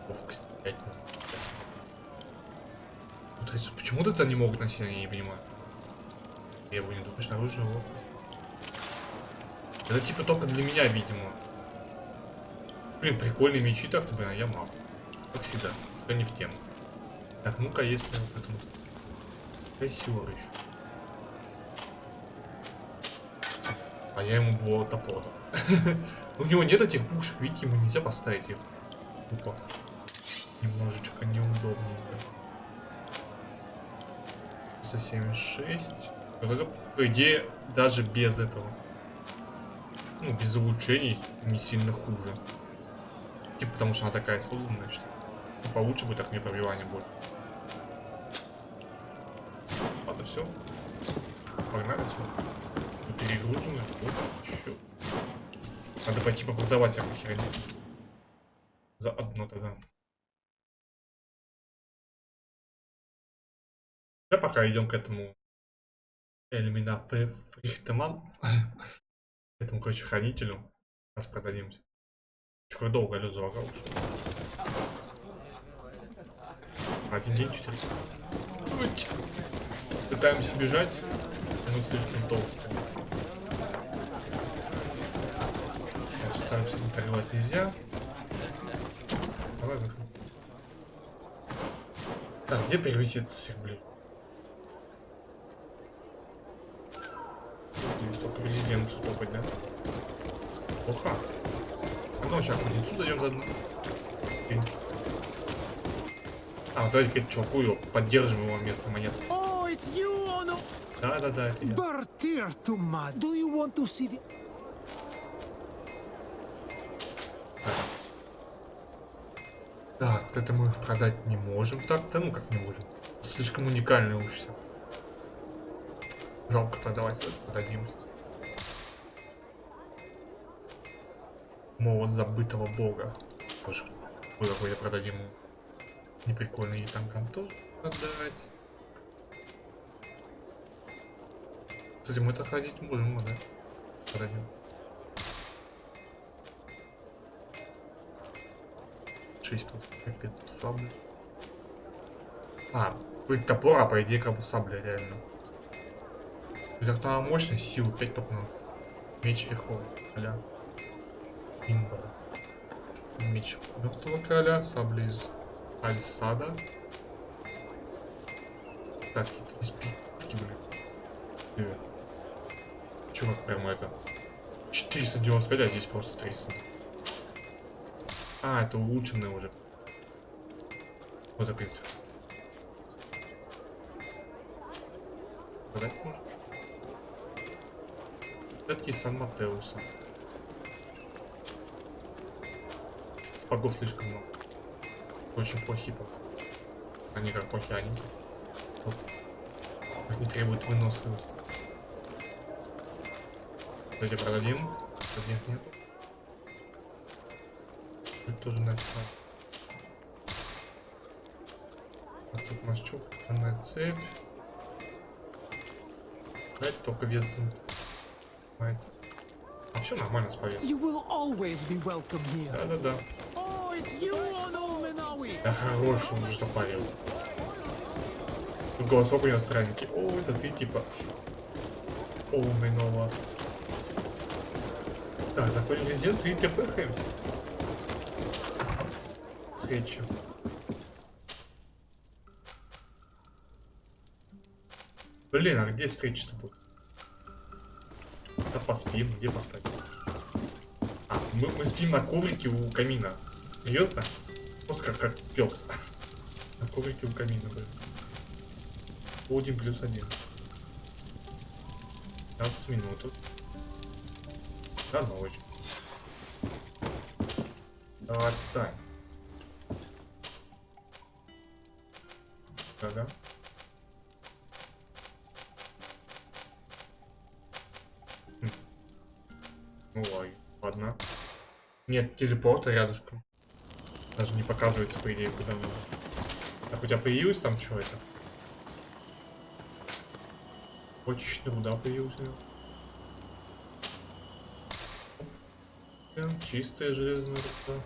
Ловкость 5. Почему-то это они могут носить, я не понимаю. Я его не думаю, что оружие ловкость. Это типа только для меня, видимо. Блин, прикольные мечи так-то, блин, а я мало. Как всегда, это не в тему. Так, ну-ка, если вот этому... Красиво еще. А я ему было топор. У него нет этих пушек, видите, ему нельзя поставить их. Опа. Немножечко неудобненько. 76. Вот это, по идее, даже без этого. Ну, без улучшений не сильно хуже. Типа потому что она такая созданная, что получше будет, так не пробивание будет. Ладно, все. Погнали, все. Перегружены. Вот, еще. Надо пойти попродавать всякую херню. За одно тогда. Да, пока идем к этому Эльмина Фрихтеман. К этому, короче, хранителю. Сейчас продадимся. Чего долго лезу вага уж. Один день 4. Пытаемся бежать, но слишком толстые. Стараемся не торговать нельзя. Давай выходи. Так, где перевеситься всех, блин? Здесь только резиденцию топать, да? Плохо. Ну, сейчас в лицу зайдем заодно. В принципе. А, давайте к чуваку его поддержим его место монет. Да, это я. Так, вот это мы продать не можем. Так-то, ну как не можем. Слишком уникальный уж все. Жалко продавать, давайте продадимся. Молот забытого бога. Тоже какой-то продадим. Неприкольный танкам тоже продать. Кстати, мы это ходить будем, да? Продадим. 6 капец, сабля. А, будет топор, а по идее как бы сабля, реально. Так там мощность, силы 5 только надо. Меч верховый, аля. Имба. Меч мертвого короля, сабля из Альсада. Так, это из пушки, блин. Чувак, прямо это 495, а здесь просто 300. А, это улучшенное уже. Вот закрыть. Продать можно. Все-таки Сан-Матеуса. Спагов слишком много. Очень плохие. Они как плохие, они. Они требуют выносливости. Давайте продадим. Нет, нет. Это тоже начало. А тут у нас что? Одна цепь. Давайте только вес. А все нормально с повесом. Да. Да хорош, он уже запарил. Голосок у него странненький. О, это ты типа. Полный нова. Так, заходим в резиденцию и тпхаемся. встречи. Блин, а где встреча-то будет? Да поспим, где поспать? А, мы спим на коврике у камина. Серьезно? Просто как пес. На коврике у камина, блин. 1+1. 15 минут. До ночи. Давай, отстань. Да-да. Ну ладно. Нет телепорта рядышком. Даже не показывается, по идее, куда надо. Так, у тебя появилось там что это? Почечная руда появилась. Чистая железная руда.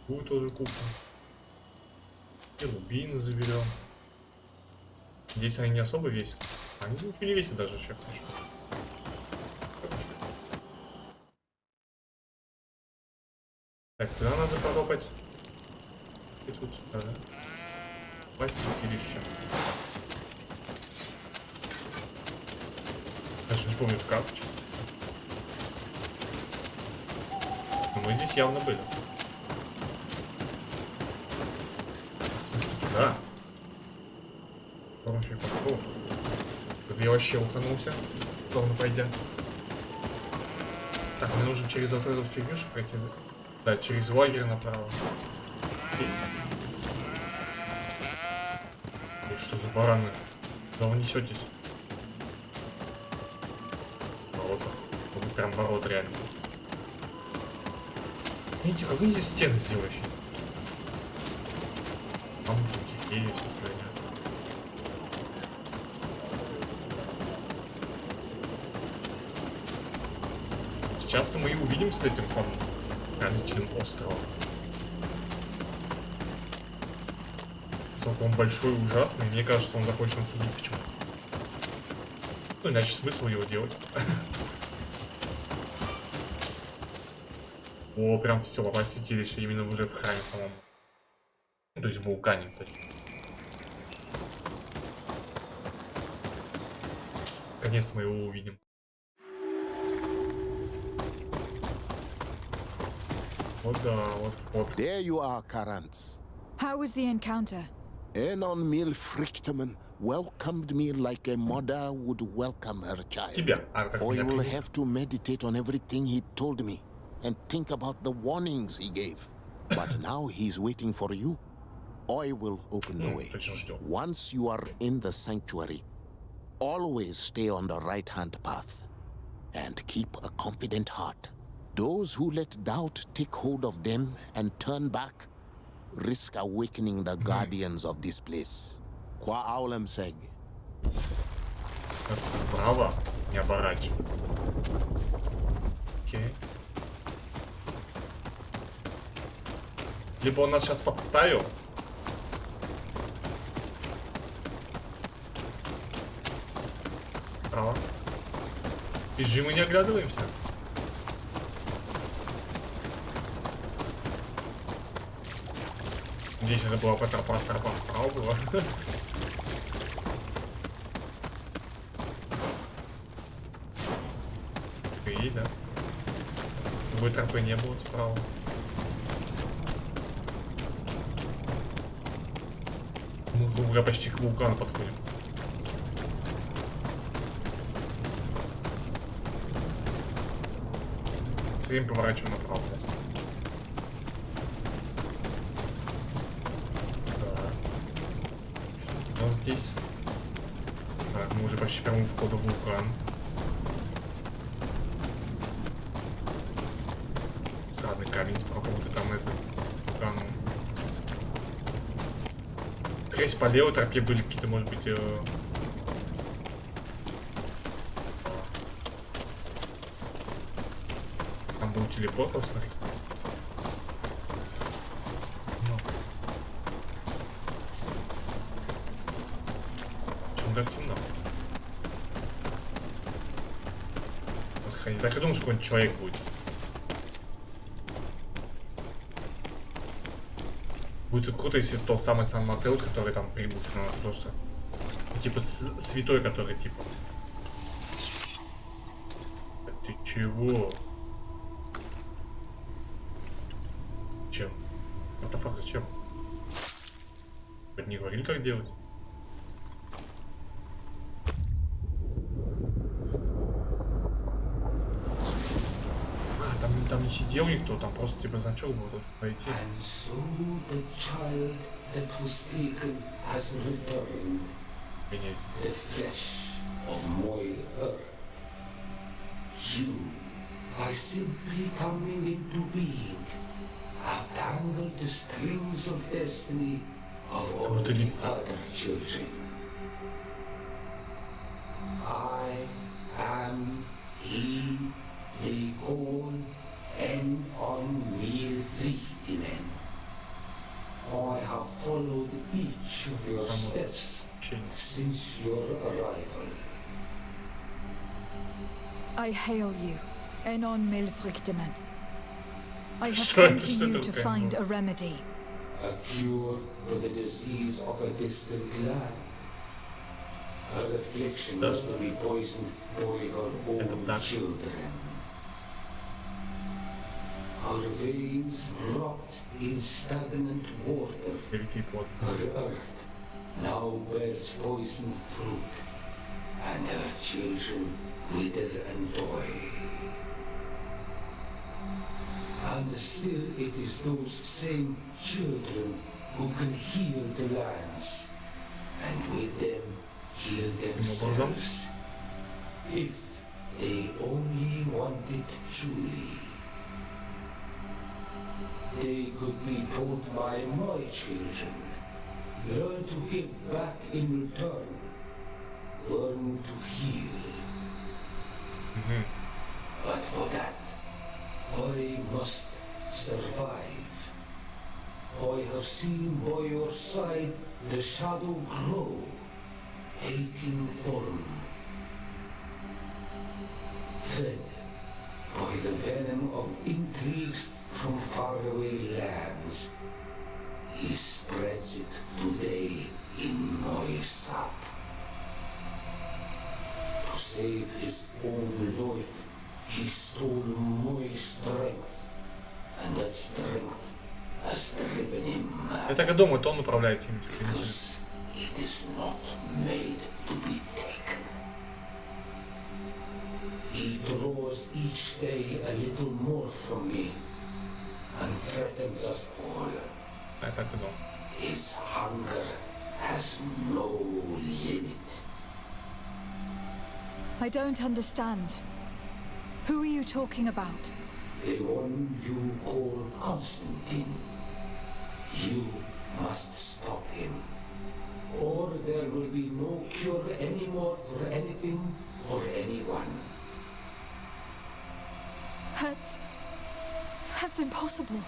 Будет тоже купим. И рубины заберем. Здесь они не особо весят. Они ничего не весят даже сейчас. Так, куда надо потопать? И тут сюда, да? Посетилище. Даже не помню как. Но мы здесь явно были. В смысле, туда? Хороший пошел. Вот я вообще уханулся. Ровно пойдя. Так, мне нужно через вот эту фигню пройти. Да, через лагерь направо. И что за бараны? Да вы несетесь. Ворота. Вот прям ворот реально. Видите, как вы здесь стены сделали? Там тут деревья все хранят. Сейчас мы и увидимся с этим самым хранителем острова. Он большой и ужасный. Мне кажется, он захочет нас убить почему-то. Ну, иначе смысл его делать. О, прям все, посетилище именно уже в храме самом. То есть в вулкане, точнее. Наконец мы его увидим. Вот да, вот вход. There you are, Karants. How was the encounter? Enon Mil Frichtaman welcomed me like a mother would welcome her child. Тебя. I will have to meditate on everything he told me and think about the warnings he gave. But now he's waiting for you. I will open the way. Once you are in the sanctuary, always stay on the right-hand path and keep a confident heart. Those who let doubt take hold of them and turn back risk awakening the guardians of this place. Qua aulem seg. Справа не оборачиваться. Окей. Либо он нас сейчас подставил. Справа. Бежим и не оглядываемся. Здесь это была тропа справа была. И да. Другой тропы не было справа. Мы, грубо говоря, почти к вулкану подходим. Все время поворачиваем направо. Здесь. Так, мы уже почти прямо у входа в вулкан. Садный камень справа, вот и там это вулкан. Тресь по левой тропе были какие-то, может быть, там был телепорт, смотрите. Так темно. Так я думал, что какой-нибудь человек будет. Будет круто, если тот самый Мотел, который там прибудет, но просто типа святой, который типа. Да ты чего? Чем? What the fuck, зачем? Не говорили, как делать? Там не сидел никто, там просто типа значок был, должен пойти. The flesh of my earth. You, by simply coming into being, have tangled the strings of destiny of all the other children. I am he they call en on frietimen. I have followed each of your steps since your arrival. I hail you, Enon Milfrichteman. I have come to you to find a remedy. A cure for the disease of a distant land. Her affliction was to be poisoned by her own children. Her veins rot in stagnant water. Her earth now bears poisoned fruit, and her children wither and die. And still it is those same children who can heal the lands, and with them heal themselves, if they only want it truly. They could be taught by my children, learn to give back in return, learn to heal. But for that, I must survive. I have seen by your side the shadow grow, taking form. Fed by the venom of intrigues from faraway lands, he spreads it today in my sap. To save his own life, he stole my strength, and that strength has driven him mad. Я так и думаю, то он управляет им. Because it is not made to be taken. He draws each day a little more from me, and threatens us all. Я так и думал. His hunger has no limit. I don't understand. Who are you talking about? The one you call Constantine. You must stop him, or there will be no cure anymore for anything or anyone. That's impossible.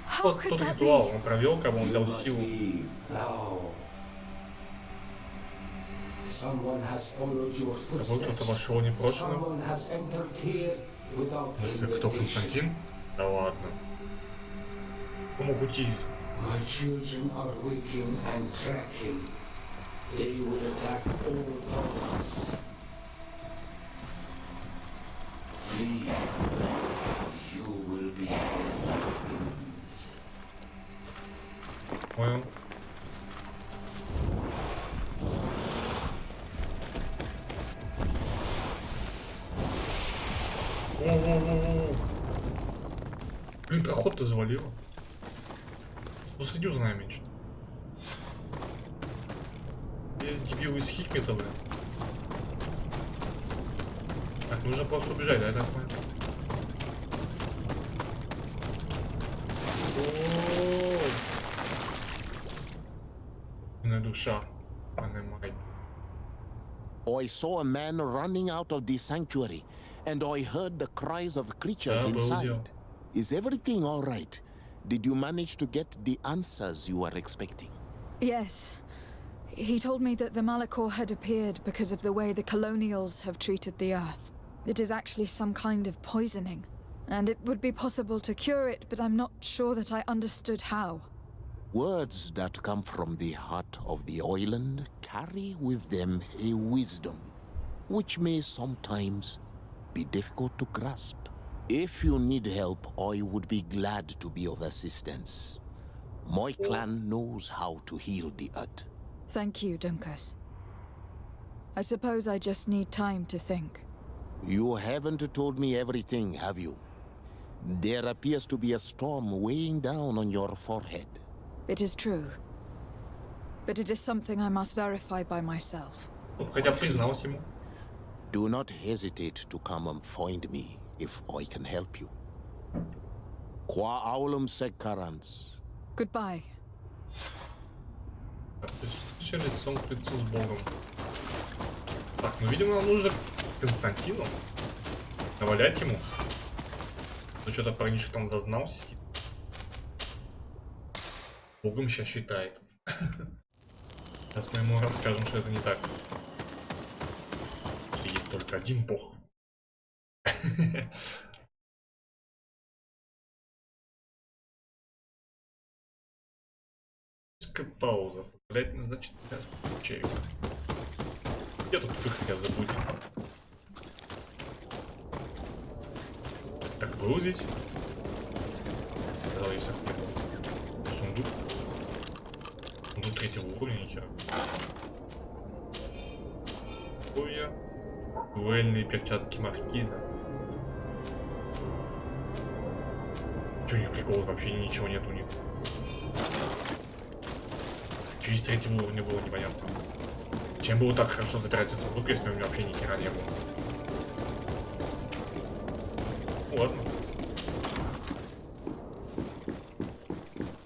How Вот could тот that ритуал be? он провел, кому он взял силу. Кого кто-то вошел непрошенным. Если кто Константин? Да ладно. Кто мог уйти? My children are waking and tracking. They will attack all foreigners. Flee, or you will be dead. Понял. О-о-о-о. Блин, проход-то завалило. Ну, следил за нами что-то. Здесь дебил из Хикмета, блин. Так, нужно просто убежать, да, я так понял? I saw a man running out of the sanctuary, and I heard the cries of creatures inside. Is everything all right? Did you manage to get the answers you were expecting? Yes. He told me that the Malihor had appeared because of the way the colonials have treated the earth. It is actually some kind of poisoning, and it would be possible to cure it, but I'm not sure that I understood how. Words that come from the heart of the island carry with them a wisdom, which may sometimes be difficult to grasp. If you need help, I would be glad to be of assistance. My clan knows how to heal the earth. Thank you, Dunkus. I suppose I just need time to think. You haven't told me everything, have you? There appears to be a storm weighing down on your forehead. It is true. But it is something I must verify by myself. Do not hesitate to come and find me if I can help you. Qua aulum sekarans. Goodbye. Все лицом к лицу с Богом. Так, ну, видимо, нам нужно Константину навалять ему. Ну, что-то парнишка там зазнался. Богом сейчас считает. Сейчас мы ему расскажем, что это не так. Что есть только один Бог. Пауза. Блять, ну, значит, я случаю. Я тут выход забудется. Так, грузить. Сказал, есть сундук. Сундук третьего уровня, нихера. Хуя. Дуэльные перчатки маркиза. Чё у них приколов? Вообще ничего нет у них. Чё из третьего уровня было непонятно. Чем было так хорошо забирать этот сундук, если у меня вообще ни хера не было. Ладно.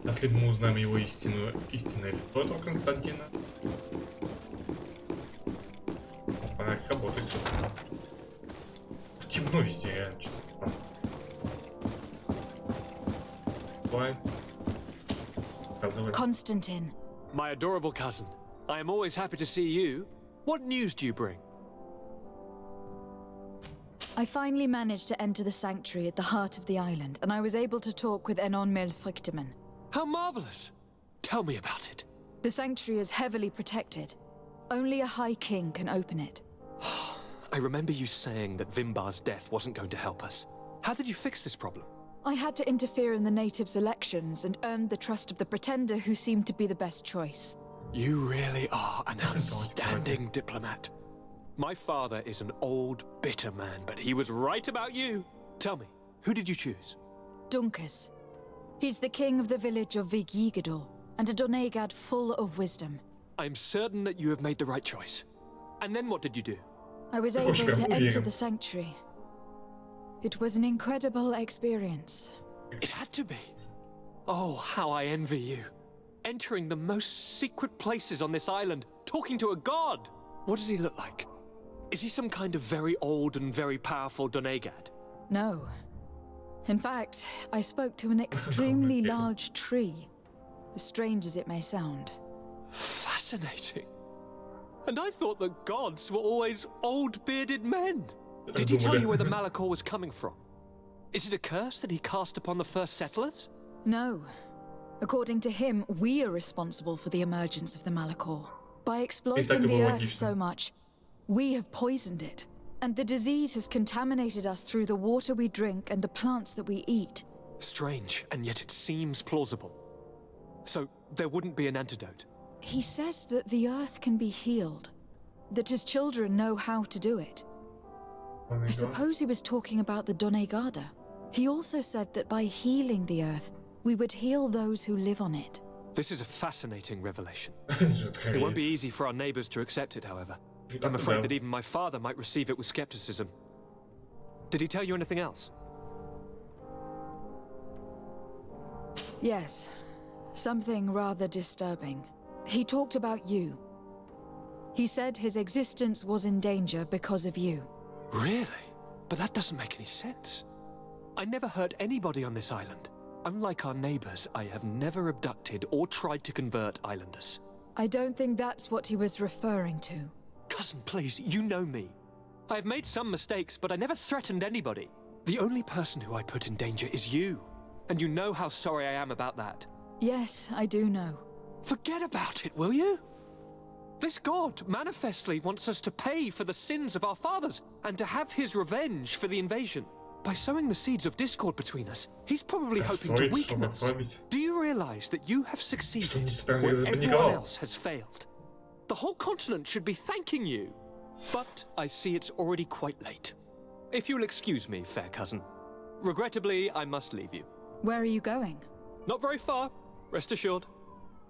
Если мы узнаем его истинное лицо этого Константина. Она как работает все. Темно везде, реально, честно. Давай. Показывай. Constantine. My adorable cousin. I am always happy to see you. What news do you bring? I finally managed to enter the sanctuary at the heart of the island, and I was able to talk with Enon Frichtemann. How marvelous! Tell me about it. The sanctuary is heavily protected. Only a High King can open it. I remember you saying that Vimbar's death wasn't going to help us. How did you fix this problem? I had to interfere in the natives' elections and earned the trust of the pretender who seemed to be the best choice. You really are an outstanding diplomat. My father is an old, bitter man, but he was right about you. Tell me, who did you choose? Dunkus. He's the king of the village of Vigigador, and a Donegad full of wisdom. I'm certain that you have made the right choice. And then what did you do? I was able to enter the sanctuary. It was an incredible experience. It had to be. Oh, how I envy you. Entering the most secret places on this island, talking to a god. What does he look like? Is he some kind of very old and very powerful Donegad? No. In fact, I spoke to an extremely large tree, as strange as it may sound. Fascinating. And I thought that gods were always old, bearded men. Did he tell you where the Malihor was coming from? Is it a curse that he cast upon the first settlers? No. According to him, we are responsible for the emergence of the Malihor. By exploiting the earth so much, we have poisoned it. And the disease has contaminated us through the water we drink and the plants that we eat. Strange, and yet it seems plausible. So, there wouldn't be an antidote? He says that the earth can be healed. That his children know how to do it. I suppose he was talking about the Donegada. He also said that by healing the earth, we would heal those who live on it. This is a fascinating revelation. It won't be easy for our neighbors to accept it, however. I'm afraid that even my father might receive it with skepticism. Did he tell you anything else? Yes. Something rather disturbing. He talked about you. He said his existence was in danger because of you. Really? But that doesn't make any sense. I never hurt anybody on this island. Unlike our neighbors, I have never abducted or tried to convert islanders. I don't think that's what he was referring to. Cousin, please, you know me. I have made some mistakes, but I never threatened anybody. The only person who I put in danger is you. And you know how sorry I am about that. Yes, I do know. Forget about it, will you? This god manifestly wants us to pay for the sins of our fathers and to have his revenge for the invasion. By sowing the seeds of discord between us, he's probably hoping to weaken us. Do you realize that you have succeeded where everyone else has failed? The whole continent should be thanking you. But I see it's already quite late. If you'll excuse me, fair cousin. Regrettably, I must leave you. Where are you going? Not very far, rest assured.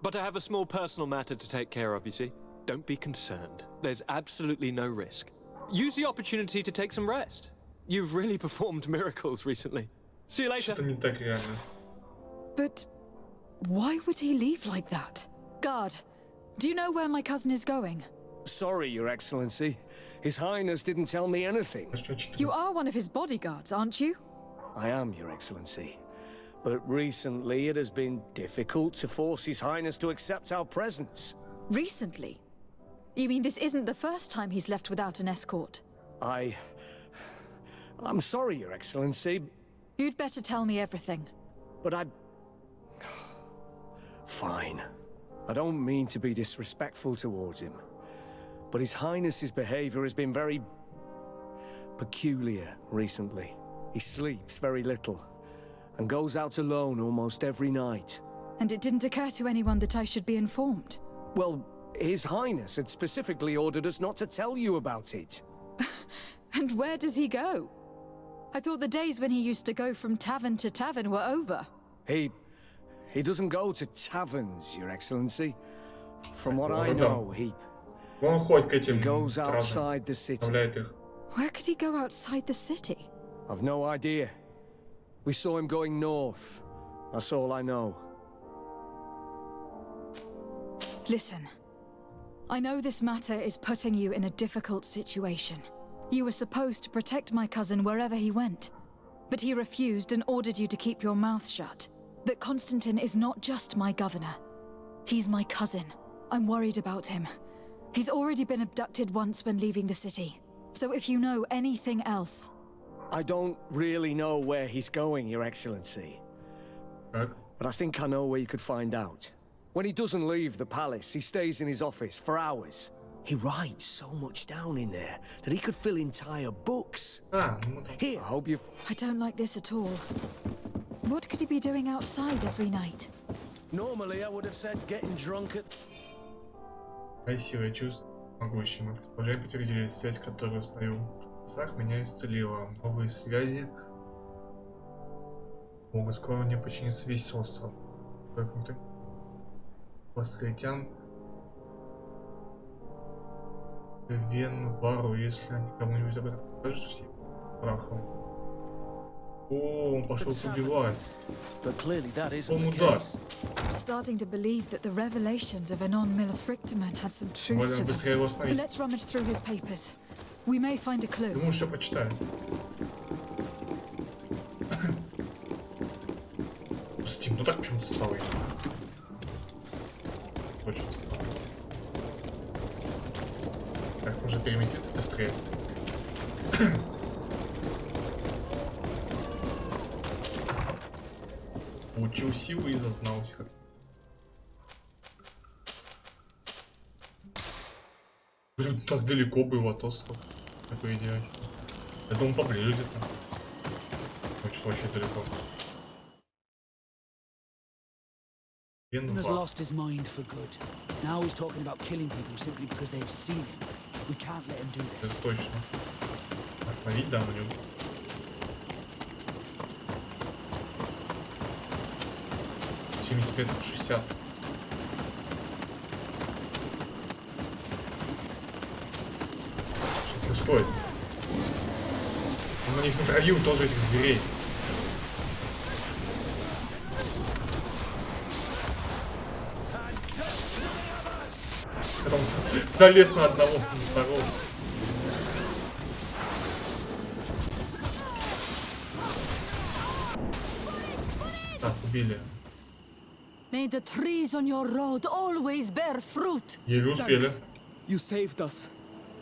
But I have a small personal matter to take care of, you see. Don't be concerned. There's absolutely no risk. Use the opportunity to take some rest. You've really performed miracles recently. See you later. But why would he leave like that? Guard, do you know where my cousin is going? Sorry, Your Excellency. His Highness didn't tell me anything. You are one of his bodyguards, aren't you? I am, Your Excellency. But recently it has been difficult to force His Highness to accept our presence. Recently? You mean this isn't the first time he's left without an escort? I'm sorry, Your Excellency. You'd better tell me everything. But Fine. I don't mean to be disrespectful towards him. But His Highness's behavior has been very peculiar recently. He sleeps very little and goes out alone almost every night. And it didn't occur to anyone that I should be informed? Well, His Highness had specifically ordered us not to tell you about it. And where does he go? I thought the days when he used to go from tavern to tavern were over. He doesn't go to taverns, Your Excellency. From what I know, he goes outside the city. Where could he go outside the city? I've no idea. We saw him going north. That's all I know. Listen, I know this matter is putting you in a difficult situation. You were supposed to protect my cousin wherever he went, but he refused and ordered you to keep your mouth shut. But Constantine is not just my governor. He's my cousin. I'm worried about him. He's already been abducted once when leaving the city. So if you know anything else... I don't really know where he's going, Your Excellency. But I think I know where you could find out. When he doesn't leave the palace, he stays in his office for hours. He writes so much down in there that he could fill entire books. Here, I hope you've... I don't like this at all. What could he be doing outside every night? Normally, I would have said getting drunk at... Красивое чувство могущего. Уже подтвердили связь, которую установил в лицах, меня исцелила. Новые связи могут скоро мне подчиниться весь остров. Островитян Вен, Бару, если они кому-нибудь об этом скажут, все прахом. О, он пошел убивать. Он удар. Starting to believe that the revelations of Anon Millefrictaman had some truth to them. Let's rummage through his papers. We may find a clue. Думаю, что почитаю. Стим, ну так почему-то стало. Очень стало. Так, можно переместиться быстрее. Получил силу и зазнался как-то. Блин, так далеко было от острова. Такое идея. Я думал поближе где-то. Ну что вообще далеко. He has lost his mind for good. Now he's talking about killing people simply because they've seen him. We can't let him do this. Это точно. Остановить, да, на нем. Метров 60. Что происходит? Он на них натравил тоже этих зверей. Потом залез на одного, на второго. Так, убили. May the trees on your road always bear fruit. Еле успели. You saved us.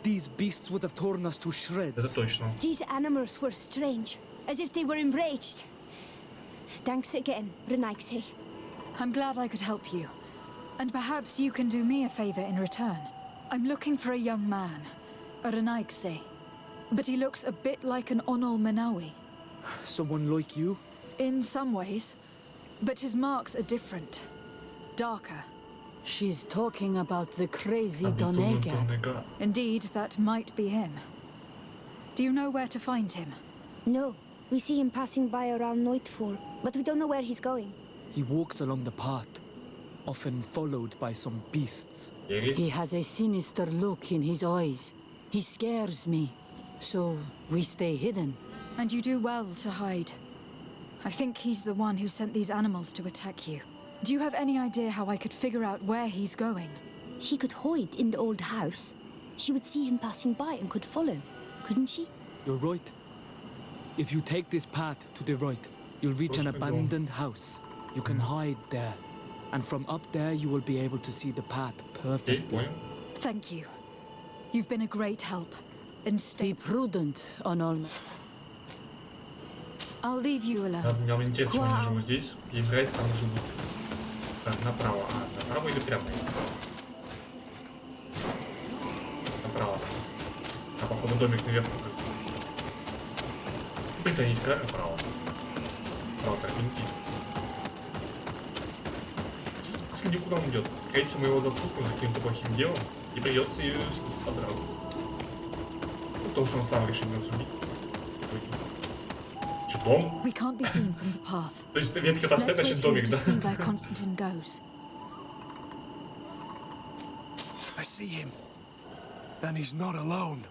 These beasts would have torn us to shreds. Это точно. These animals were strange, as if they were enraged. Thanks again, Renaigse. I'm glad I could help you. And perhaps you can do me a favor in return. I'm looking for a young man, a Renaigse, but he looks a bit like an Onol Menawi. Someone like you? In some ways, but his marks are different. Darker. She's talking about the crazy Donegal. Indeed, that might be him. Do you know where to find him? No. We see him passing by around nightfall, but we don't know where he's going. He walks along the path, often followed by some beasts. He has a sinister look in his eyes. He scares me, so we stay hidden. And you do well to hide. I think he's the one who sent these animals to attack you. Do you have any idea how I could figure out where he's going? She could hide in the old house. She would see him passing by and could follow, couldn't she? You're right. If you take this path to the right, you'll reach an abandoned house. You can hide there. And from up there, you will be able to see the path perfectly. Thank you. You've been a great help. And stay prudent, Onol. I'll leave you alone. Мне интересно, они живут здесь, где играть, там живут. Так, направо. Направо или прямо? Направо. А походу домик наверху как. Приценить, как направо. Направо тропинки. Следи, куда он идет. Скорее всего, мы его застукаем за каким-то плохим делом и придется ее подраться. Потому что он сам решил нас убить. Что, дом? То есть ветки вот овсет, значит домик, да? I see him. Then he's not alone.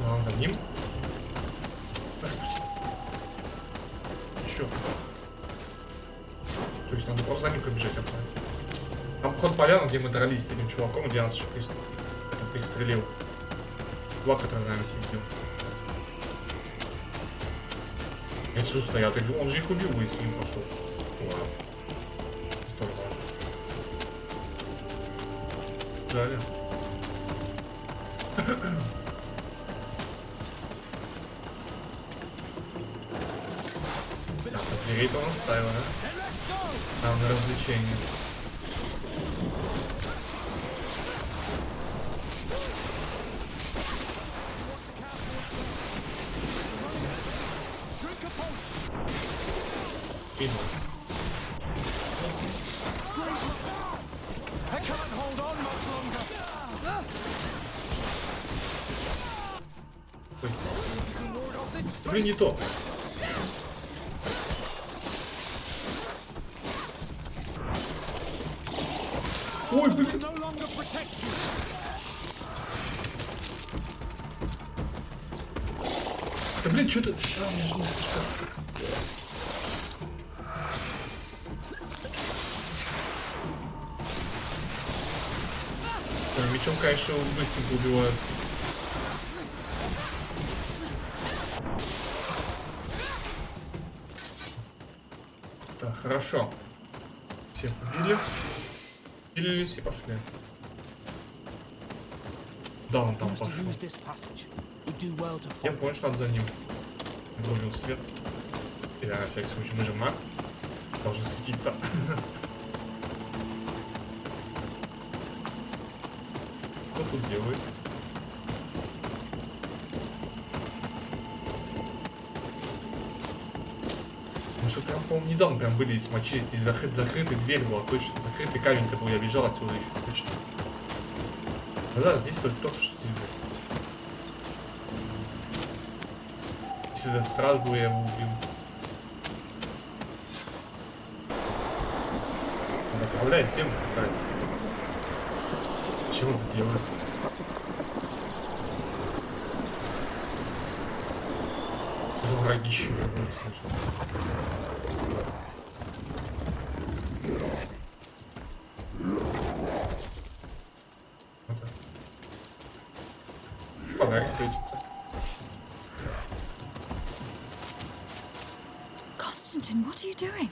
Он за ним. Так, спустить. Чё? То есть надо просто за ним побежать, а правильно? Там ход поляна, где мы дрались с этим чуваком, где нас еще этот перестрелил. Чувак, который за нами сидел. Эти стоят, он же их убил бы, если не пошел. Ладно. Столь важно. Далее. Зверей-то он оставил, да? Там на развлечение. Кинулся. Ой. Блин, не то. Ой, блин. Да блин, что ты? А, мне же не мечом, конечно, его быстренько убивают. Так, хорошо. Всех убили. Пилились и пошли. Да, он там пошел. Я понял, что надо за ним. Врубил свет. И на всякий случай мы же маг. Должен светиться. Что тут делает? Ну что прям, по-моему, недавно прям были, смочились, и закрытая дверь была, точно. Закрытый камень-то был, я бежал отсюда еще, точно. Да, здесь только что здесь был. Если сразу бы я его убил. Он отравляет землю как раз. Зачем он это делает? Врагище уже будет, слышу. Вот так. Фонарик светится. Constantine, what are you doing?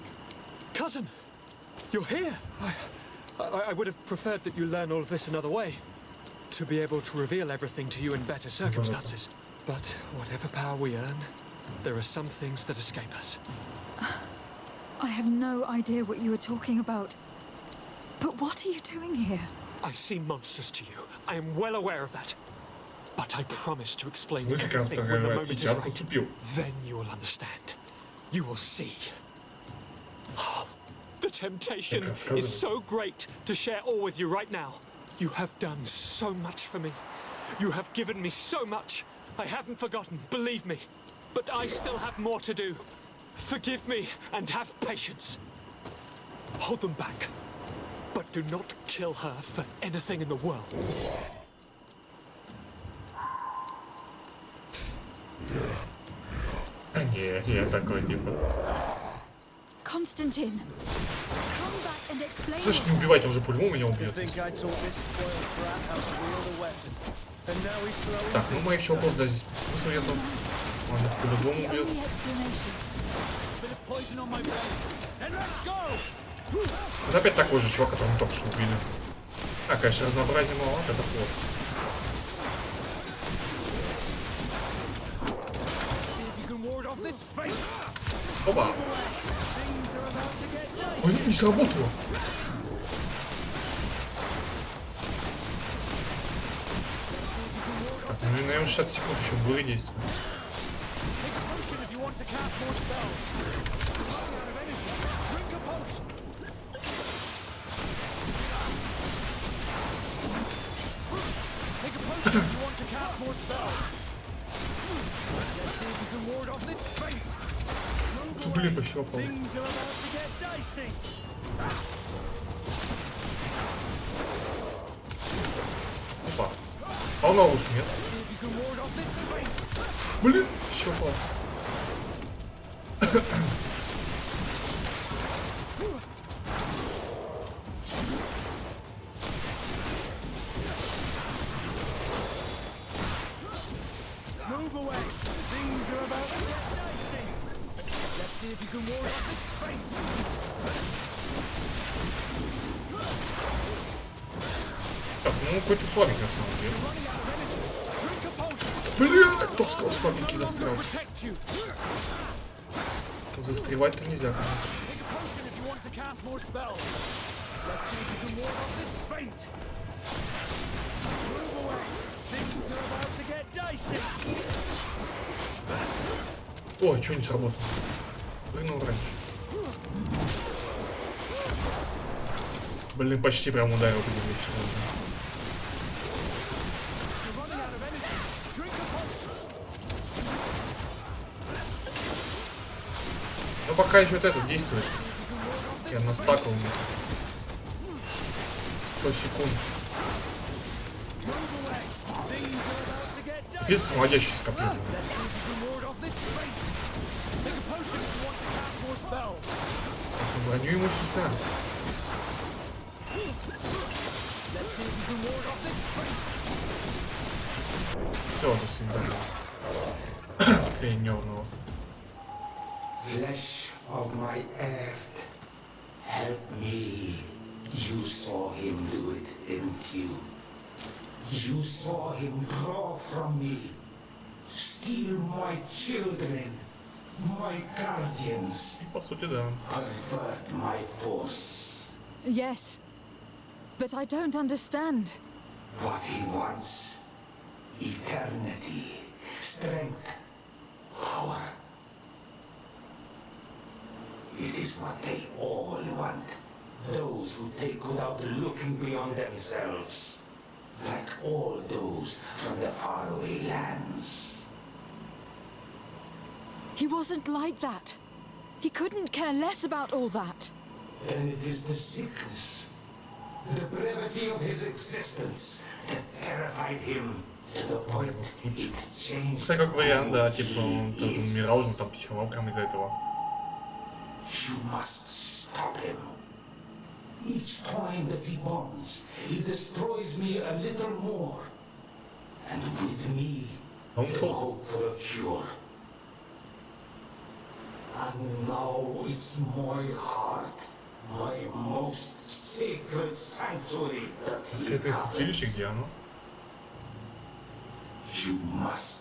Cousin, you're here. I would have preferred that you learn all of this another way. to be able to reveal everything to you in better circumstances. But whatever power we earn, there are some things that escape us. I have no idea what you are talking about. But what are you doing here? I seem monstrous to you. I am well aware of that. But I promise to explain everything when the moment is right. Then you will understand. You will see. Oh, the temptation is so great to share all with you right now. You have done so much for me. You have given me so much. I haven't forgotten, believe me. But I still have more to do. Forgive me and have patience. Hold them back. But do not kill her for anything in the world. Нет, я такой типа. Константин. Слышь, не убивайте, уже по-любому меня убьет. Так, ну моих чуваков здесь высвету. Он по-любому убьет. Вот опять такой же чувак, которого мы только что убили. А, конечно, разнообразие мало, это плохо. Опа! Ой, не сработало! Так, ну, наверное, 60 секунд еще было действие. Блин, почти попал. Опа. А он на ловушку, нет? Блин, почти попал. Так, ну какой-то слабенький на самом деле. Блин, так кто сказал слабенький застрял? Застревать-то нельзя, конечно. Ой, что не сработало? Прыгнул раньше. Блин, почти прям ударил по нему. Ну пока еще вот этот действует. Я настакал. 100 секунд. Без самодящий скопление. Броню ему сюда. Все, до свидания. Тренерного. Flesh of my earth, help me. You saw him do it, didn't you? You saw him draw from me, steal my children, my guardians. По сути, да. Pervert my force. Yes, but I don't understand. What he wants: eternity, strength, power. It is what they all want. Those who take without looking beyond themselves. Like all those from the faraway lands. He wasn't like that. He couldn't care less about all that. Then it is the sickness, the brevity of his existence that terrified him to the point it changed. Это как вариант, да, типа он тоже умирал, он там психовал прямо из-за этого. You must stop him. Each time that he bonds, he destroys me a little more. And with me, he'll hope for a cure. And now it's my heart, my most sacred sanctuary that he Скрытое святилище, где оно? you must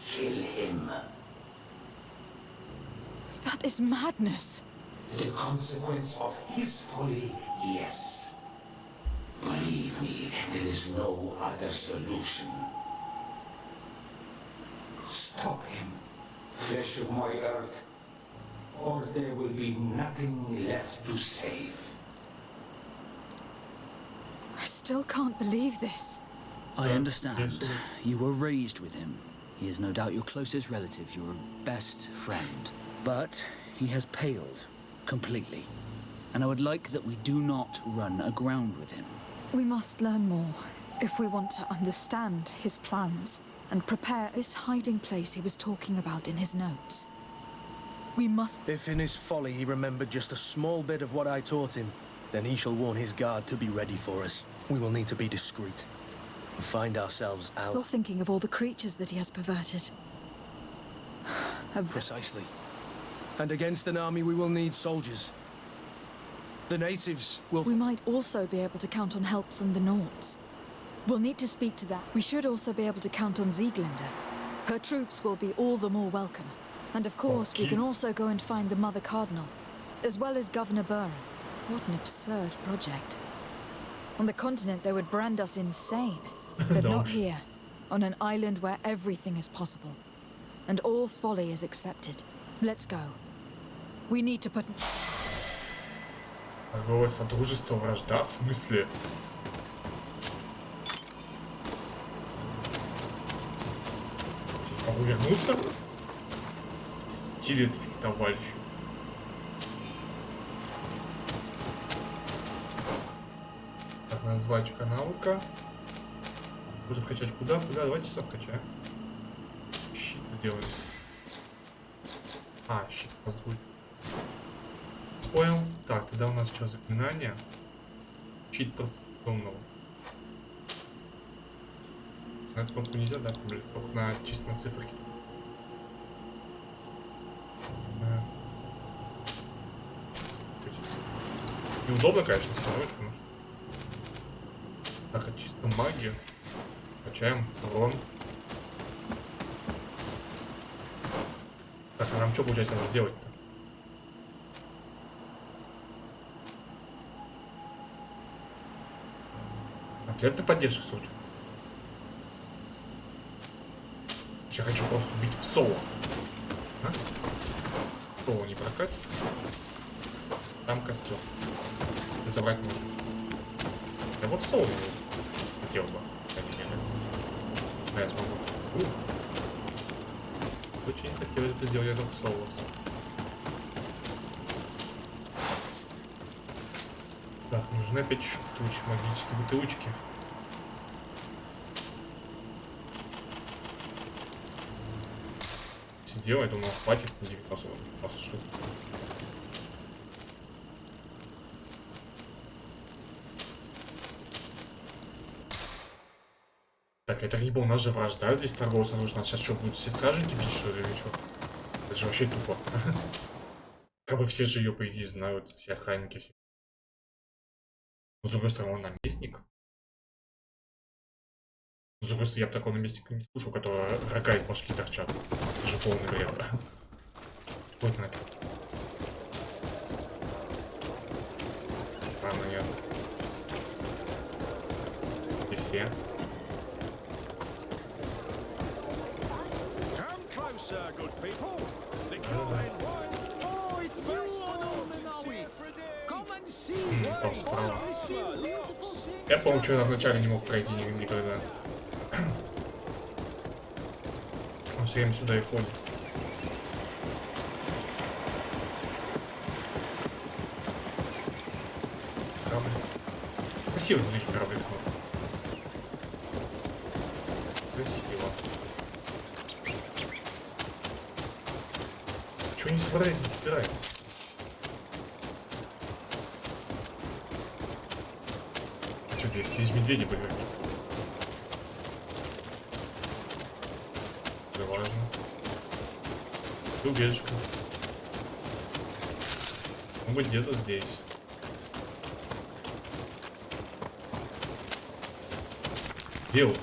kill him. That is madness. The consequence of his folly, yes. Believe me, there is no other solution. Stop him, flesh of my earth, or there will be nothing left to save. I still can't believe this. I understand. You were raised with him. He is no doubt your closest relative, your best friend. But he has paled completely. And I would like that we do not run aground with him. We must learn more if we want to understand his plans and prepare this hiding place he was talking about in his notes. We must... If in his folly he remembered just a small bit of what I taught him, then he shall warn his guard to be ready for us. We will need to be discreet and find ourselves out. You're thinking of all the creatures that he has perverted. Precisely. And against an army we will need soldiers. The natives will... We might also be able to count on help from the Nords. We'll need to speak to that. We should also be able to count on Sieglinde. Her troops will be all the more welcome. And of course, we can also go and find the Mother Cardinal, as well as Governor Burr. What an absurd project. On the continent, they would brand us insane. But not here, on an island where everything is possible. And all folly is accepted. Let's go. We need to put... Торговое содружество, вражда, в смысле? Могу вернуться? Стилец фехтовальщик. Так, у нас 2 очка наука. Можно вкачать куда? Давайте сюда вкачаем. Щит сделаем. Щит воздушный. Понял. Так, тогда у нас что, заклинание? Щит просто темного. На эту кнопку нельзя, да, только на чисто на циферки. Неудобно, конечно, сорочку нужно. Так, это чисто магия. Качаем урон. Так, а нам что, получается, надо сделать-то? Обязательно поддержка сорочку. Я хочу просто убить в соло. Соло не прокатит. Там костер. Забрать можно. Я вот соло хотел бы. Да, я смогу. Очень хотелось бы сделать это в соло. Так, нужны опять еще магические бутылочки. Сделай, думаю, хватит 90 штук. Так, это не было, у нас же вражда здесь торговая содружество. Нас сейчас что, будут все стражники бить, что ли, или что? Это же вообще тупо. Как бы все же ее, по идее, знают, все охранники. Все. С другой стороны, он наместник. С другой стороны, я бы такого наместника не слушал, у которого рога из башки торчат. Это же полный бред. Вот на. А, ну нет. И все. Там справа. Я, по-моему, что-то вначале не мог пройти никогда. Он все время сюда и ходит. Корабль. Красиво выглядит корабль, смотрю. Красиво. Чего не собирается, не собирается? Здесь медведи были. Это важно. И убежишка. Он будет где-то здесь. Где вот?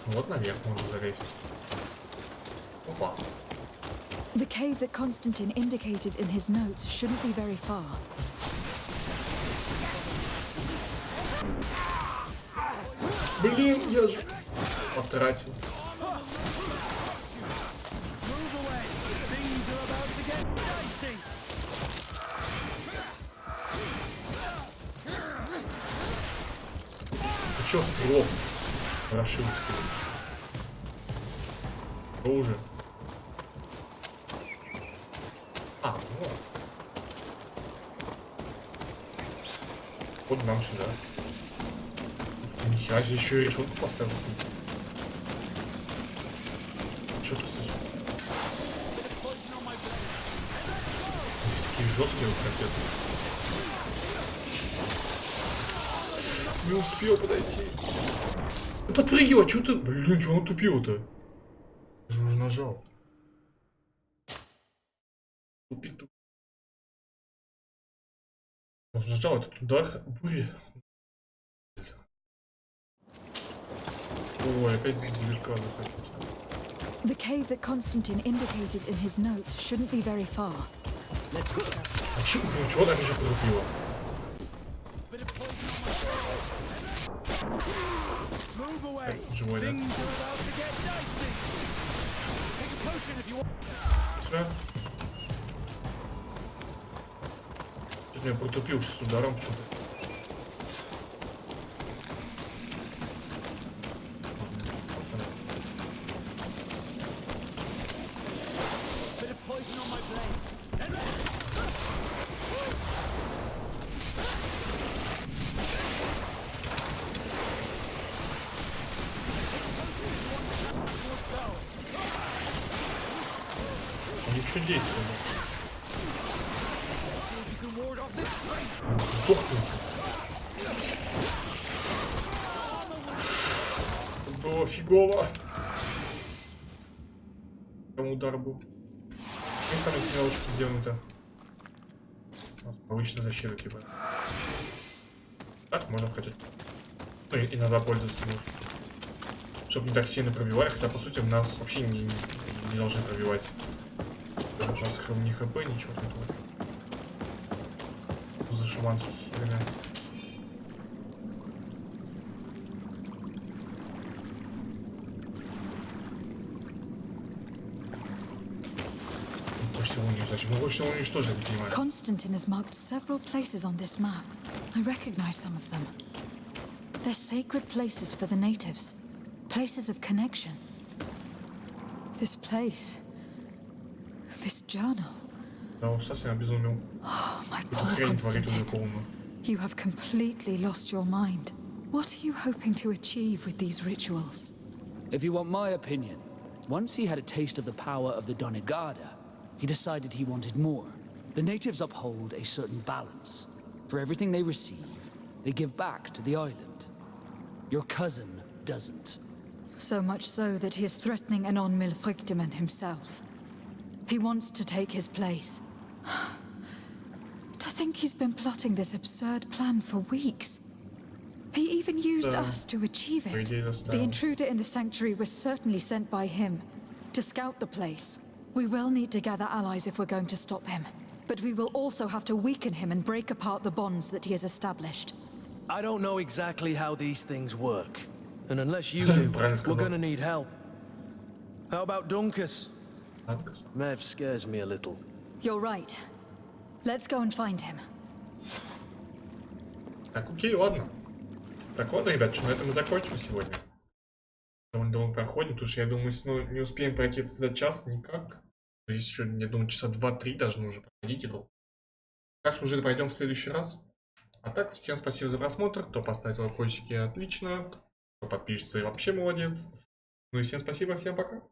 Вот наверх можно залезть. Опа. The cave that Constantine indicated in his notes shouldn't be very far. Блин, я же потратил. Ты чё, стрелок? Прошился. Что уже? А, вот. Вот нам сюда. Я здесь еще и решетку поставил. Что тут? Такие жесткие, капец. Не успел подойти. Подпрыгивай, что ты? Блин, что он тупил-то? Я же уже нажал. Тупит. Он же нажал этот удар бури. Ой, опять издалека заходить. The cave that Constantine indicated in his notes shouldn't be very far. А чё так еще крутило? Живой, да? Сюда. Чуть я протупился с ударом почему-то. Ничего действия. Сдохни уже. Было фигово. Там удар был. Как там если ловушка сделана-то? У нас повышенная защита типа. Так, можно вкачать. Ну, иногда пользоваться. Чтобы не так сильно пробивали, хотя по сути у нас вообще не должны пробивать. Потому что у нас не хп, ничего не будет. За шаманские херня. Constantine has marked several places on this map. I recognize some of them. They're sacred places for the natives. Places of connection. This place. This journal. Oh, my poor Constantine. You have completely lost your mind. What are you hoping to achieve with these rituals? If you want my opinion, once he had a taste of the power of the Donegada, he decided he wanted more. The natives uphold a certain balance. For everything they receive, they give back to the island. Your cousin doesn't. So much so that he is threatening Anon Milfrictiman himself. He wants to take his place. To think he's been plotting this absurd plan for weeks. He even used us to achieve it. The intruder in the sanctuary was certainly sent by him to scout the place. We will need to gather allies if we're going to stop him. But we will also have to weaken him and break apart the bonds that he has established. I don't know exactly how these things work. And unless you do, we're gonna need help. How about Dunkus? Mev scares me a little. You're right. Let's go and find him. Так, окей, ладно. Так, ладно, ребят, что на этом мы закончим сегодня. Довольно долго проходим, потому что я думаю, ну, не успеем пройти это за час никак. То есть еще, я думаю, часа 2-3 должны уже проходить игру. Так что уже пройдем в следующий раз. А так, всем спасибо за просмотр. Кто поставит лайкосики, отлично. Кто подпишется, и вообще молодец. Ну и всем спасибо, всем пока.